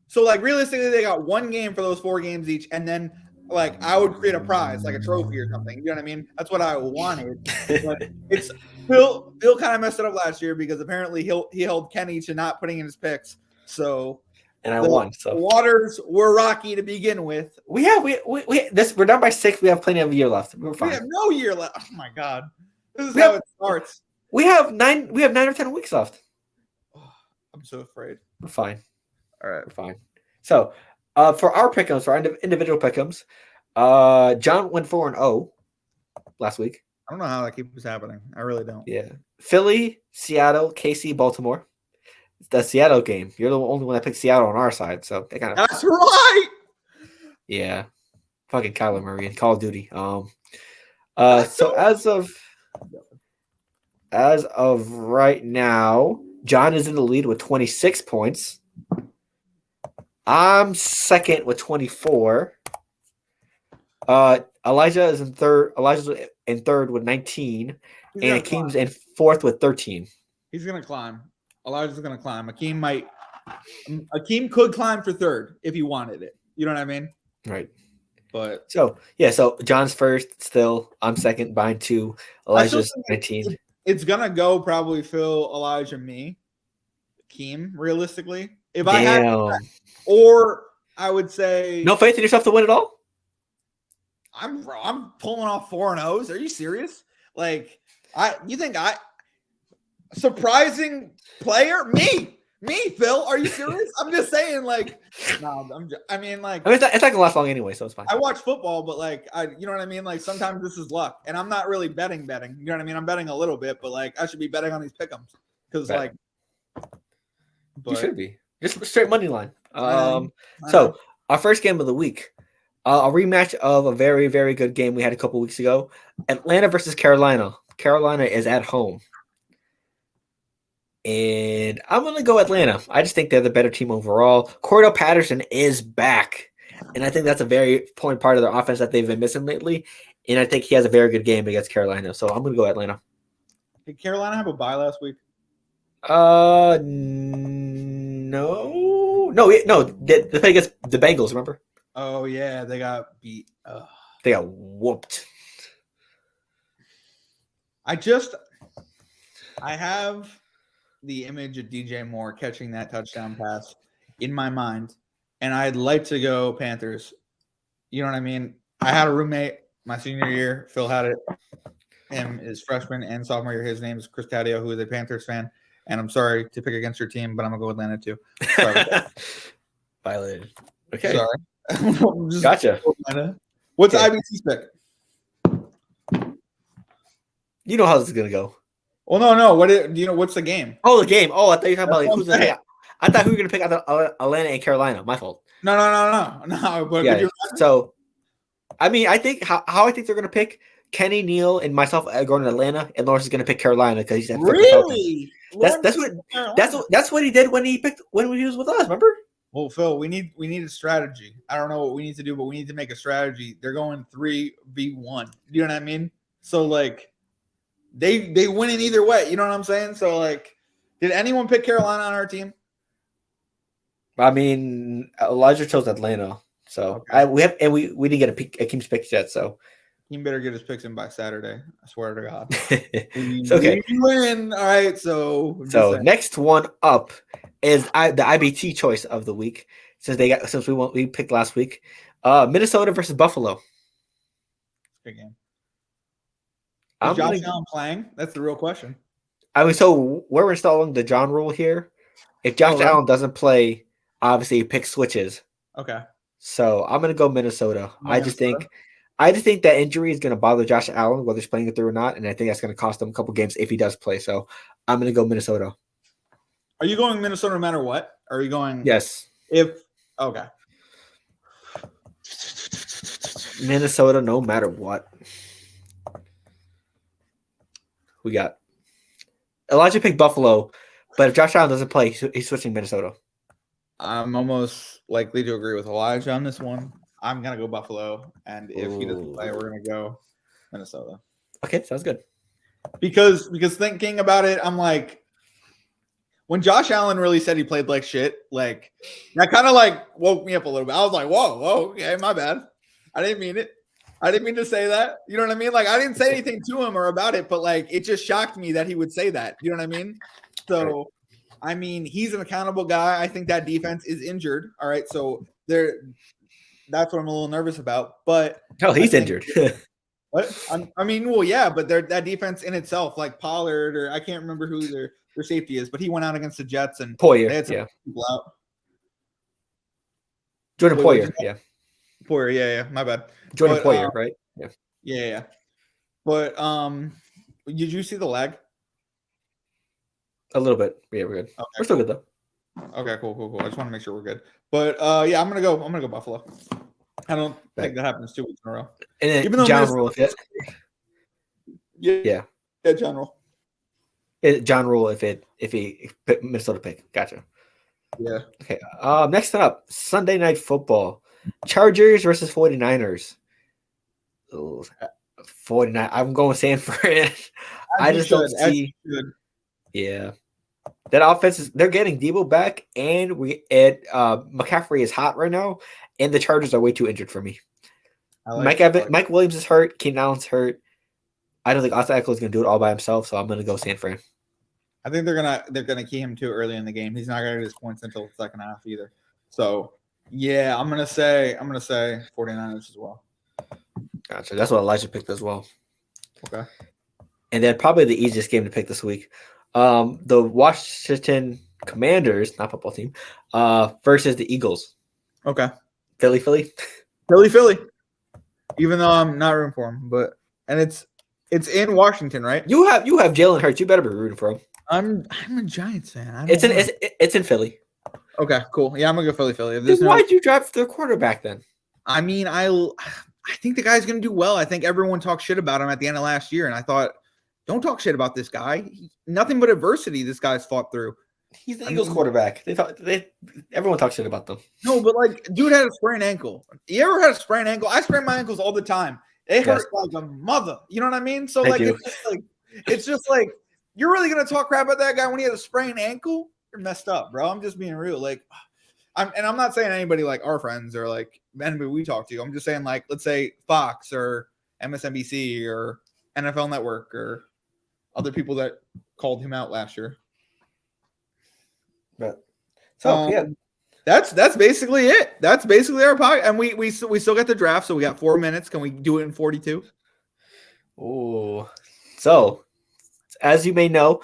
[SPEAKER 2] So like realistically, they got 1 game for those 4 games each, and then like I would create a prize, like a trophy or something. You know what I mean? That's what I wanted. But it's Phil kind of messed it up last year because apparently he held Kenny to not putting in his picks. So
[SPEAKER 1] and I won. So
[SPEAKER 2] waters were rocky to begin with.
[SPEAKER 1] We're down by 6. We have plenty of year left. We're fine.
[SPEAKER 2] We have no year left. Oh my god, this is how it starts.
[SPEAKER 1] We have 9 or 10 weeks left.
[SPEAKER 2] Oh, I'm so afraid.
[SPEAKER 1] We're fine.
[SPEAKER 2] All right,
[SPEAKER 1] we're fine. So, for our pick'ems, for our individual pick'ems, John went 4-0 last week.
[SPEAKER 2] I don't know how that keeps happening. I really don't.
[SPEAKER 1] Yeah, Philly, Seattle, KC, Baltimore. The Seattle game. You're the only one that picked Seattle on our side, so they kind of.
[SPEAKER 2] That's right.
[SPEAKER 1] Yeah, fucking Kyler Murray and Call of Duty. So as of right now, John is in the lead with 26 points. I'm second with 24. Elijah is in third. Elijah's in third with 19, and Akeem's in fourth with 13.
[SPEAKER 2] He's gonna climb. Elijah's gonna climb. Akeem could climb for third if he wanted it. You know what I mean?
[SPEAKER 1] Right.
[SPEAKER 2] But
[SPEAKER 1] so John's first still. I'm second, behind 2. Elijah's 19.
[SPEAKER 2] It's gonna go probably Phil, Elijah, me, Akeem. Realistically, if
[SPEAKER 1] Damn.
[SPEAKER 2] I had, or I would say
[SPEAKER 1] no faith in yourself to win it all.
[SPEAKER 2] I'm pulling off 4-0s. Are you serious? Like you think surprising player? Me, Phil. Are you serious? I'm just saying, like, no. It's
[SPEAKER 1] not gonna last long anyway, so it's fine.
[SPEAKER 2] I watch football, but like, you know what I mean. Like, sometimes this is luck, and I'm not really betting. You know what I mean? I'm betting a little bit, but like, I should be betting on these pick'ems because, like,
[SPEAKER 1] you should be just straight money line. So our first game of the week, a rematch of a very, very good game we had a couple weeks ago. Atlanta versus Carolina. Carolina is at home. And I'm going to go Atlanta. I just think they're the better team overall. Cordell Patterson is back. And I think that's a very important part of their offense that they've been missing lately. And I think he has a very good game against Carolina. So I'm going to go Atlanta.
[SPEAKER 2] Did Carolina have a bye last week?
[SPEAKER 1] No. They played against the Bengals, remember?
[SPEAKER 2] Oh, yeah. They got beat.
[SPEAKER 1] They got whooped.
[SPEAKER 2] I have the image of DJ Moore catching that touchdown pass in my mind, and I'd like to go Panthers. You know what I mean? I had a roommate my senior year. Phil had it. Him is freshman and sophomore year. His name is Chris Taddeo, who is a Panthers fan. And I'm sorry to pick against your team, but I'm gonna go Atlanta too.
[SPEAKER 1] Violated. Okay.
[SPEAKER 2] Sorry.
[SPEAKER 1] Gotcha.
[SPEAKER 2] What's IBT's pick?
[SPEAKER 1] You know how this is gonna go.
[SPEAKER 2] Well, no. What's the game?
[SPEAKER 1] Oh, the game. Oh, I thought you were talking about who's the pick. I thought we were gonna pick Atlanta and Carolina. My fault.
[SPEAKER 2] No. But
[SPEAKER 1] yeah. So, I mean, I think how I think they're gonna pick Kenny, Neal, and myself are going to Atlanta, and Lawrence is gonna pick Carolina because he's
[SPEAKER 2] really.
[SPEAKER 1] That's what he did when he was with us. Remember?
[SPEAKER 2] Well, Phil, we need a strategy. I don't know what we need to do, but we need to make a strategy. They're going 3v1. You know what I mean? So like, they win in either way. You know what I'm saying? So like, did anyone pick Carolina on our team?
[SPEAKER 1] I mean, Elijah chose Atlanta. So
[SPEAKER 2] Okay.
[SPEAKER 1] we didn't get a King's picks yet. So
[SPEAKER 2] He better get his picks in by Saturday. I swear to God.
[SPEAKER 1] it's okay.
[SPEAKER 2] We win. All right. So
[SPEAKER 1] Next one up is the IBT choice of the week since we picked last week. Minnesota versus Buffalo.
[SPEAKER 2] good game.
[SPEAKER 1] I'm
[SPEAKER 2] Is Josh
[SPEAKER 1] gonna,
[SPEAKER 2] Allen playing? That's the real question.
[SPEAKER 1] I mean, so we're installing the John rule here. If Josh Allen doesn't play, obviously pick switches.
[SPEAKER 2] Okay.
[SPEAKER 1] So I'm gonna go Minnesota. I just
[SPEAKER 2] Minnesota.
[SPEAKER 1] think that injury is gonna bother Josh Allen whether he's playing it through or not, and I think that's gonna cost him a couple games if he does play. So I'm gonna go Minnesota.
[SPEAKER 2] Are you going Minnesota no matter what? Are you going?
[SPEAKER 1] Yes.
[SPEAKER 2] Okay.
[SPEAKER 1] Minnesota no matter what. We got Elijah picked Buffalo, but if Josh Allen doesn't play, he's switching Minnesota.
[SPEAKER 2] I'm almost likely to agree with Elijah on this one. I'm gonna go Buffalo, and if he doesn't play, we're gonna go Minnesota.
[SPEAKER 1] Okay, sounds good.
[SPEAKER 2] Because thinking about it, I'm like, when Josh Allen really said he played like shit, like that kind of like woke me up a little bit. I was like, whoa, okay, my bad. I didn't mean it. I didn't mean to say that. You know what I mean? Like I didn't say anything to him or about it, but like it just shocked me that he would say that. You know what I mean? So I mean, he's an accountable guy. I think that defense is injured. All right. So that's what I'm a little nervous about. But
[SPEAKER 1] he's injured.
[SPEAKER 2] What? I mean, well, yeah, but that defense in itself, like Pollard, or I can't remember who their safety is, but he went out against the Jets and
[SPEAKER 1] Poyer,
[SPEAKER 2] they had some people out.
[SPEAKER 1] Jordan Poyer, yeah.
[SPEAKER 2] Poyer, yeah, my bad.
[SPEAKER 1] Jordan Poyer, right? Yeah.
[SPEAKER 2] Yeah. But did you see the lag?
[SPEAKER 1] A little bit. Yeah, we're good.
[SPEAKER 2] Okay,
[SPEAKER 1] we're still good though.
[SPEAKER 2] Okay, cool. I just want to make sure we're good. But yeah, I'm gonna go Buffalo. I don't think that happens 2 weeks in a row.
[SPEAKER 1] And then even though John Rule,
[SPEAKER 2] yeah, John Rule.
[SPEAKER 1] John Rule, if he Minnesota pick, gotcha.
[SPEAKER 2] Yeah.
[SPEAKER 1] Okay. Next up, Sunday Night Football, Chargers versus 49ers. Ooh, 49. I'm going San Fran. I just don't see. Yeah, that offense they're getting Debo back, and McCaffrey is hot right now, and the Chargers are way too injured for me. Mike Williams is hurt. Keenan Allen's hurt. I don't think Austin Eckler is going to do it all by himself, so I'm going to go San Fran.
[SPEAKER 2] I think they're gonna key him too early in the game. He's not going to get his points until the second half either. So yeah, I'm gonna say 49ers as well.
[SPEAKER 1] Gotcha. That's what Elijah picked as well.
[SPEAKER 2] Okay.
[SPEAKER 1] And then probably the easiest game to pick this week, the Washington Commanders, not football team, versus the Eagles.
[SPEAKER 2] Okay.
[SPEAKER 1] Philly.
[SPEAKER 2] Even though I'm not rooting for him, and it's in Washington, right?
[SPEAKER 1] You have Jalen Hurts. You better be rooting for him.
[SPEAKER 2] I'm a Giants fan.
[SPEAKER 1] It's in Philly.
[SPEAKER 2] Okay, cool. Yeah, I'm gonna go Philly.
[SPEAKER 1] Why'd you draft their quarterback then?
[SPEAKER 2] I mean, I think the guy's gonna do well. I think everyone talked shit about him at the end of last year, and I thought, don't talk shit about this guy. Nothing but adversity this guy's fought through.
[SPEAKER 1] He's the Eagles quarterback. Everyone talks shit about them.
[SPEAKER 2] No, but like, dude had a sprained ankle. You ever had a sprained ankle? I sprain my ankles all the time. It hurt like a mother. You know what I mean? So like, it's just like you're really gonna talk crap about that guy when he had a sprained ankle? You're messed up, bro. I'm just being real. Like, I'm not saying anybody like our friends or like anybody we talk to. I'm just saying like, let's say Fox or MSNBC or NFL Network or other people that called him out last year.
[SPEAKER 1] But yeah,
[SPEAKER 2] that's basically it. That's basically our podcast. And we still got the draft, so we got 4 minutes. Can we do it in 42?
[SPEAKER 1] Oh, so as you may know,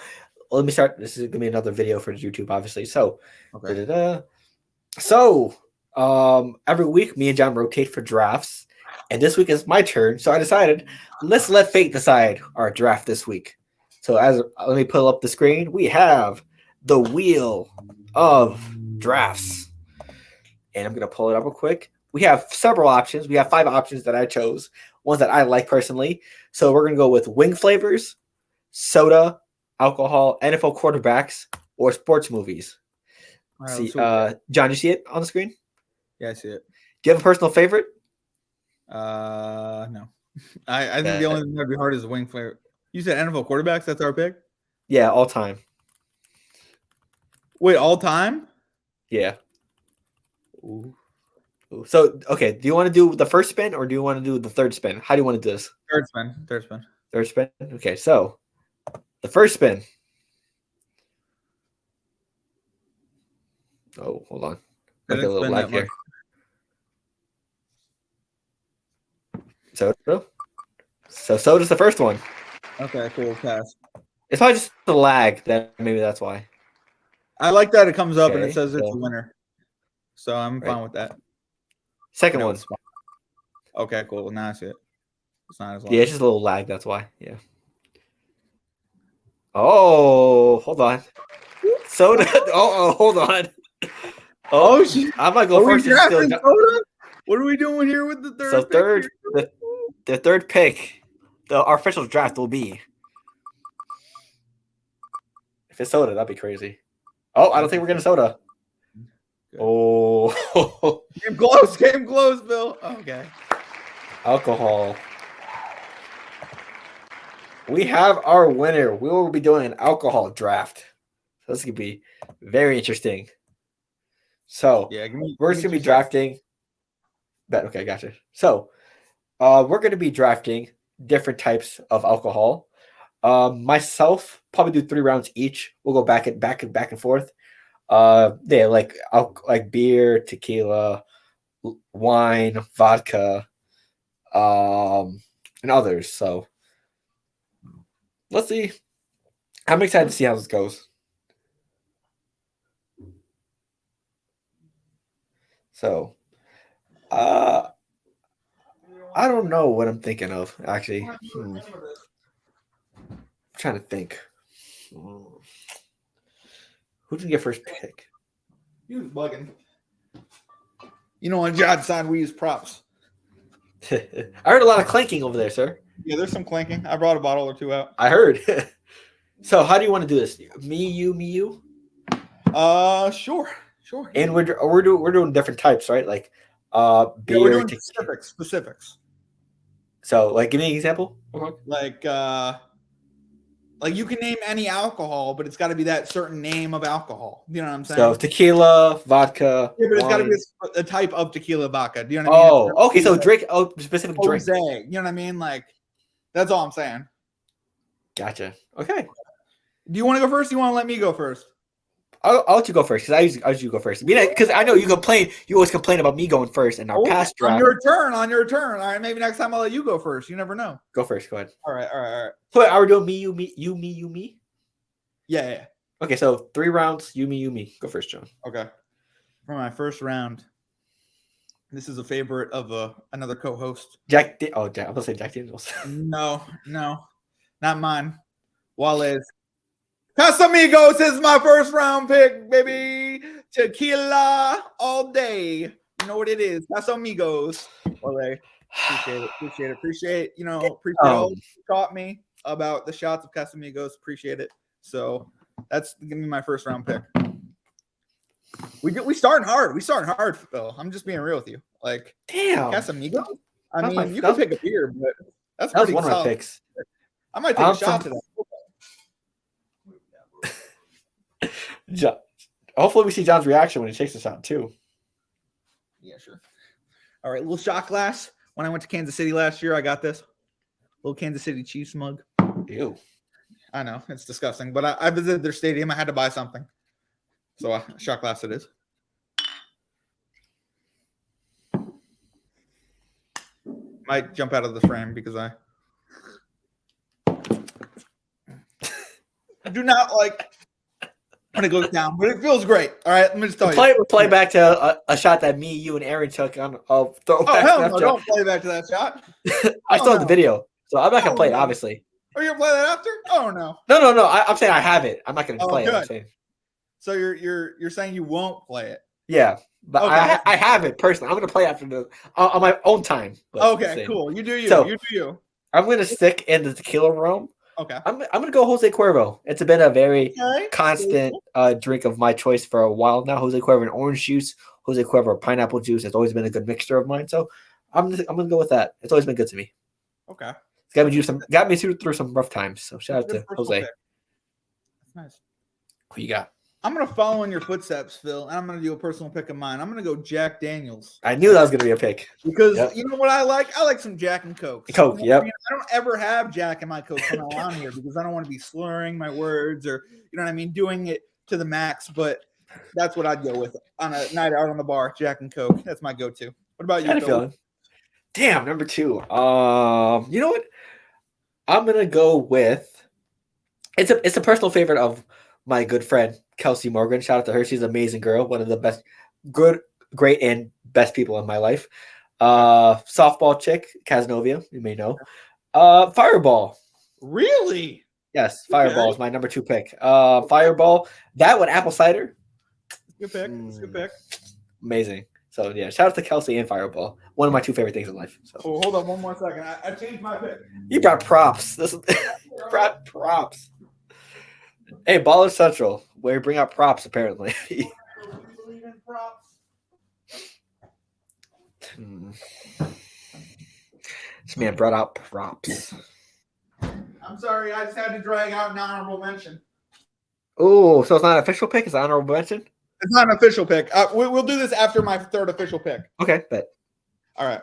[SPEAKER 1] let me start. This is gonna be another video for YouTube, obviously. So, every week me and John rotate for drafts, and this week is my turn. So I decided let's let fate decide our draft this week. So let me pull up the screen. We have the wheel of drafts, and I'm gonna pull it up real quick. We have several options. We have 5 options that I chose, ones that I like personally. So we're gonna go with wing flavors, soda, alcohol, NFL quarterbacks, or sports movies. Right, John, you see it on the screen?
[SPEAKER 2] Yeah, I see it.
[SPEAKER 1] Do you have a personal favorite?
[SPEAKER 2] No. I think the only thing that'd be hard is the wing flavor. You said NFL quarterbacks. That's our pick.
[SPEAKER 1] Yeah, all time.
[SPEAKER 2] Wait, all time?
[SPEAKER 1] Yeah. Ooh. So, okay, do you want to do the first spin or do you want to do the third spin? How do you want to do this?
[SPEAKER 2] Third spin. Third spin.
[SPEAKER 1] Third spin? Okay, so the first spin. Oh, hold on. Might be a little lag here. So soda's the first one.
[SPEAKER 2] Okay, cool. Pass.
[SPEAKER 1] It's probably just the lag. Maybe that's why.
[SPEAKER 2] I like that it comes up and
[SPEAKER 1] Okay,
[SPEAKER 2] it says it's a
[SPEAKER 1] so-
[SPEAKER 2] winner. So I'm
[SPEAKER 1] Right.
[SPEAKER 2] fine with that.
[SPEAKER 1] Second
[SPEAKER 2] No,
[SPEAKER 1] one.
[SPEAKER 2] it's fine. Okay, cool. Now I see it. It's not as long.
[SPEAKER 1] Yeah, it's just a little lag. That's why. Yeah. Oh, hold on. Soda. Oh, hold on.
[SPEAKER 2] Oh, shit.
[SPEAKER 1] I might go
[SPEAKER 2] Are we
[SPEAKER 1] first. It's
[SPEAKER 2] drafting
[SPEAKER 1] still-
[SPEAKER 2] Soda? What are we doing here with the third?
[SPEAKER 1] So
[SPEAKER 2] pick
[SPEAKER 1] third,
[SPEAKER 2] here?
[SPEAKER 1] the third pick, our official draft will be. If it's soda, that'd be crazy. Oh, I don't think we're getting soda.
[SPEAKER 2] Good.
[SPEAKER 1] Oh,
[SPEAKER 2] Game close. Game close, Bill. Okay.
[SPEAKER 1] alcohol. We have our winner. We will be doing an alcohol draft. So this could be very interesting. So
[SPEAKER 2] Yeah,
[SPEAKER 1] we're just gonna be drafting. Okay, gotcha. So we're gonna be drafting different types of alcohol. Myself probably do 3 rounds each. We'll go back and forth. Yeah, like beer, tequila, wine, vodka, and others. So let's see. I'm excited to see how this goes. So, I don't know what I'm thinking of actually. I'm trying to think. Who did get first pick?
[SPEAKER 2] He was bugging. You know, on John's side, we use props.
[SPEAKER 1] I heard a lot of clanking over there, sir.
[SPEAKER 2] Yeah, there's some clanking. I brought a bottle or two out.
[SPEAKER 1] I heard. So, how do you want to do this? Me, you?
[SPEAKER 2] Sure.
[SPEAKER 1] And we're doing different types, right? Like, beer.
[SPEAKER 2] Yeah, we're doing specifics.
[SPEAKER 1] So, like, give me an example.
[SPEAKER 2] Like you can name any alcohol, but it's got to be that certain name of alcohol. You know what I'm saying?
[SPEAKER 1] So, tequila, vodka.
[SPEAKER 2] Yeah, but it's got to
[SPEAKER 1] wine.
[SPEAKER 2] be a type of tequila vodka. Do you know what I mean?
[SPEAKER 1] Oh, okay. So, drink. Oh, specific drink.
[SPEAKER 2] Jose. You know what I mean? Like, that's all I'm saying.
[SPEAKER 1] Gotcha. Okay.
[SPEAKER 2] Do you want to go first? Or you want to let me go first?
[SPEAKER 1] I'll let you go first because I usually go first. Because I know you complain. You always complain about me going first in our past draft.
[SPEAKER 2] On your turn. All right, maybe next time I'll let you go first. You never know.
[SPEAKER 1] Go first. Go ahead.
[SPEAKER 2] All right.
[SPEAKER 1] So are we doing me?
[SPEAKER 2] Yeah.
[SPEAKER 1] Okay, so 3 rounds. You, me. Go first, John.
[SPEAKER 2] Okay. For my first round, this is a favorite of another co-host.
[SPEAKER 1] I'm gonna say Jack Daniels.
[SPEAKER 2] No, not mine. Wale's. Casamigos is my first round pick, baby. Tequila all day. You know what it is. Casamigos. Wale. Appreciate. You know, appreciate all you taught me about the shots of Casamigos. Appreciate it. So that's give me my first round pick. We starting hard. Phil. I'm just being real with you. Like,
[SPEAKER 1] damn,
[SPEAKER 2] Casamigos. I mean, you can pick a beer, but that
[SPEAKER 1] was one of my picks.
[SPEAKER 2] I might take a shot to that.
[SPEAKER 1] Hopefully we see John's reaction when he takes the shot too.
[SPEAKER 2] Yeah, sure. All right, little shot glass. When I went to Kansas City last year, I got this little Kansas City Chiefs mug.
[SPEAKER 1] Ew.
[SPEAKER 2] I know it's disgusting, but I visited their stadium. I had to buy something, so shot glass it is. Might jump out of the frame because I do not like when it goes down, but it feels great. All right, let me just tell you.
[SPEAKER 1] Play back to a shot that me, you, and Aaron took on.
[SPEAKER 2] Oh hell no! Don't play back to that shot.
[SPEAKER 1] I still have the video, so I'm not gonna play it. Obviously.
[SPEAKER 2] Are you gonna play that after? Oh no.
[SPEAKER 1] No. I'm saying I have it. I'm not gonna play it. I'm saying.
[SPEAKER 2] So you're saying you won't play it?
[SPEAKER 1] Yeah, but okay. I have it personally. I'm gonna play after on my own time.
[SPEAKER 2] Okay, cool. You do you.
[SPEAKER 1] So,
[SPEAKER 2] you do you.
[SPEAKER 1] I'm gonna stick in the tequila realm.
[SPEAKER 2] Okay.
[SPEAKER 1] I'm gonna go Jose Cuervo. It's been a very constant drink of my choice for a while now. Jose Cuervo and orange juice, Jose Cuervo pineapple juice has always been a good mixture of mine. So I'm gonna go with that. It's always been good to me.
[SPEAKER 2] Okay.
[SPEAKER 1] It's got me through some rough times. So shout out to Jose.
[SPEAKER 2] That's nice.
[SPEAKER 1] Who you got?
[SPEAKER 2] I'm gonna follow in your footsteps, Phil, and I'm gonna do a personal pick of mine. I'm gonna go Jack Daniels.
[SPEAKER 1] I knew that was gonna be a pick
[SPEAKER 2] because you know what I like? I like some Jack and Coke.
[SPEAKER 1] Coke,
[SPEAKER 2] you know I mean? I don't ever have Jack and my Coke coming around here because I don't want to be slurring my words or you know what I mean, doing it to the max. But that's what I'd go with on a night out on the bar. Jack and Coke. That's my go-to. What about you, Phil?
[SPEAKER 1] Damn, number 2. You know what? I'm gonna go with. It's a personal favorite of my good friend Kelsey Morgan. Shout out to her. She's an amazing girl. One of the best, great, and best people in my life. Softball chick, Casanova, you may know. Fireball.
[SPEAKER 2] Really?
[SPEAKER 1] Yes, Fireball is my number 2 pick. Fireball. That with apple cider.
[SPEAKER 2] Good pick. That's a good pick.
[SPEAKER 1] Amazing. So yeah, shout out to Kelsey and Fireball. One of my 2 favorite things in life. So.
[SPEAKER 2] Oh, hold on 1 more second. I changed my pick.
[SPEAKER 1] You brought props. This brought props. Hey, Baller Central, where you bring out props apparently. This man brought out props.
[SPEAKER 2] I'm sorry, I just had to drag out an honorable mention.
[SPEAKER 1] Oh, so it's not an official pick? It's an honorable mention?
[SPEAKER 2] It's not an official pick. We'll do this after my 3rd official pick.
[SPEAKER 1] Okay, bet.
[SPEAKER 2] All right.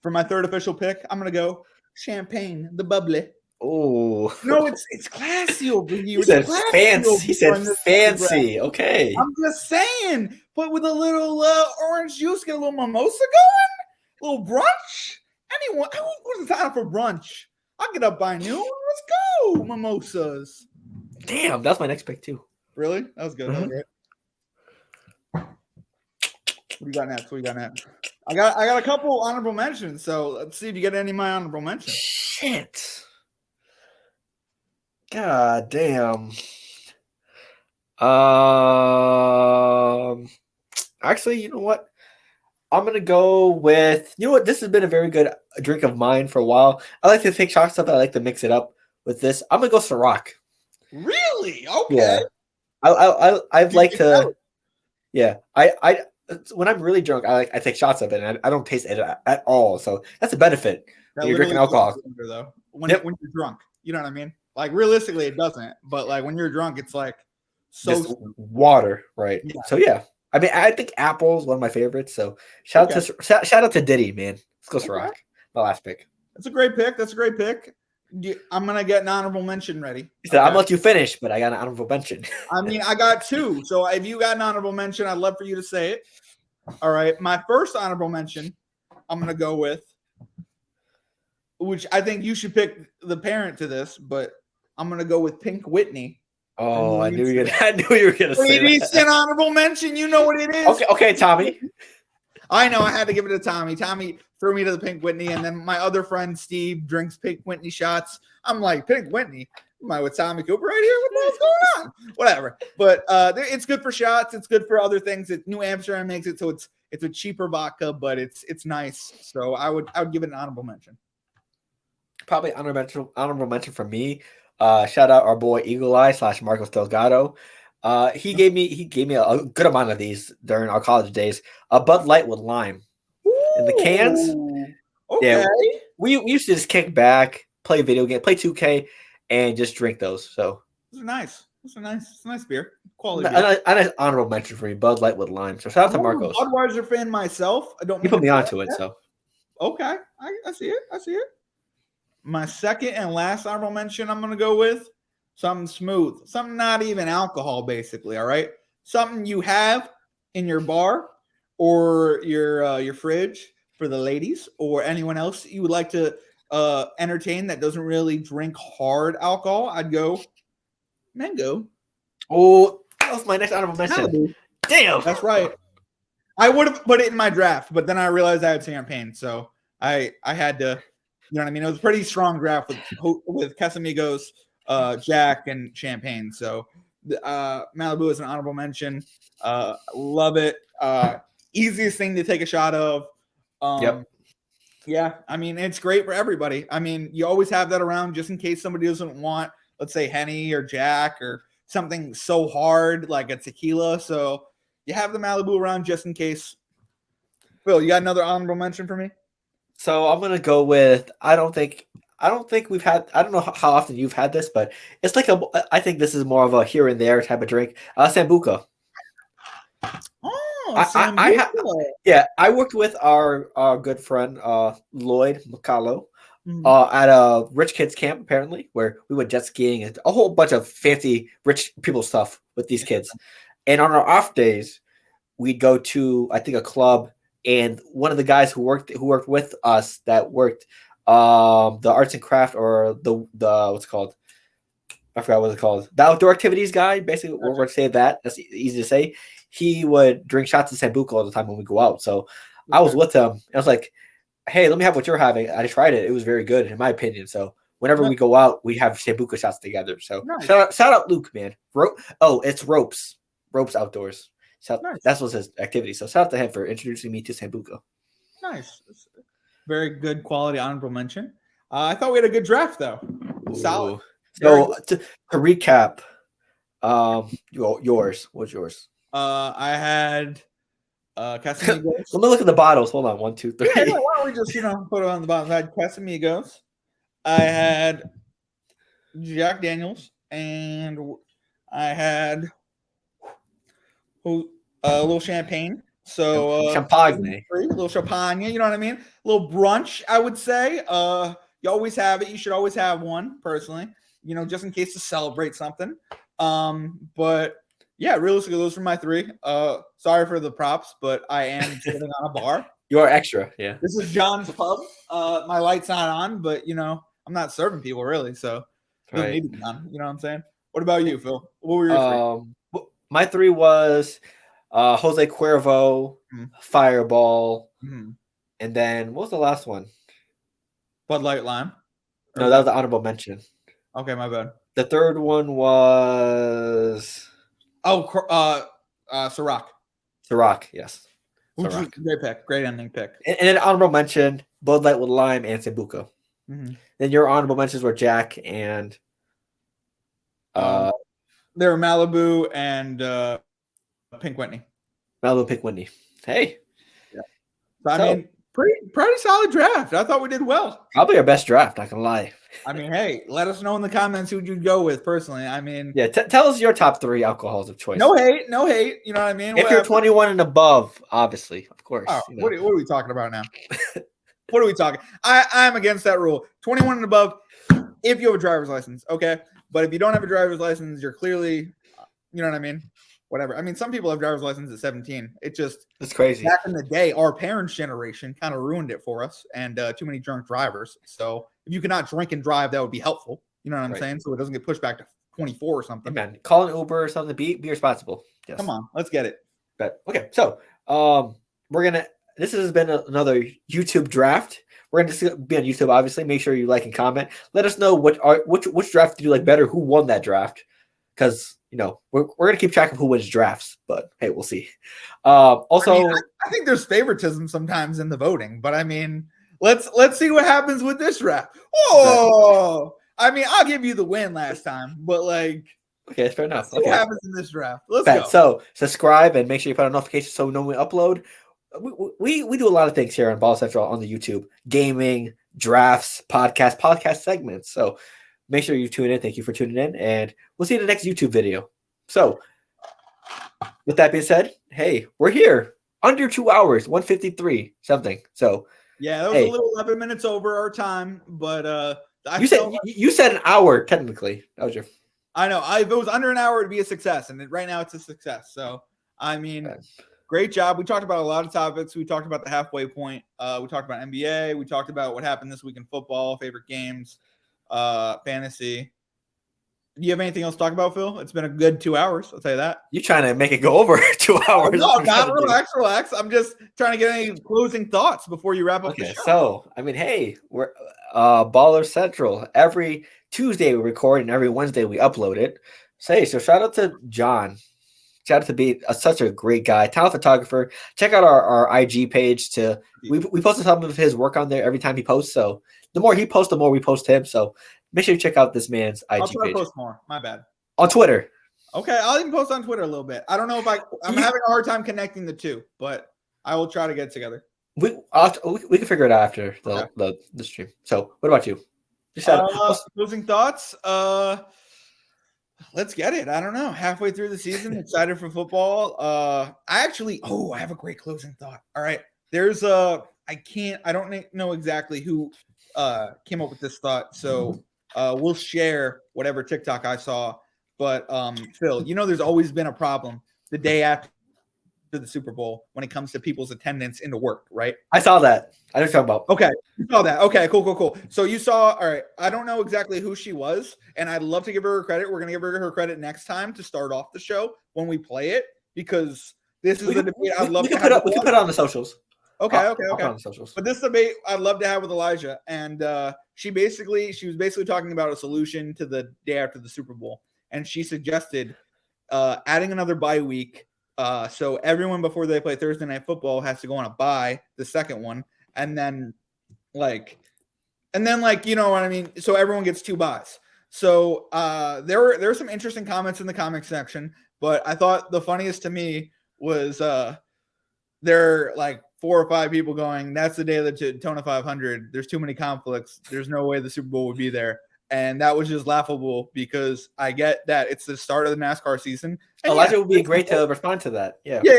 [SPEAKER 2] For my 3rd official pick, I'm going to go champagne, the bubbly.
[SPEAKER 1] Oh.
[SPEAKER 2] No, it's classy over here.
[SPEAKER 1] He said fancy. He said fancy. Okay.
[SPEAKER 2] I'm just saying. But with a little orange juice, get a little mimosa going, a little brunch. Anyone, what's the time for brunch? I'll get up by noon. Let's go, mimosas.
[SPEAKER 1] Damn, that's my next pick too.
[SPEAKER 2] Really? That was good. Mm-hmm. That was great. What do you got next? I got a couple honorable mentions, so let's see if you get any of my honorable mentions.
[SPEAKER 1] Shit. God damn. Actually, you know what? I'm gonna go with this has been a very good drink of mine for a while. I like to take shots of it. I like to mix it up with this. I'm gonna go Ciroc.
[SPEAKER 2] Really? Okay.
[SPEAKER 1] Yeah. I'd like to. Yeah. I when I'm really drunk, I take shots of it, and I don't taste it at all. So that's a benefit when you're drinking alcohol.
[SPEAKER 2] Though. When you're drunk, you know what I mean? Like realistically, it doesn't. But like when you're drunk, it's like
[SPEAKER 1] just water, right? Yeah. So yeah. I mean, I think Apple's one of my favorites. So shout out to Diddy, man. Let's go Ciroc. My last pick.
[SPEAKER 2] That's a great pick. I'm gonna get an honorable mention ready.
[SPEAKER 1] He said, "I'm gonna let you finish, but I got an honorable mention."
[SPEAKER 2] I mean, I got 2. So if you got an honorable mention, I'd love for you to say it. All right, my first honorable mention, I'm gonna go with, which I think you should pick the parent to this, but I'm gonna go with Pink Whitney.
[SPEAKER 1] Oh, I knew you were gonna say that.
[SPEAKER 2] It's an honorable mention. You know what it is.
[SPEAKER 1] Okay, Tommy.
[SPEAKER 2] I know. I had to give it to Tommy. Tommy threw me to the Pink Whitney, and then my other friend Steve drinks Pink Whitney shots. I'm like, Pink Whitney? Am I with Tommy Cooper right here? What the hell's going on? Whatever. But it's good for shots. It's good for other things. New Amsterdam makes it so it's a cheaper vodka, but it's nice. So I would give it an honorable mention.
[SPEAKER 1] Probably honorable mention for me. Shout out our boy Eagle Eye / Marcos Delgado. He gave me a good amount of these during our college days. A Bud Light with lime in the cans.
[SPEAKER 2] Okay.
[SPEAKER 1] Yeah, we used to just kick back, play video game, play 2K, and just drink those. So
[SPEAKER 2] those are nice. It's a nice beer. Quality beer.
[SPEAKER 1] An honorable mention for me, Bud Light with lime. So shout out to Marcos.
[SPEAKER 2] I'm a Budweiser fan myself. I don't.
[SPEAKER 1] You put me onto it, so.
[SPEAKER 2] Okay, I see it. My second and last honorable mention, I'm going to go with something smooth, something not even alcohol, basically. All right, something you have in your bar or your fridge for the ladies or anyone else you would like to entertain that doesn't really drink hard alcohol. I'd go mango.
[SPEAKER 1] Oh, that was my next honorable mention. Damn,
[SPEAKER 2] that's right. I would have put it in my draft, but then I realized I had champagne, so I had to. You know what I mean? It was a pretty strong draft with Casamigos, Jack, and Champagne. So Malibu is an honorable mention. Love it. Easiest thing to take a shot of.
[SPEAKER 1] Yep.
[SPEAKER 2] Yeah, I mean, it's great for everybody. I mean, you always have that around just in case somebody doesn't want, let's say, Henny or Jack or something so hard like a tequila. So you have the Malibu around just in case. Phil, you got another honorable mention for me?
[SPEAKER 1] So I'm gonna go with. I don't think I don't think we've had. I don't know how often you've had this, but it's like a. I think this is more of a here and there type of drink. Sambuca.
[SPEAKER 2] Oh,
[SPEAKER 1] I have.
[SPEAKER 2] Sambuca.
[SPEAKER 1] Yeah, I worked with our good friend Lloyd McCallow
[SPEAKER 2] Mhm.
[SPEAKER 1] at a rich kids camp apparently, where we went jet skiing and a whole bunch of fancy rich people stuff with these kids. And on our off days, we'd go to I think a club, and one of the guys who worked with us that worked the arts and craft or the what's it called, I forgot what it's called, the outdoor activities guy, basically we're going to say that's easy to say. He would drink shots of sambuca all the time when we go out, so I was with him. I was like, hey, let me have what you're having. I tried it, it was very good in my opinion. So whenever we go out, we have sambuca shots together. So
[SPEAKER 2] Nice.
[SPEAKER 1] shout out Luke, man. It's ropes outdoors.
[SPEAKER 2] Nice.
[SPEAKER 1] That's what's his activity. So shout out to him for introducing me to sambuca.
[SPEAKER 2] Nice. Very good quality honorable mention. I thought we had a good draft though. Solid.
[SPEAKER 1] So to recap, yours. What's yours?
[SPEAKER 2] I had Casamigos.
[SPEAKER 1] Let me look at the bottles. Hold on, 1, 2, 3.
[SPEAKER 2] Yeah, why don't we just put it on the bottom? I had Casamigos. I had Jack Daniels, and I had a little champagne. So
[SPEAKER 1] champagne,
[SPEAKER 2] a little champagne. You know what I mean? A little brunch, I would say. You always have it. You should always have one, personally. Just in case to celebrate something. But yeah, realistically, those are my three. Sorry for the props, but I am sitting on a bar.
[SPEAKER 1] You are extra, yeah.
[SPEAKER 2] This is John's pub. My light's not on, but I'm not serving people really, so it doesn't need to be on. You know what I'm saying? What about you, Phil? What were your three?
[SPEAKER 1] My three was Jose Cuervo, Fireball, and then what was the last one?
[SPEAKER 2] Bud Light Lime.
[SPEAKER 1] No, that was the honorable mention.
[SPEAKER 2] Okay, my bad.
[SPEAKER 1] The third one was
[SPEAKER 2] Ciroc.
[SPEAKER 1] Ciroc, yes.
[SPEAKER 2] Ciroc. Great pick. Great ending pick.
[SPEAKER 1] And then honorable mention, Bud Light with lime and Sambuca. Then your honorable mentions were Jack and
[SPEAKER 2] they were Malibu and Pink Whitney.
[SPEAKER 1] Malibu, Pink Whitney. Hey.
[SPEAKER 2] Yeah. I mean, pretty solid draft. I thought we did well.
[SPEAKER 1] Probably our best draft, not gonna lie.
[SPEAKER 2] I mean, hey, let us know in the comments who you'd go with personally. I mean,
[SPEAKER 1] yeah, tell us your top 3 alcohols of choice.
[SPEAKER 2] No hate. You know what I mean?
[SPEAKER 1] If you're 21 and above, obviously, of course.
[SPEAKER 2] Oh, what are we talking about now? What are we talking? I'm against that rule. 21 and above, if you have a driver's license, okay. But if you don't have a driver's license, you're clearly, you know what I mean? Whatever. I mean, some people have driver's license at 17. It's
[SPEAKER 1] crazy.
[SPEAKER 2] Back in the day, our parents' generation kind of ruined it for us, and too many drunk drivers. So if you cannot drink and drive, that would be helpful. You know what I'm saying? So it doesn't get pushed back to 24 or something.
[SPEAKER 1] Hey man, call an Uber or something. Be responsible. Yes.
[SPEAKER 2] Come on, let's get it.
[SPEAKER 1] But okay, so this has been another YouTube draft. We're gonna be on YouTube, obviously. Make sure you like and comment. Let us know which draft do you like better. Who won that draft? Because we're gonna keep track of who wins drafts. But hey, we'll see. Also,
[SPEAKER 2] I think there's favoritism sometimes in the voting, but I mean, let's see what happens with this draft. Whoa! I mean, I'll give you the win last time, but okay,
[SPEAKER 1] that's fair enough.
[SPEAKER 2] What happens in this draft? Let's go.
[SPEAKER 1] So subscribe and make sure you put on notifications so we know when we upload. We do a lot of things here on Ball Central on the YouTube: gaming, drafts, podcast segments. So make sure you tune in. Thank you for tuning in, and we'll see you in the next YouTube video. So with that being said, hey, we're here under 2 hours, 1:53 something. So
[SPEAKER 2] yeah, that was a little 11 minutes over our time, but
[SPEAKER 1] you said an hour technically. That was your.
[SPEAKER 2] I know. If it was under an hour, it'd be a success, and right now it's a success. So I mean. Great job. We talked about a lot of topics. We talked about the halfway point. We talked about NBA. We talked about what happened this week in football, favorite games, fantasy. Do you have anything else to talk about, Phil? It's been a good 2 hours. I'll tell you that.
[SPEAKER 1] You're trying to make it go over 2 hours.
[SPEAKER 2] No, not relax. I'm just trying to get any closing thoughts before you wrap up the show.
[SPEAKER 1] So, I mean, hey, we're Baller Central. Every Tuesday we record and every Wednesday we upload it. So shout out to John. Shout out to be such a great guy, talented photographer. Check out our IG page. We posted some of his work on there every time he posts. So the more he posts, the more we post him. So make sure you check out this man's IG
[SPEAKER 2] I'll try
[SPEAKER 1] page.
[SPEAKER 2] To post more. My bad.
[SPEAKER 1] On Twitter.
[SPEAKER 2] Okay, I'll even post on Twitter a little bit. I don't know if I'm having a hard time connecting the two, but I will try to get it together.
[SPEAKER 1] We can figure it out after the stream. So what about you?
[SPEAKER 2] Closing thoughts. Let's get it. I don't know. Halfway through the season, excited for football. I have a great closing thought. All right. There's I don't know exactly who came up with this thought. So we'll share whatever TikTok I saw. But Phil, there's always been a problem the day after the Super Bowl when it comes to people's attendance into work, right?
[SPEAKER 1] I saw that. I know what you're talking about.
[SPEAKER 2] Okay, you saw that. Okay, cool. So you saw, all right, I don't know exactly who she was, and I'd love to give her credit. We're going to give her credit next time to start off the show when we play it, because this is a debate I'd love to have.
[SPEAKER 1] We can put it on the socials.
[SPEAKER 2] Okay.
[SPEAKER 1] I'll put it on the socials.
[SPEAKER 2] But this debate I'd love to have with Elijah, and she was basically talking about a solution to the day after the Super Bowl, and she suggested adding another bye week. So everyone before they play Thursday Night Football has to go on a bye, the second one, and then you know what I mean? So everyone gets 2 buys. So there were some interesting comments in the comment section, but I thought the funniest to me was there are 4 or 5 people going, that's the day of the Daytona 500. There's too many conflicts. There's no way the Super Bowl would be there. And that was just laughable because I get that it's the start of the NASCAR season.
[SPEAKER 1] Elijah would be great to respond to that. Yeah.
[SPEAKER 2] He's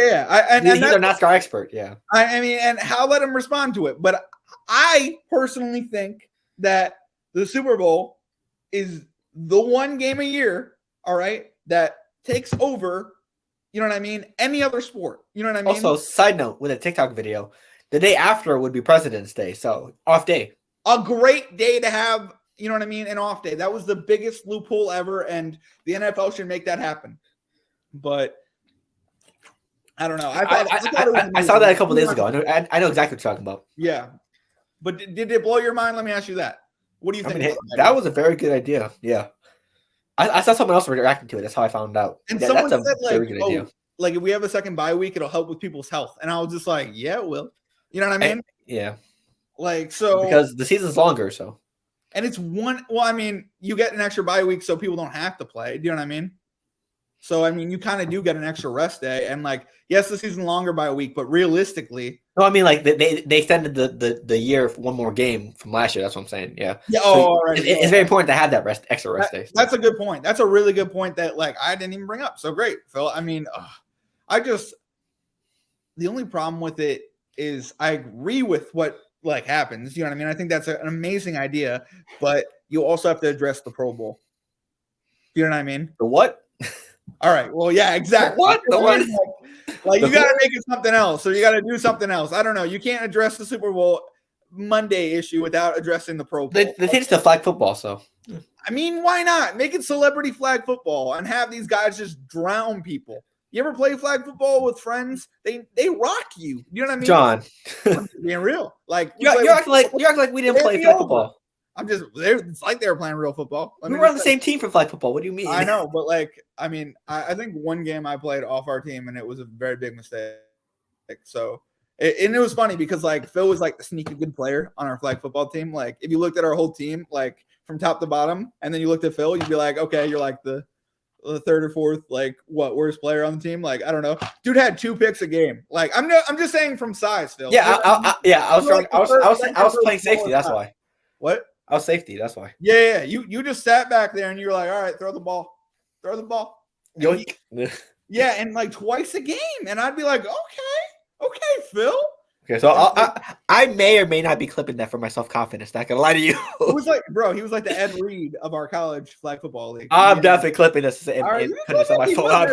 [SPEAKER 1] a NASCAR expert. Yeah.
[SPEAKER 2] I mean, and how let him respond to it. But I personally think that the Super Bowl is the one game a year, all right, that takes over, you know what I mean, any other sport. You know what I mean?
[SPEAKER 1] Also, side note, with a TikTok video, the day after would be President's Day. So, off day.
[SPEAKER 2] A great day to have, you know what I mean, an off day. That was the biggest loophole ever, and the NFL should make that happen. But I don't know.
[SPEAKER 1] I saw that a couple days ago. I know exactly what you're talking about.
[SPEAKER 2] Yeah. But did it blow your mind? Let me ask you that. What do you think?
[SPEAKER 1] That was a very good idea. Yeah. I saw someone else reacting to it. That's how I found out.
[SPEAKER 2] And someone said, very good idea. If we have a second bye week, it'll help with people's health. And I was just like, yeah, it will. You know what I mean?
[SPEAKER 1] Yeah.
[SPEAKER 2] Because
[SPEAKER 1] the season's longer, so.
[SPEAKER 2] And it's you get an extra bye week so people don't have to play. Do you know what I mean? So, you kind of do get an extra rest day. And, yes, the season's longer by a week, but realistically.
[SPEAKER 1] No, they extended the year for one more game from last year. That's what I'm saying. Yeah.
[SPEAKER 2] Yeah.
[SPEAKER 1] All right. It's very important to have that extra rest day.
[SPEAKER 2] That's a good point. That's a really good point that, I didn't even bring up. So great, Phil. The only problem with it is I agree with what, happens. You know what I mean? I think that's an amazing idea, but you also have to address the Pro Bowl. You know what I mean?
[SPEAKER 1] The what?
[SPEAKER 2] All right. Well, yeah, exactly.
[SPEAKER 1] What? The what?
[SPEAKER 2] You got to make it something else, or you got to do something else. I don't know. You can't address the Super Bowl Monday issue without addressing the Pro Bowl.
[SPEAKER 1] They think it's the flag football, so.
[SPEAKER 2] Why not? Make it celebrity flag football and have these guys just drown people. You ever play flag football with friends? They rock you. You know what I mean?
[SPEAKER 1] John.
[SPEAKER 2] I'm being real.
[SPEAKER 1] You're acting like we didn't play flag football.
[SPEAKER 2] It's like they were playing real football.
[SPEAKER 1] We were on the same team for flag football. What do you mean?
[SPEAKER 2] I know, but I think one game I played off our team and it was a very big mistake. So, and it was funny because Phil was the sneaky good player on our flag football team. If you looked at our whole team, from top to bottom, and then you looked at Phil, you'd be like, okay, you're the third or fourth, worst player on the team. I don't know. Dude had 2 picks a game. I'm just saying from size, Phil.
[SPEAKER 1] Yeah, I was playing safety. That's why.
[SPEAKER 2] What?
[SPEAKER 1] I was safety. That's why.
[SPEAKER 2] Yeah. You just sat back there and you were like, all right, throw the ball. Yeah, and twice a game, and I'd be like, okay, Phil.
[SPEAKER 1] Okay, so I may or may not be clipping that for my self-confidence. Not gonna lie to you.
[SPEAKER 2] He was the Ed Reed of our college flag football league.
[SPEAKER 1] I'm definitely clipping this and putting this on my phone.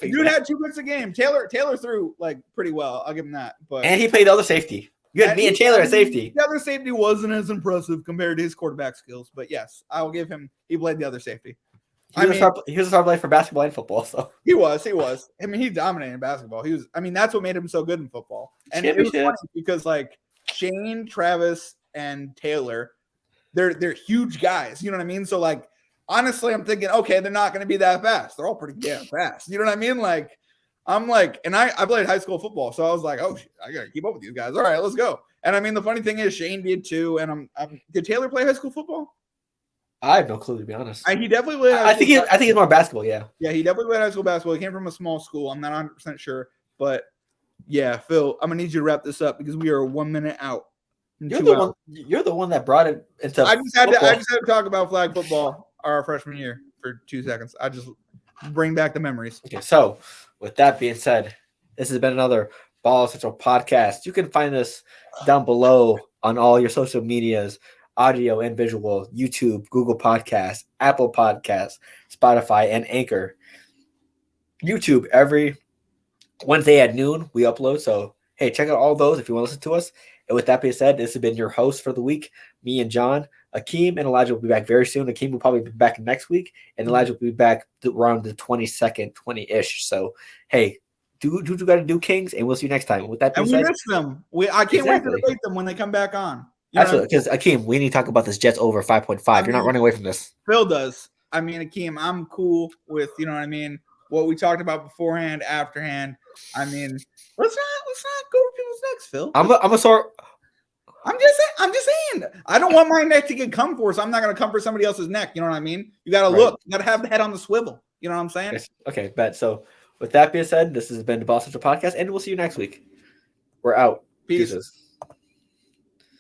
[SPEAKER 2] Dude had 2 picks a game. Taylor threw pretty well. I'll give him that.
[SPEAKER 1] And he played the other safety. You had me and Taylor at safety.
[SPEAKER 2] The other safety wasn't as impressive compared to his quarterback skills, but yes, I will give him. He played the other safety.
[SPEAKER 1] He was a star player for basketball and football. So
[SPEAKER 2] he was. He dominated in basketball. He was. That's what made him so good in football. And it was funny because Shane, Travis, and Taylor, they're huge guys. You know what I mean? So honestly, I'm thinking, okay, they're not going to be that fast. They're all pretty damn fast. You know what I mean? And I played high school football, so I was like, oh, shit, I got to keep up with these guys. All right, let's go. And the funny thing is, Shane did too. And did Taylor play high school football?
[SPEAKER 1] I have no clue, to be honest.
[SPEAKER 2] He definitely played.
[SPEAKER 1] I think he's more basketball. Yeah.
[SPEAKER 2] Yeah, he definitely played high school basketball. He came from a small school. I'm not 100% sure, but yeah, Phil, I'm gonna need you to wrap this up because we are 1 minute out.
[SPEAKER 1] You're the one that brought it into.
[SPEAKER 2] I just had to talk about flag football our freshman year for 2 seconds. I just bring back the memories.
[SPEAKER 1] Okay, so with that being said, this has been another Ball Central podcast. You can find us down below on all your social medias, audio and visual, YouTube, Google Podcasts, Apple Podcasts, Spotify, and Anchor. YouTube every Wednesday at noon we upload. So hey, check out all those if you want to listen to us. And with that being said, this has been your host for the week, me and John. Akeem and Elijah will be back very soon. Akeem will probably be back next week, and Elijah will be back around the 22nd, 20-ish. So, hey, do what you got to do, Kings, and we'll see you next time. With that being said,
[SPEAKER 2] we miss them. I can't wait to debate them when they come back on.
[SPEAKER 1] Absolutely, because Akeem, we need to talk about this Jets over 5.5. You're not running away from this.
[SPEAKER 2] Phil does. I mean, Akeem, I'm cool with, you know what I mean, what we talked about beforehand, afterhand. I mean, let's not go to people's necks, Phil. I'm just saying. I don't want my neck to get come for, so I'm not going to come for somebody else's neck. You know what I mean? You got to look. You got to have the head on the swivel. You know what I'm saying?
[SPEAKER 1] Okay, bet. So with that being said, this has been the Ball Central Podcast, and we'll see you next week. We're out.
[SPEAKER 2] Peace.